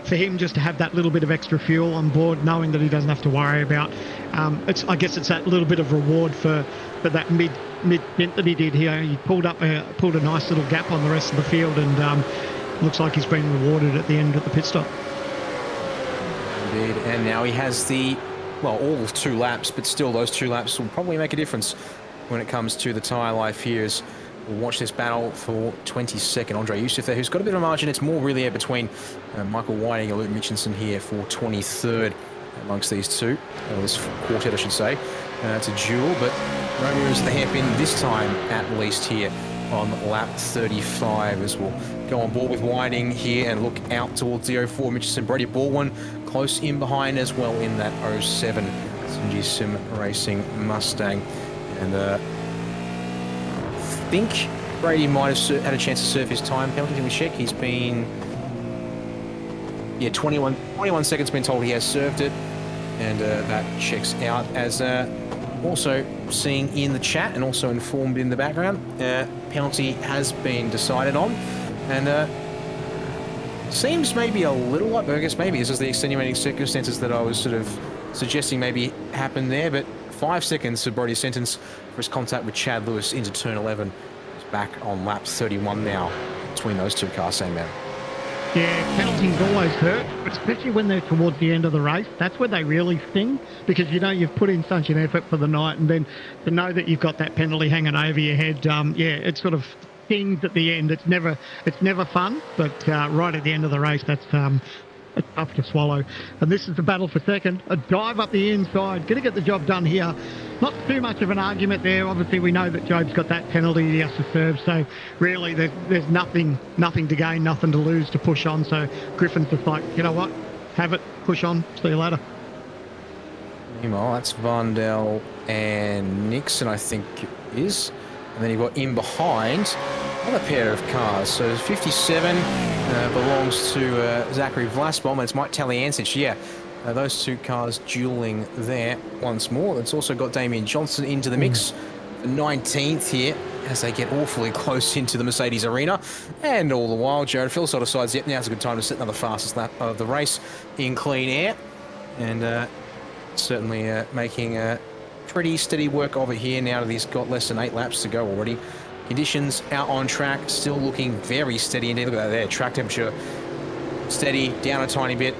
for him just to have that little bit of extra fuel on board, knowing that he doesn't have to worry about, I guess it's that little bit of reward for that mid stint that he did here. He pulled a nice little gap on the rest of the field, and looks like he's been rewarded at the end of the pit stop. Indeed, and now he has all 2 laps, but still those 2 laps will probably make a difference when it comes to the tyre life here, as we'll watch this battle for 22nd. Andre Yusuf there, who's got a bit of a margin. It's more really between Michael Whiting and Luke Mitchinson here for 23rd amongst these two, this quartet I should say. It's a duel, but no moves to the hairpin this time at least here on lap 35, as we'll go on board with Whiting here and look out towards the 04 Mitchinson. Brady Baldwin close in behind as well in that 07 Sinji Sim Racing Mustang. And I think Brady might have had a chance to serve his time penalty. Can we check? He's been... Yeah, 21 seconds been told he has served it. And that checks out as also seeing in the chat and also informed in the background. Penalty has been decided on. And seems maybe a little like Burgess. Maybe this is the extenuating circumstances that I was sort of suggesting maybe happened there. But 5 seconds for Brody's sentence for his contact with Chad Lewis into turn 11. He's back on lap 31 now between those two cars, same man. Yeah, penalties always hurt, especially when they're towards the end of the race. That's where they really sting, because you know you've put in such an effort for the night, and then to know that you've got that penalty hanging over your head, yeah, it sort of stings at the end. It's never fun, but right at the end of the race, that's it's tough to swallow. And this is the battle for second. A dive up the inside, going to get the job done here. Not too much of an argument there. Obviously, we know that Job's got that penalty he has to serve, so really there's nothing to gain, nothing to lose, to push on. So Griffin's just like, you know what, have it, push on, see you later. Meanwhile, that's Vondel and Nixon, I think it is. And then you've got in behind another pair of cars. So 57 belongs to Zachary Vlasbom, and it's Mike Taliancic. Yeah, those two cars dueling there once more. It's also got Damian Johnson into the mix. The 19th here as they get awfully close into the Mercedes arena. And all the while, Jared Philsott decides, yep, now's a good time to set another fastest lap of the race in clean air. And certainly making pretty steady work of it here now that he's got less than 8 laps to go already. Conditions out on track, still looking very steady indeed. Look at that there, track temperature steady, down a tiny bit.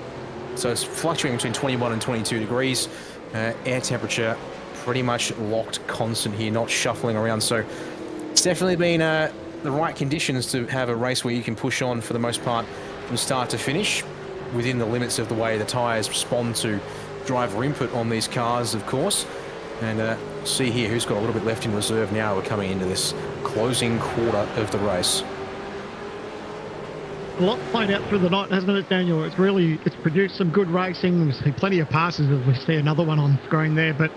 So it's fluctuating between 21 and 22 degrees. Air temperature pretty much locked constant here, not shuffling around. So it's definitely been the right conditions to have a race where you can push on for the most part from start to finish within the limits of the way the tyres respond to driver input on these cars, of course. And see here who's got a little bit left in reserve now. We're coming into this closing quarter of the race. A lot played out through the night, hasn't it, Daniel? It's produced some good racing. We've seen plenty of passes, as we see another one on screen there. But,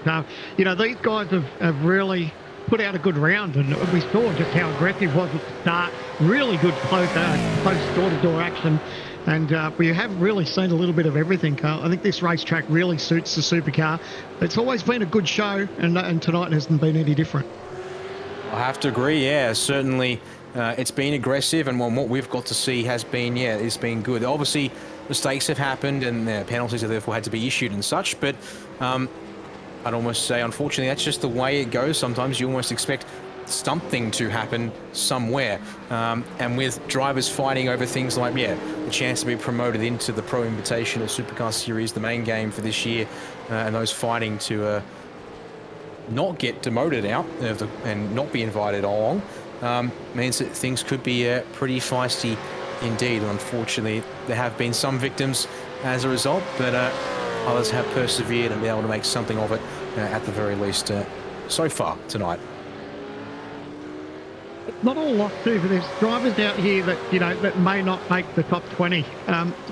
you know, these guys have really put out a good round, and we saw just how aggressive was at the start. Really good close door-to-door action. And we have really seen a little bit of everything, Carl. I think this racetrack really suits the supercar. It's always been a good show, and tonight hasn't been any different. I have to agree, yeah. Certainly it's been aggressive, and what we've got to see has been, yeah, it's been good. Obviously, mistakes have happened, and penalties have therefore had to be issued and such, but I'd almost say, unfortunately, that's just the way it goes. Sometimes you almost expect something to happen somewhere, and with drivers fighting over things like, yeah, the chance to be promoted into the Pro Invitational Supercar Series, the main game for this year, and those fighting to not get demoted out and not be invited along, means that things could be pretty feisty indeed. And unfortunately, there have been some victims as a result, but others have persevered and been able to make something of it at the very least so far tonight. Not all lost too, but there's drivers out here that, you know, that may not make the top 20.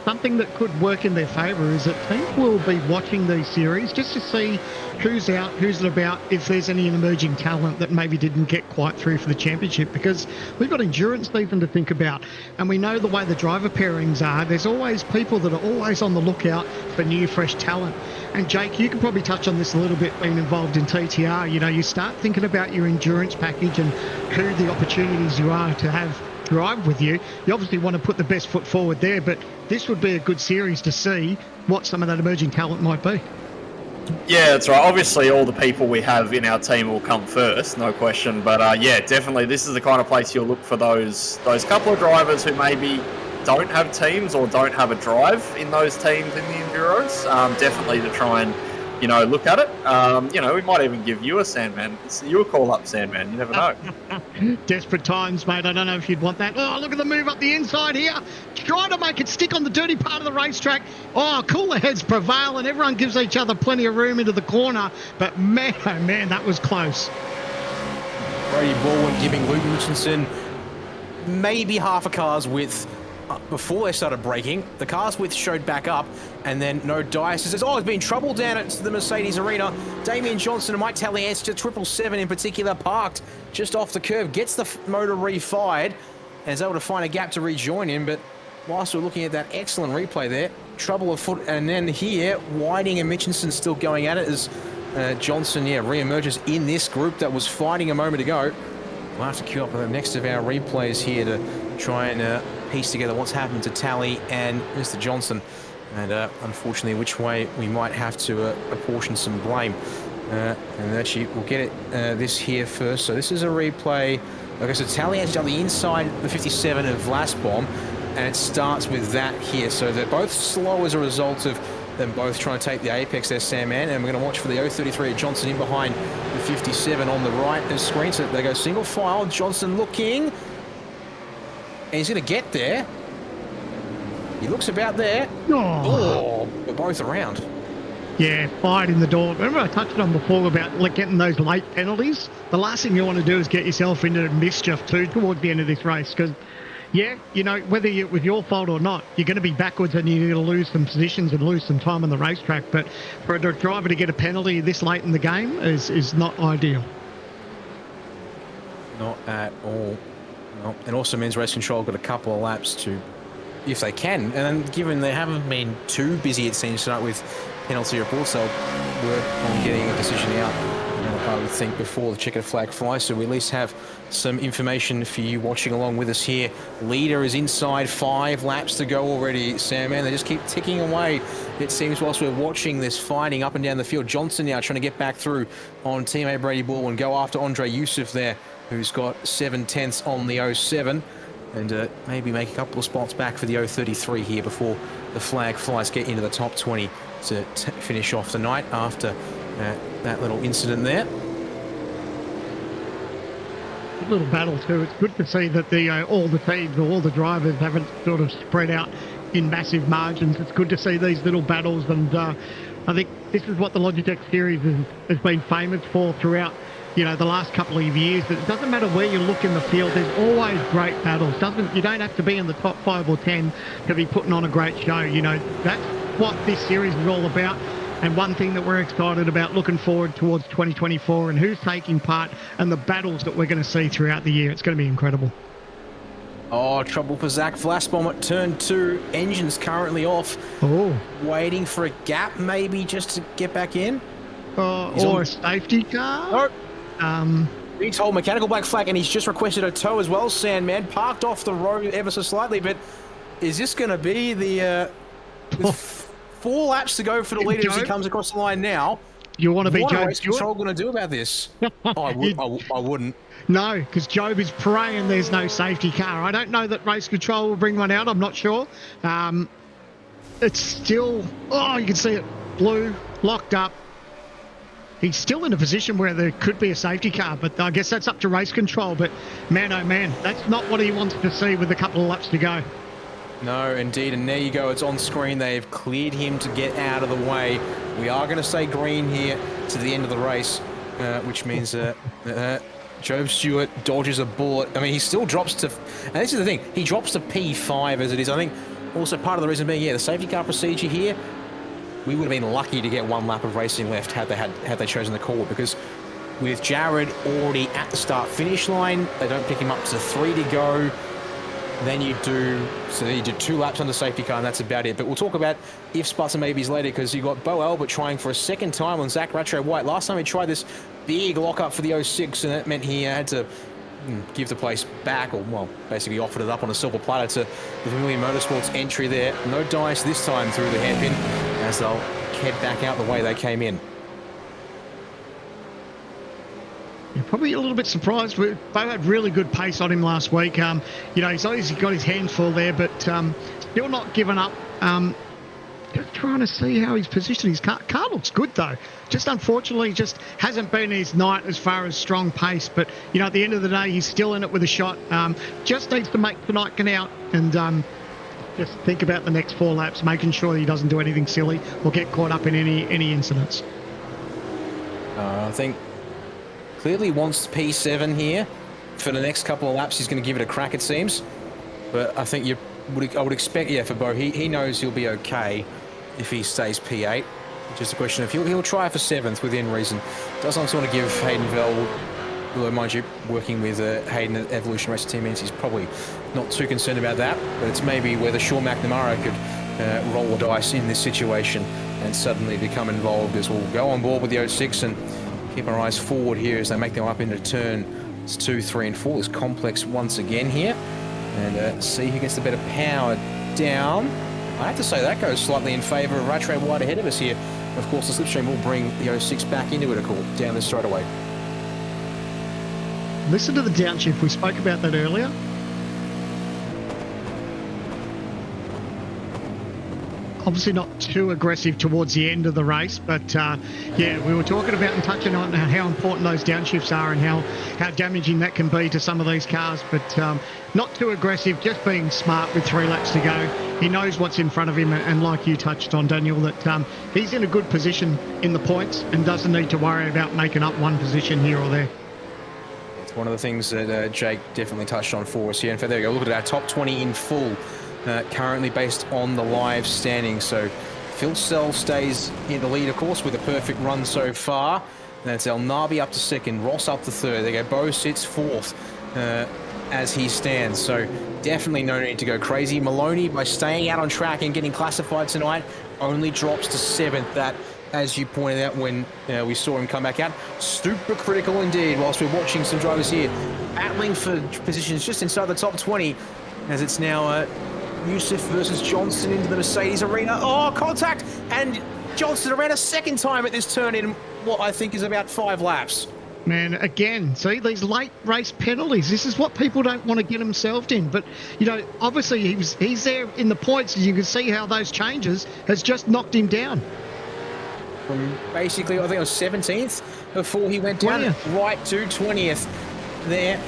Something that could work in their favour is that teams will be watching these series just to see who's out, who's about, if there's any emerging talent that maybe didn't get quite through for the championship, because we've got endurance season to think about, and we know the way the driver pairings are. There's always people that are always on the lookout for new, fresh talent. And Jake, you can probably touch on this a little bit, being involved in TTR. You know, you start thinking about your endurance package and who the opportunities you are to have drive with you. You obviously want to put the best foot forward there, but this would be a good series to see what some of that emerging talent might be. Yeah, that's right. Obviously, all the people we have in our team will come first, no question. But yeah, definitely, this is the kind of place you'll look for those couple of drivers who maybe don't have teams or don't have a drive in those teams in the Enduros. Definitely to try and, you know, look at it. You know, we might even give you a Sandman. You a call up Sandman. You never know. Desperate times, mate. I don't know if you'd want that. Oh, look at the move up the inside here. Trying to make it stick on the dirty part of the racetrack. Oh, cooler heads prevail, and everyone gives each other plenty of room into the corner. But man, oh man, that was close. Brady Baldwin giving Luke Richardson maybe half a car's width before they started braking. The car's width showed back up, and then no dice says, oh, there's been trouble down at the Mercedes arena. Damian Johnson and Mike Taliance to 777 in particular, parked just off the curb, gets the motor refired, and is able to find a gap to rejoin him. But whilst we're looking at that excellent replay there, trouble afoot, and then here, Whiting and Mitchinson still going at it as Johnson, re-emerges in this group that was fighting a moment ago. We'll have to queue up the next of our replays here to try and piece together what's happened to Tally and Mr. Johnson, and unfortunately which way we might have to apportion some blame. And actually we'll get it this here first. So this is a replay. Okay, so Tally has on the inside the 57 of Vlasbom, and it starts with that here. So they're both slow as a result of them both trying to take the apex there, Sam Man. And we're going to watch for the 033 of Johnson in behind the 57 on the right of the screen. So they go single file. Johnson looking. And he's going to get there. He looks about there. Oh, they're both around. Yeah, fired in the door. Remember I touched on before about getting those late penalties? The last thing you want to do is get yourself into mischief too towards the end of this race, because yeah, whether it was your fault or not, you're going to be backwards and you're going to lose some positions and lose some time on the racetrack. But for a driver to get a penalty this late in the game is not ideal. Not at all. No. And also men's race control got a couple of laps to, if they can, and then given they haven't been too busy, it seems, tonight with penalty reports, they'll work on getting a decision out, I would think, before the checkered flag flies. So we at least have some information for you watching along with us here. Leader is inside, 5 laps to go already, Sam, and they just keep ticking away, it seems, whilst we're watching this fighting up and down the field. Johnson now trying to get back through on teammate Brady Baldwin, go after Andre Yusuf there, who's got 7/10 on the 07, and maybe make a couple of spots back for the 033 here before the flag flies, get into the top 20 to finish off the night after that little incident there. Good little battle too. It's good to see that all the teams, all the drivers haven't sort of spread out in massive margins. It's good to see these little battles, and I think this is what the Logitech series has been famous for throughout the last couple of years. It doesn't matter where you look in the field, there's always great battles. You don't have to be in the top 5 or 10 to be putting on a great show. That's what this series is all about. And one thing that we're excited about, looking forward towards 2024 and who's taking part and the battles that we're going to see throughout the year. It's going to be incredible. Oh, trouble for Zach Vlasbom at turn 2. Engines currently off. Oh. Waiting for a gap maybe just to get back in. Or a safety car. Nope. Being told mechanical black flag, and he's just requested a tow as well, Sandman. Parked off the road ever so slightly, but is this going to be the... with 4 laps to go for the leader as he comes across the line now. You want to be Job? Job? What is race control going to do about this? I wouldn't. No, because Job is praying there's no safety car. I don't know that race control will bring one out. I'm not sure. It's still... Oh, you can see it. Blue, locked up. He's still in a position where there could be a safety car, but I guess that's up to race control. But man, oh man, that's not what he wants to see with a couple of laps to go. No, indeed, and there you go. It's on screen. They've cleared him to get out of the way. We are going to say green here to the end of the race, which means Job Stewart dodges a bullet. I mean, he still drops to... And this is the thing. He drops to P5 as it is. I think also part of the reason being, the safety car procedure here, we would have been lucky to get 1 lap of racing left had they chosen the call, because with Jared already at the start-finish line, they don't pick him up to 3 to go. Then you do 2 laps on the safety car, and that's about it. But we'll talk about ifs, buts, and maybes later, because you've got Bo Albert trying for a second time on Zach Ratcho White. Last time he tried this big lock-up for the 06, and that meant he had to give the place back, or, well, basically offered it up on a silver platter to the Vermilion Motorsports entry there. No dice this time through the hairpin, as they'll head back out the way they came in. You're probably a little bit surprised. Bo had really good pace on him last week. He's obviously got his hands full there, but still not giving up. Just trying to see how he's positioned. His car looks good, though. Just unfortunately, just hasn't been his night as far as strong pace. But, at the end of the day, he's still in it with a shot. Just needs to make tonight get out and just think about the next 4 laps, making sure he doesn't do anything silly or get caught up in any incidents. I think clearly wants P7 here. For the next couple of laps, he's going to give it a crack, it seems. But I think you're I would expect, yeah, for Bo, he knows he'll be okay if he stays P8. Just a question of he'll try for 7th within reason. Doesn't want to give Hayden Vell, although mind you, working with Hayden at Evolution Racing Team means he's probably not too concerned about that, but it's maybe whether Sean McNamara could roll the dice in this situation and suddenly become involved, as we'll go on board with the 06 and keep our eyes forward here as they make their way up into turns 2, 3 and 4. It's complex once again here, and see who gets the better power down. I have to say that goes slightly in favour of Rattray wide ahead of us here. Of course, the slipstream will bring the 06 back into it, down this straight away. Listen to the downshift. We spoke about that earlier. Obviously not too aggressive towards the end of the race, but yeah, we were talking about and touching on how important those downshifts are and how damaging that can be to some of these cars, but not too aggressive, just being smart with 3 laps to go. He knows what's in front of him, and like you touched on, Daniel, that he's in a good position in the points and doesn't need to worry about making up one position here or there. It's one of the things that Jake definitely touched on for us here. In fact, there we go, look at our top 20 in full. Currently based on the live standings. So Phil Sell stays in the lead, of course, with a perfect run so far. That's El Nabi up to 2nd, Ross up to 3rd. There you go, Bo sits 4th as he stands. So definitely no need to go crazy. Maloney, by staying out on track and getting classified tonight, only drops to 7th. That, as you pointed out when we saw him come back out, super critical indeed, whilst we're watching some drivers here battling for positions just inside the top 20, as it's now Yusuf versus Johnson into the Mercedes arena. Oh, contact! And Johnson around a 2nd time at this turn in what I think is about 5 laps. Man, again, see, these late race penalties, this is what people don't want to get themselves in. But, you know, obviously he's there in the points, and you can see how those changes has just knocked him down. From basically, I think it was 17th before he went down 20th. Right to 20th there.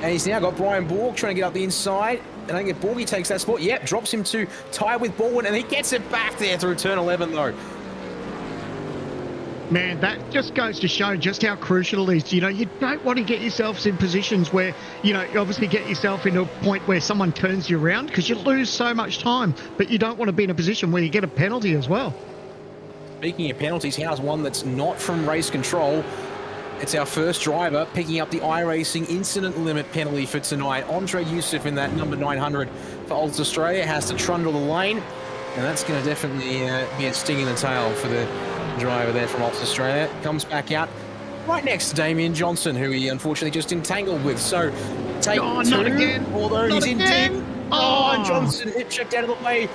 And he's now got Brian Borg trying to get up the inside. And I think if Borgie takes that spot, yep, drops him to tie with Baldwin, and he gets it back there through turn 11, though. Man, that just goes to show just how crucial it is. You know, you don't want to get yourselves in positions where, you know, you obviously get yourself into a point where someone turns you around, because you lose so much time. But you don't want to be in a position where you get a penalty as well. Speaking of penalties, here's one that's not from race control. It's our first driver picking up the iRacing incident limit penalty for tonight. Andre Yusuf in that number 900 for Olds Australia has to trundle the lane, and that's going to definitely be a sting in the tail for the driver there from Olds Australia. Comes back out right next to Damien Johnson, who he unfortunately just entangled with. So take 2, not again. Although Not he's again. in deep. Oh, and Johnson hip checked out of the way.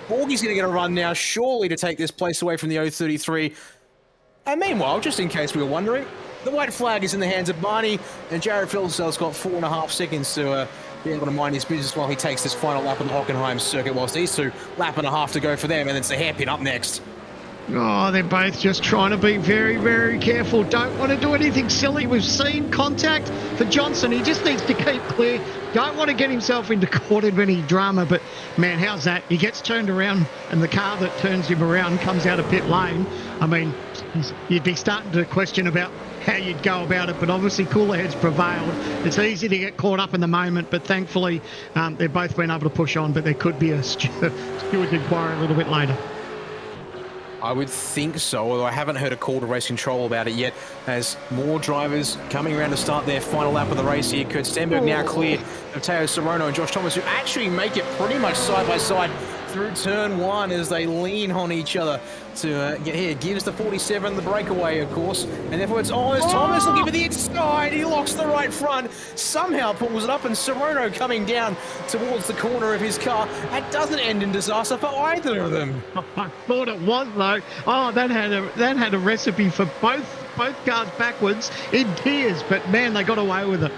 Borgie's going to get a run now, surely, to take this place away from the 033. And meanwhile, just in case we were wondering, the white flag is in the hands of Barney, and Jared Philsell's got 4.5 seconds to be able to mind his business while he takes this final lap on the Hockenheim circuit, whilst these 2 lap and a half to go for them, and it's the hairpin up next. Oh, they're both just trying to be very, very careful. Don't want to do anything silly. We've seen contact for Johnson. He just needs to keep clear. Don't want to get himself into caught in any drama, but man, how's that? He gets turned around, and the car that turns him around comes out of pit lane. I mean, you'd be starting to question about how you'd go about it, but obviously cooler heads prevailed. It's easy to get caught up in the moment, but thankfully they've both been able to push on, but there could be a steward's inquiry a little bit later. I would think so, although I haven't heard a call to race control about it yet, as more drivers coming around to start their final lap of the race here. Kurt Stenberg now clear of Teo Sorono and Josh Thomas, who actually make it pretty much side by side through turn 1 as they lean on each other to get here. Gives the 47 the breakaway, of course, and therefore it's Thomas looking for the inside. He locks the right front, somehow pulls it up, and Sorono coming down towards the corner of his car. That doesn't end in disaster for either of them. I thought it was, though. Oh, that had a recipe for both cars backwards in tears, but man, they got away with it.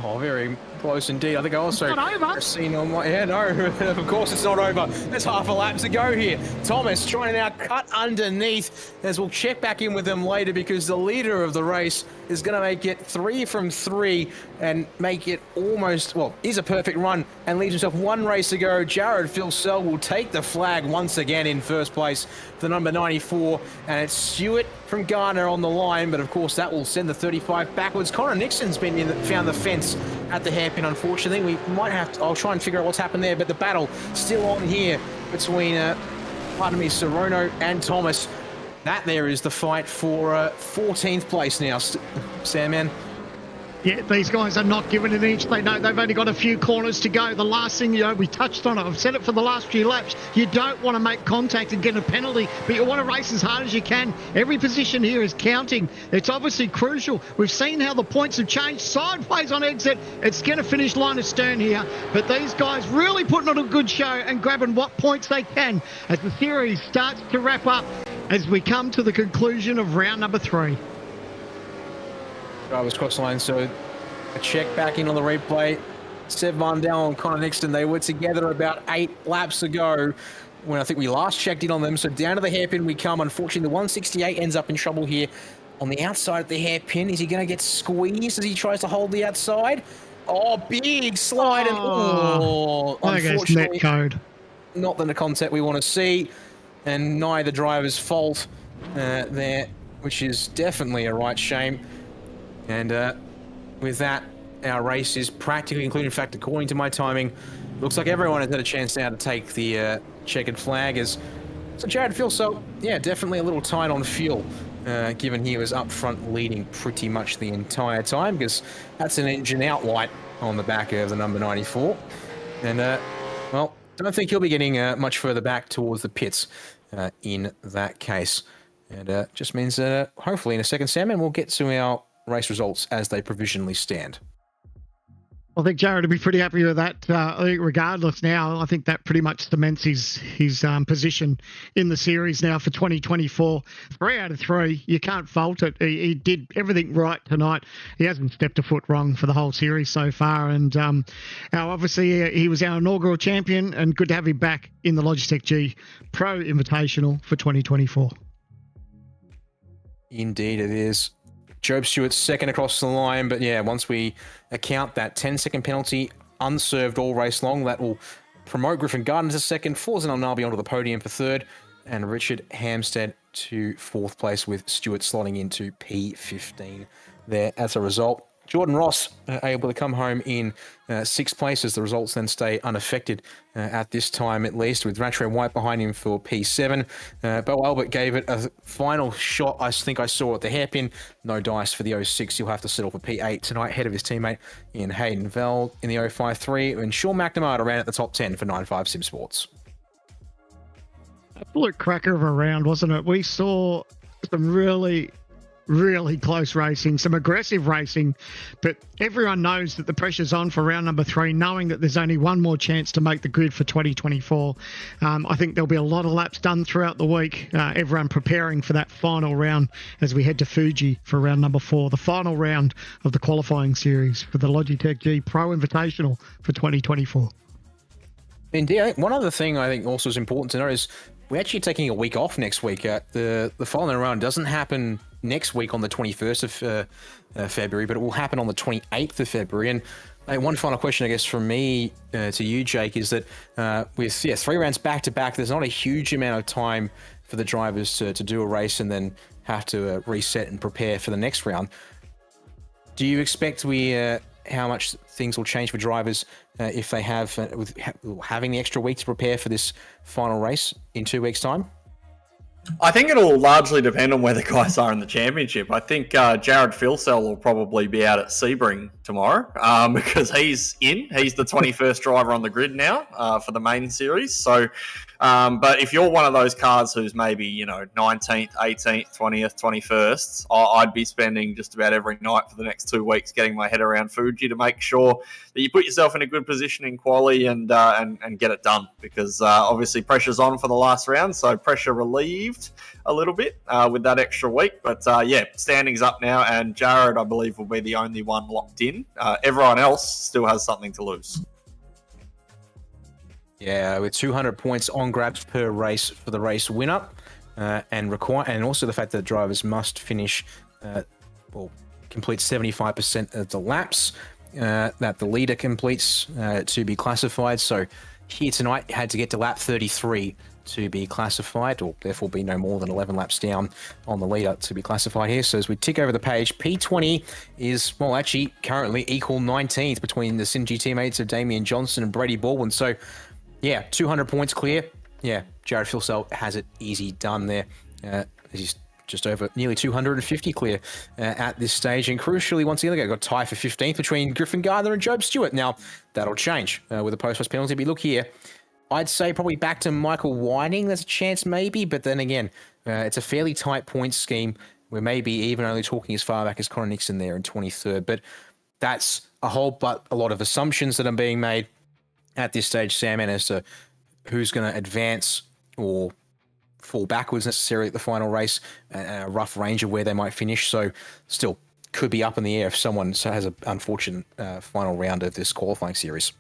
Oh, very close indeed. I think I also It's not over. seen on my... Yeah, no, of course it's not over. There's half a lap to go here. Thomas trying to now cut underneath, as we'll check back in with them later, because the leader of the race is going to make it 3 from 3 and make it almost, well, is a perfect run and leaves himself 1 race to go. Jared Philsell will take the flag once again in first place for the number 94, and it's Stewart from Garner on the line, but of course that will send the 35 backwards. Connor Nixon's found the fence at the hairpin, unfortunately. We might have to, I'll try and figure out what's happened there, but the battle still on here between, Sorono and Thomas. That there is the fight for 14th place now, Sandman. Yeah, these guys are not giving an inch. They know they've only got a few corners to go. The last thing, we touched on it. I've said it for the last few laps. You don't want to make contact and get a penalty, but you want to race as hard as you can. Every position here is counting. It's obviously crucial. We've seen how the points have changed sideways on exit. It's going to finish line astern here, but these guys really putting on a good show and grabbing what points they can as the series starts to wrap up as we come to the conclusion of round number 3. Drivers cross the line, so a check back in on the replay. Seb Van Dal and Connor Nixon, they were together about 8 laps ago when I think we last checked in on them. So down to the hairpin we come. Unfortunately, the 168 ends up in trouble here on the outside of the hairpin. Is he going to get squeezed as he tries to hold the outside? Oh, big slide. Unfortunately, net code. Not the contact we want to see, and neither driver's fault there, which is definitely a right shame. And with that, our race is practically concluded. In fact, according to my timing, looks like everyone has had a chance now to take the checkered flag. So Jared Phil, so yeah, definitely a little tight on fuel, given he was up front leading pretty much the entire time, because that's an engine out light on the back of the number 94. And, well, don't think he'll be getting much further back towards the pits in that case. And just means that hopefully in a second, Sam, we'll get to our race results as they provisionally stand. I think Jared would be pretty happy with that. I think regardless now, I think that pretty much cements his position in the series now for 2024. 3 out of 3. You can't fault it. He did everything right tonight. He hasn't stepped a foot wrong for the whole series so far. And now obviously he was our inaugural champion, and good to have him back in the Logitech G Pro Invitational for 2024. Indeed it is. Job Stewart's second across the line, but yeah, once we account that 10-second penalty unserved all race long, that will promote Griffin Gardner to second, Forza Alnabi onto the podium for third, and Richard Hamstead to 4th place, with Stewart slotting into P15 there as a result. Jordan Ross able to come home in 6th place, as the results then stay unaffected at this time, at least, with Rattray White behind him for P7. Bo Albert gave it a final shot, I think I saw at the hairpin. No dice for the 06. He'll have to settle for P8 tonight, ahead of his teammate in Hayden Veld in the 053. And Sean McNamara ran at the top 10 for 9.5 Sim Sports. Absolute cracker of a round, wasn't it? We saw some really close racing, some aggressive racing, but everyone knows that the pressure's on for round number 3, knowing that there's only one more chance to make the grid for 2024. I think there'll be a lot of laps done throughout the week, everyone preparing for that final round as we head to Fuji for round number 4, the final round of the qualifying series for the Logitech G Pro Invitational for 2024. Indeed. One other thing I think also is important to know is we're actually taking a week off next week. The final round doesn't happen next week on the 21st of February, but it will happen on the 28th of February. And one final question, I guess, from me to you, Jake, is that with 3 rounds back to back, there's not a huge amount of time for the drivers to do a race and then have to reset and prepare for the next round. Do you expect how much things will change for drivers if they have with having the extra week to prepare for this final race in 2 weeks' time? I think it'll largely depend on where the guys are in the championship. I think Jared Filsell will probably be out at Sebring tomorrow because he's in. He's the 21st driver on the grid now for the main series. So, but if you're one of those cars who's maybe, 19th, 18th, 20th, 21st, I'd be spending just about every night for the next 2 weeks getting my head around Fuji to make sure that you put yourself in a good position in quali and get it done, because obviously pressure's on for the last round, so pressure relieved a little bit with that extra week. But yeah, standings up now, and Jared, I believe, will be the only one locked in. Everyone else still has something to lose. Yeah, with 200 points on grabs per race for the race winner, and also the fact that drivers must finish, complete 75% of the laps that the leader completes to be classified. So here tonight had to get to lap 33 to be classified, or therefore be no more than 11 laps down on the leader to be classified here. So as we tick over the page, P20 is, well, actually currently equal 19th between the Synergy teammates of Damian Johnson and Brady Baldwin. So, yeah, 200 points clear. Yeah, Jared Filsell has it easy done there. He's just over nearly 250 clear at this stage. And crucially, once again, got a tie for 15th between Griffin Gardner and Job Stewart. Now, that'll change with a post-race penalty. But look here, I'd say probably back to Michael Whining. There's a chance maybe, but then again, it's a fairly tight point scheme. We're maybe even only talking as far back as Connor Nixon there in 23rd. But that's a lot of assumptions that are being made at this stage, Sam, and as to who's going to advance or fall backwards necessarily at the final race, a rough range of where they might finish. So still could be up in the air if someone has an unfortunate final round of this qualifying series.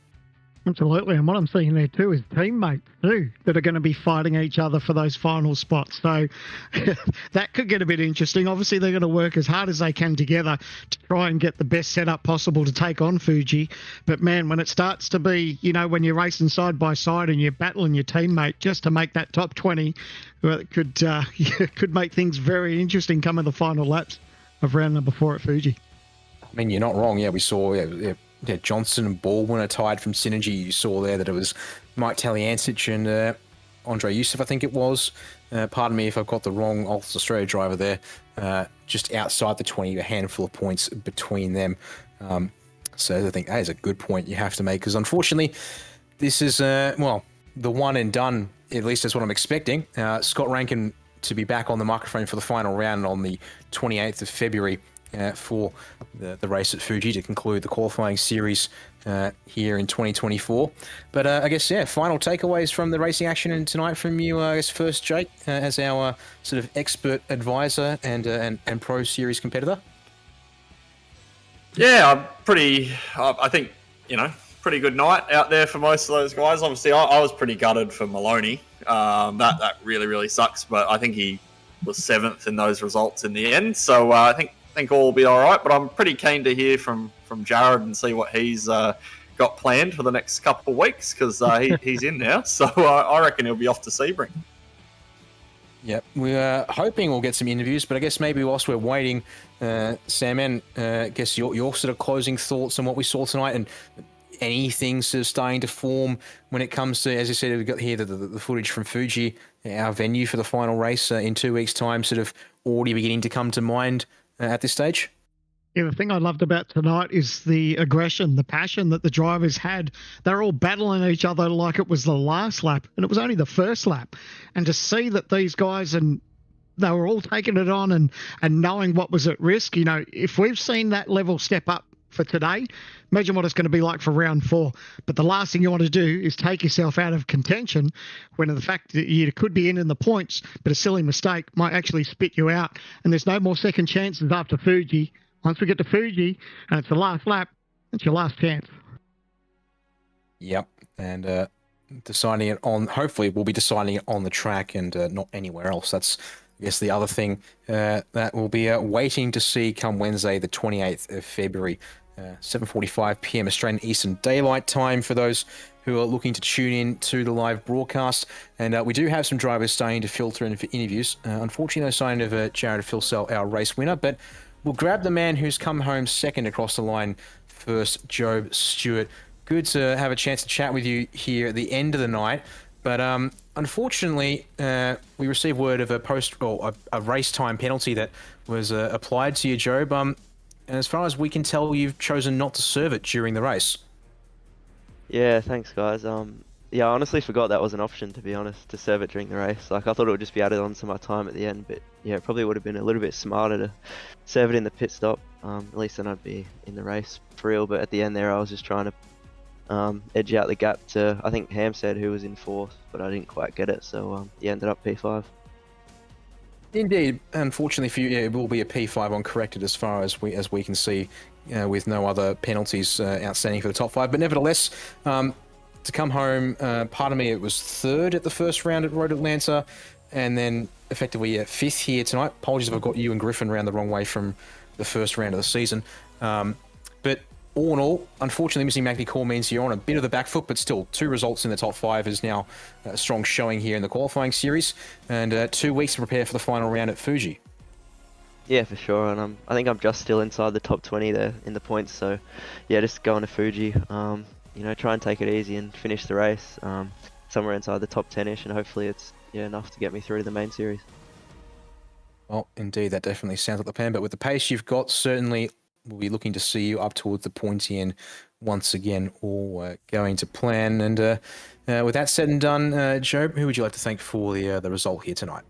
Absolutely, and what I'm seeing there too is teammates too that are going to be fighting each other for those final spots. So that could get a bit interesting. Obviously, they're going to work as hard as they can together to try and get the best setup possible to take on Fuji. But man, when it starts to be, when you're racing side by side and you're battling your teammate just to make that top 20, well, it could make things very interesting coming the final laps of round number 4 at Fuji. I mean, you're not wrong. Yeah, we saw. Yeah, Johnson and Baldwin are tied from Synergy. You saw there that it was Mike Taliancic and Andre Yusuf, I think it was. Pardon me if I've got the wrong Altus Australia driver there. Just outside the 20, a handful of points between them. So I think that is a good point you have to make, because unfortunately, this is, the one and done, at least that's what I'm expecting. Scott Rankin to be back on the microphone for the final round on the 28th of February. For the race at Fuji to conclude the qualifying series here in 2024. But I guess, final takeaways from the racing action tonight from you, I guess first, Jake, as our sort of expert advisor and Pro Series competitor. Yeah, I think, pretty good night out there for most of those guys. Obviously, I was pretty gutted for Maloney. That really, really sucks, but I think he was 7th in those results in the end. So I think all will be all right, but I'm pretty keen to hear from Jared and see what he's got planned for the next couple of weeks, because he's in now. So I reckon he'll be off to Sebring. Yep, we're hoping we'll get some interviews, but I guess maybe whilst we're waiting, Sam, and I guess your sort of closing thoughts on what we saw tonight, and anything sort of starting to form when it comes to, as you said, we've got here the footage from Fuji, our venue for the final race in 2 weeks' time, sort of already beginning to come to mind at this stage? Yeah, the thing I loved about tonight is the aggression, the passion that the drivers had. They're all battling each other like it was the last lap, and it was only the first lap. And to see that these guys, and they were all taking it on and knowing what was at risk, if we've seen that level step up for today, imagine what it's going to be like for round 4. But the last thing you want to do is take yourself out of contention when the fact that you could be in the points, but a silly mistake might actually spit you out. And there's no more second chances after Fuji. Once we get to Fuji and it's the last lap, it's your last chance. Yep. And deciding it on, hopefully we'll be deciding it on the track and not anywhere else. That's, I guess, the other thing that we'll be waiting to see come Wednesday, the 28th of February, 7:45 p.m. Australian Eastern Daylight Time for those who are looking to tune in to the live broadcast. And we do have some drivers starting to filter in for interviews. Unfortunately, no sign of Jared Filsell, our race winner, but we'll grab the man who's come home second across the line first, Job Stewart. Good to have a chance to chat with you here at the end of the night. But unfortunately, we received word of a race time penalty that was applied to you, Job. And as far as we can tell, you've chosen not to serve it during the race. Yeah, thanks, guys. Yeah, I honestly forgot that was an option, to be honest, to serve it during the race. Like, I thought it would just be added on to my time at the end, but yeah, it probably would have been a little bit smarter to serve it in the pit stop. At least then I'd be in the race for real. But at the end there, I was just trying to edge out the gap to, I think Ham said, who was in 4th, but I didn't quite get it, so he ended up P5. Indeed, unfortunately for you, it will be a P5 uncorrected as far as we can see, with no other penalties outstanding for the top 5. But nevertheless, to come home, pardon me, it was 3rd at the first round at Road Atlanta, and then effectively 5th here tonight. Apologies if I've got you and Griffin around the wrong way from the first round of the season. But all in all, unfortunately missing Magny Core means you're on a bit of the back foot, but still 2 results in the top 5 is now a strong showing here in the qualifying series, and 2 weeks to prepare for the final round at Fuji. Yeah, for sure, and I think I'm just still inside the top 20 there in the points, so yeah, just going to Fuji, you know, try and take it easy and finish the race somewhere inside the top 10ish, and hopefully it's enough to get me through to the main series. Well, indeed, that definitely sounds like the plan, but with the pace you've got, certainly we'll be looking to see you up towards the pointy end once again, all going to plan. And with that said and done, Joe, who would you like to thank for the result here tonight?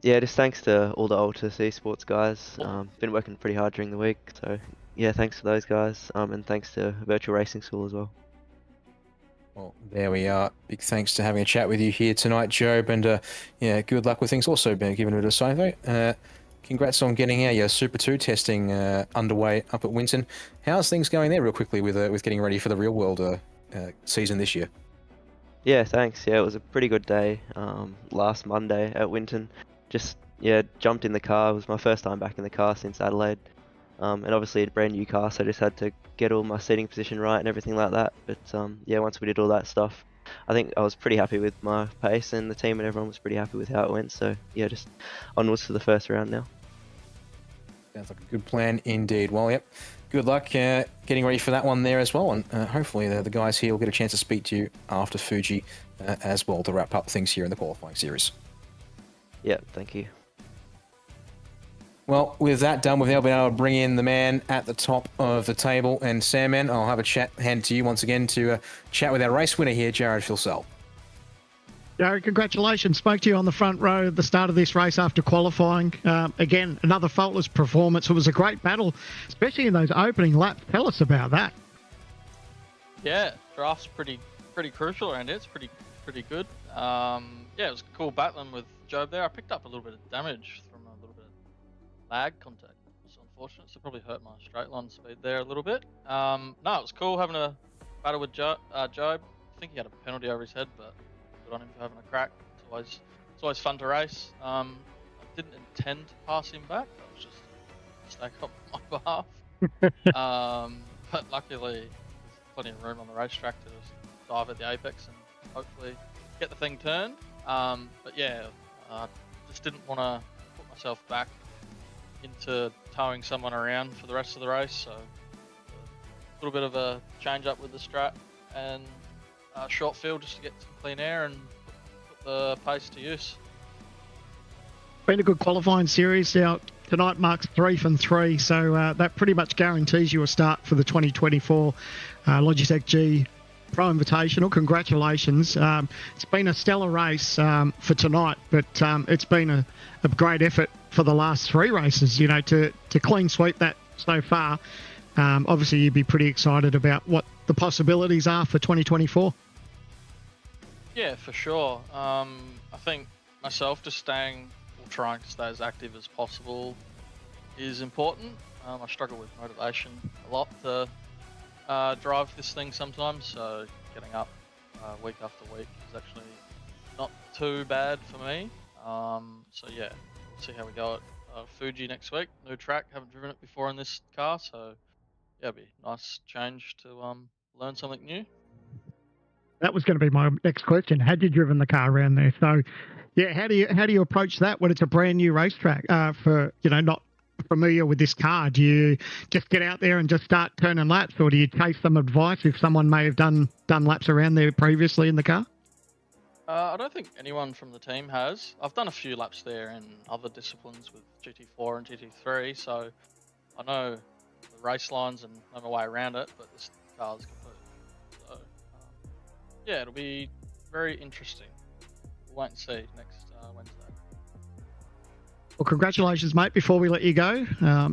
Yeah, just thanks to all the Altus Esports guys. Been working pretty hard during the week, so yeah, thanks to those guys, and thanks to Virtual Racing School as well. Well, there we are. Big thanks to having a chat with you here tonight, Job, and yeah, good luck with things. Also, been given a bit of a side note. Congrats on getting your Super 2 testing underway up at Winton. How's things going there, real quickly, with getting ready for the real world season this year? Yeah, thanks. Yeah, it was a pretty good day last Monday at Winton. Just jumped in the car. It was my first time back in the car since Adelaide, and obviously a brand new car, so I just had to get all my seating position right and everything like that. But yeah, once we did all that stuff, I think I was pretty happy with my pace, and the team and everyone was pretty happy with how it went. So yeah, just onwards to the first round now. Sounds like a good plan indeed. Well, yep. Good luck getting ready for that one there as well, and hopefully the guys here will get a chance to speak to you after Fuji as well to wrap up things here in the qualifying series. Yeah, thank you. Well, with that done, we've now been able to bring in the man at the top of the table, and Sandman, I'll have a hand to you once again to chat with our race winner here, Jared Filsell. Jared, congratulations. Spoke to you on the front row at the start of this race after qualifying. Again, another faultless performance. It was a great battle, especially in those opening laps. Tell us about that. Yeah, draft's pretty crucial around here. It's pretty good. Yeah, it was cool battling with Job there. I picked up a little bit of damage from a little bit of lag contact. It's unfortunate, so probably hurt my straight line speed there a little bit. No, it was cool having a battle with Job. I think he had a penalty over his head, but good on him for having a crack. It's always fun to race. I didn't intend to pass him back. That was just a mistake on my behalf. But luckily, there's plenty of room on the racetrack to just dive at the apex and hopefully get the thing turned. But yeah, I just didn't want to put myself back into towing someone around for the rest of the race, so a little bit of a change up with the strat and short field just to get some clean air and put the pace to use. Been a good qualifying series. Now, tonight marks 3 from 3, so that pretty much guarantees you a start for the 2024 Logitech G Pro Invitational. Congratulations. It's been a stellar race for tonight, but it's been a great effort for the last 3 races, you know, to clean sweep that so far. Obviously, you'd be pretty excited about what the possibilities are for 2024. Yeah, for sure. I think myself just trying to stay as active as possible is important. I struggle with motivation a lot to drive this thing sometimes, so getting up week after week is actually not too bad for me. So yeah, we'll see how we go at Fuji next week. New track, haven't driven it before in this car, so yeah, it'll be a nice change to learn something new. That was going to be my next question. Had you driven the car around there? So yeah, how do you approach that when it's a brand new racetrack for, you know, not familiar with this car? Do you just get out there and just start turning laps, or do you take some advice if someone may have done laps around there previously in the car? I don't think anyone from the team has. I've done a few laps there in other disciplines with GT4 and GT3, so I know the race lines and know my way around it, but this car's completely new. So yeah, it'll be very interesting. We'll wait and see next Wednesday. Well, congratulations, mate. Before we let you go,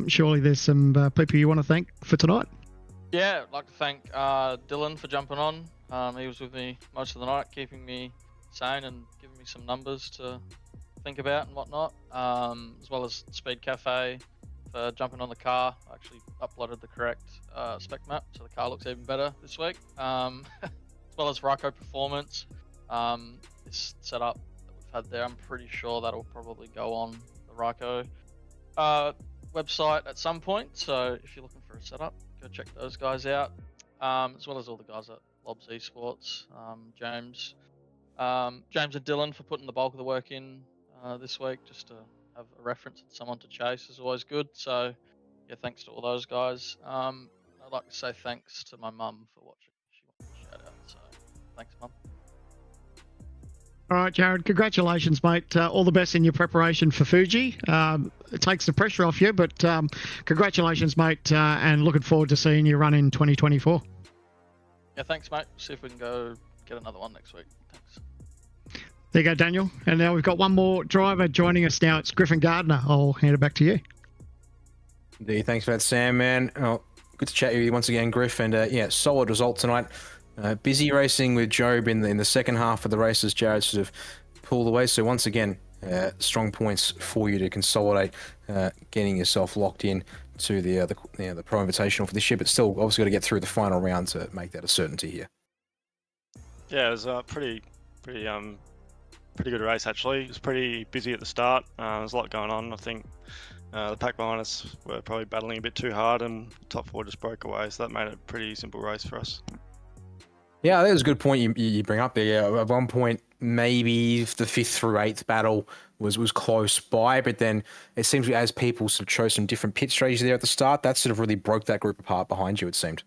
surely there's some people you want to thank for tonight. Yeah, I'd like to thank Dylan for jumping on. He was with me most of the night, keeping me sane and giving me some numbers to think about and whatnot, as well as Speed Cafe for jumping on the car. I actually uploaded the correct spec map, so the car looks even better this week. As well as Ryko Performance. This setup that we've had there, I'm pretty sure that'll probably go on the Ryko website at some point, so if you're looking for a setup, go go check those guys out, as well as all the guys at Lobs Esports, James and Dylan for putting the bulk of the work in this week, just to have a reference and someone to chase is always good. So yeah, thanks to all those guys. I'd like to say thanks to my mum for watching. She wanted a shout out, so thanks, mum. All right, Jared, congratulations, mate. All the best in your preparation for Fuji. It takes the pressure off you, but congratulations, mate, and looking forward to seeing you run in 2024. Yeah, thanks, mate. See if we can go get another one next week. Thanks. There you go, Daniel. And now we've got one more driver joining us now. It's Griffin Gardner. I'll hand it back to you. Indeed, thanks for that, Sam, man. Oh, good to chat with you once again, Griff. And yeah, solid result tonight. Busy racing with Job in the second half of the races. Jared sort of pulled away. So once again, strong points for you to consolidate, getting yourself locked in to the Pro Invitational for this year. But still, obviously, got to get through the final round to make that a certainty here. Yeah, it was a pretty good race actually. It was pretty busy at the start. There's a lot going on. I think the pack behind us were probably battling a bit too hard, and the top four just broke away. So that made it a pretty simple race for us. Yeah, that was a good point you bring up there. Yeah, at one point, maybe the 5th through 8th battle was close by, but then it seems as people sort of chose some different pit strategies there at the start, that sort of really broke that group apart behind you, it seemed.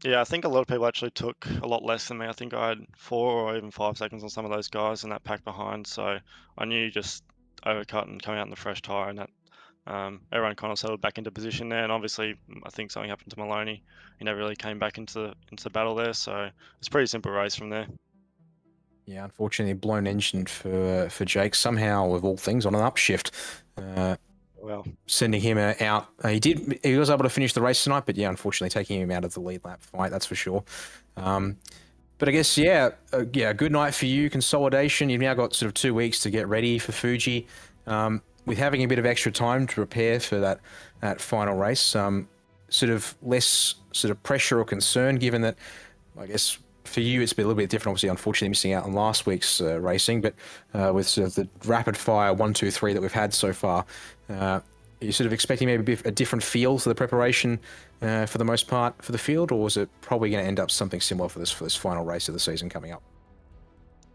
Yeah, I think a lot of people actually took a lot less than me. I think I had 4 or even 5 seconds on some of those guys in that pack behind, so I knew just overcut and coming out in the fresh tyre, and that everyone kind of settled back into position there. And obviously, I think something happened to Maloney. He never really came back into the battle there, so it's a pretty simple race from there. Yeah, unfortunately, blown engine for Jake somehow, of all things, on an upshift. Well, sending him out. He was able to finish the race tonight, but yeah, unfortunately, taking him out of the lead lap fight, that's for sure. But I guess, yeah, good night for you, consolidation. You've now got sort of 2 weeks to get ready for Fuji. With having a bit of extra time to prepare for that final race, sort of less sort of pressure or concern, given that, I guess, for you, it's been a little bit different, obviously, unfortunately missing out on last week's racing, but with sort of the rapid fire 1, 2, 3 that we've had so far, are you sort of expecting maybe a different feel to the preparation for the most part for the field, or is it probably going to end up something similar for this final race of the season coming up?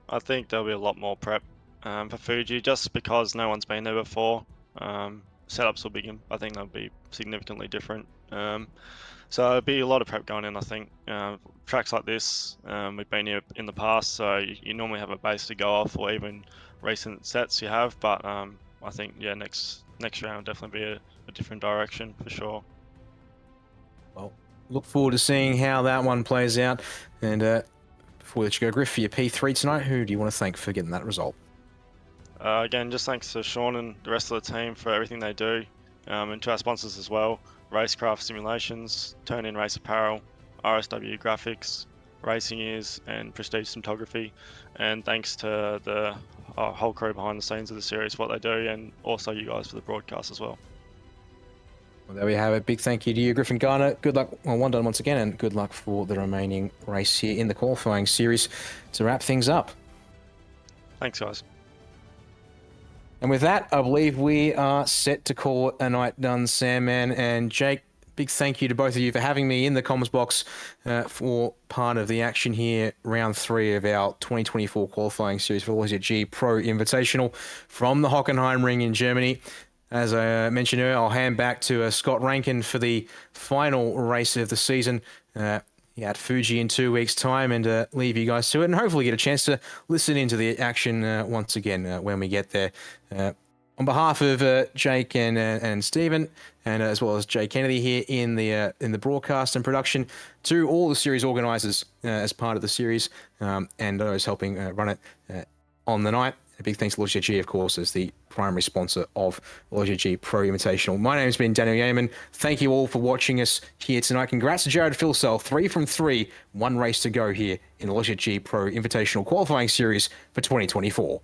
I think there'll be a lot more prep for Fuji, just because no one's been there before. Setups will be, I think they'll be significantly different. So there'll be a lot of prep going in, I think. Tracks like this, we've been here in the past, so you normally have a base to go off, or even recent sets you have, but I think, yeah, next round will definitely be a different direction for sure. Well, look forward to seeing how that one plays out. And before we let you go, Griff, for your P3 tonight, who do you want to thank for getting that result? Again, just thanks to Sean and the rest of the team for everything they do, and to our sponsors as well, Racecraft Simulations, Turn In Race Apparel, RSW Graphics, Racing Ears, and Prestige Cinematography. And thanks to the whole crew behind the scenes of the series for what they do, and also you guys for the broadcast as well. Well, there we have it. Big thank you to you, Griffin Garner. Good luck, well done once again, and good luck for the remaining race here in the qualifying series to wrap things up. Thanks, guys. And with that, I believe we are set to call it a night done, Sam, man, and Jake. Big thank you to both of you for having me in the comms box for part of the action here, round 3 of our 2024 qualifying series for the Logitech Pro Invitational from the Hockenheim ring in Germany. As I mentioned earlier, I'll hand back to Scott Rankin for the final race of the season at Fuji in 2 weeks' time, and leave you guys to it, and hopefully get a chance to listen into the action once again when we get there. On behalf of Jake and Stephen, and as well as Jay Kennedy here in the broadcast and production, to all the series organisers as part of the series, and those helping run it on the night. A big thanks to Logitech, of course, as the primary sponsor of Logitech Pro Invitational. My name's been Daniel Yeaman. Thank you all for watching us here tonight. Congrats to Jared Filsell, 3 from 3, 1 race to go here in the Logitech Pro Invitational qualifying series for 2024.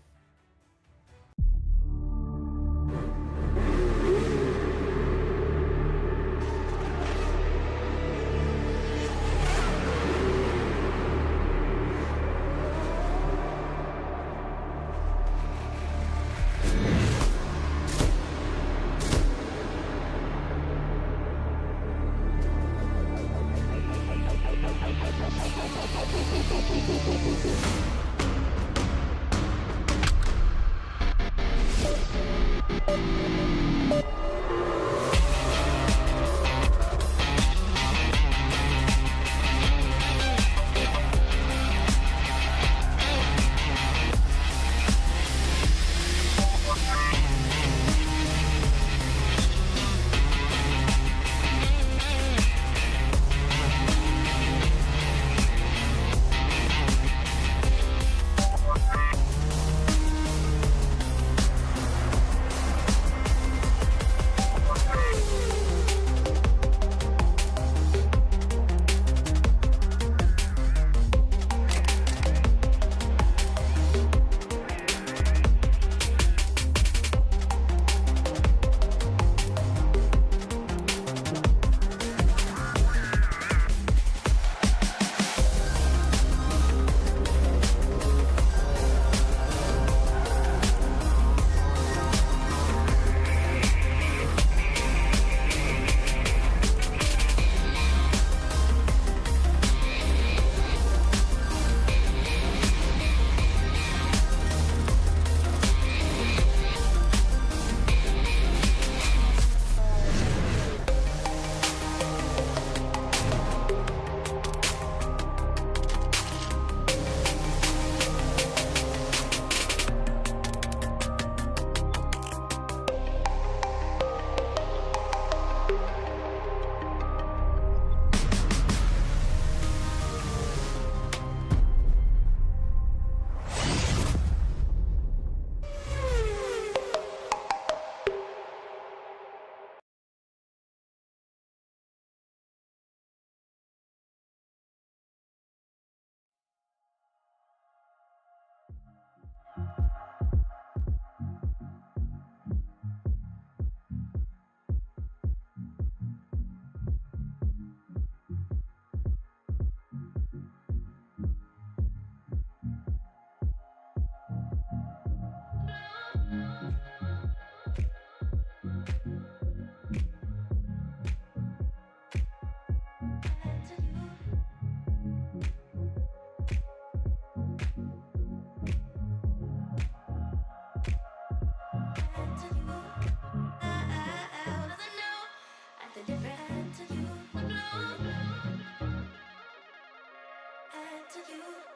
to you.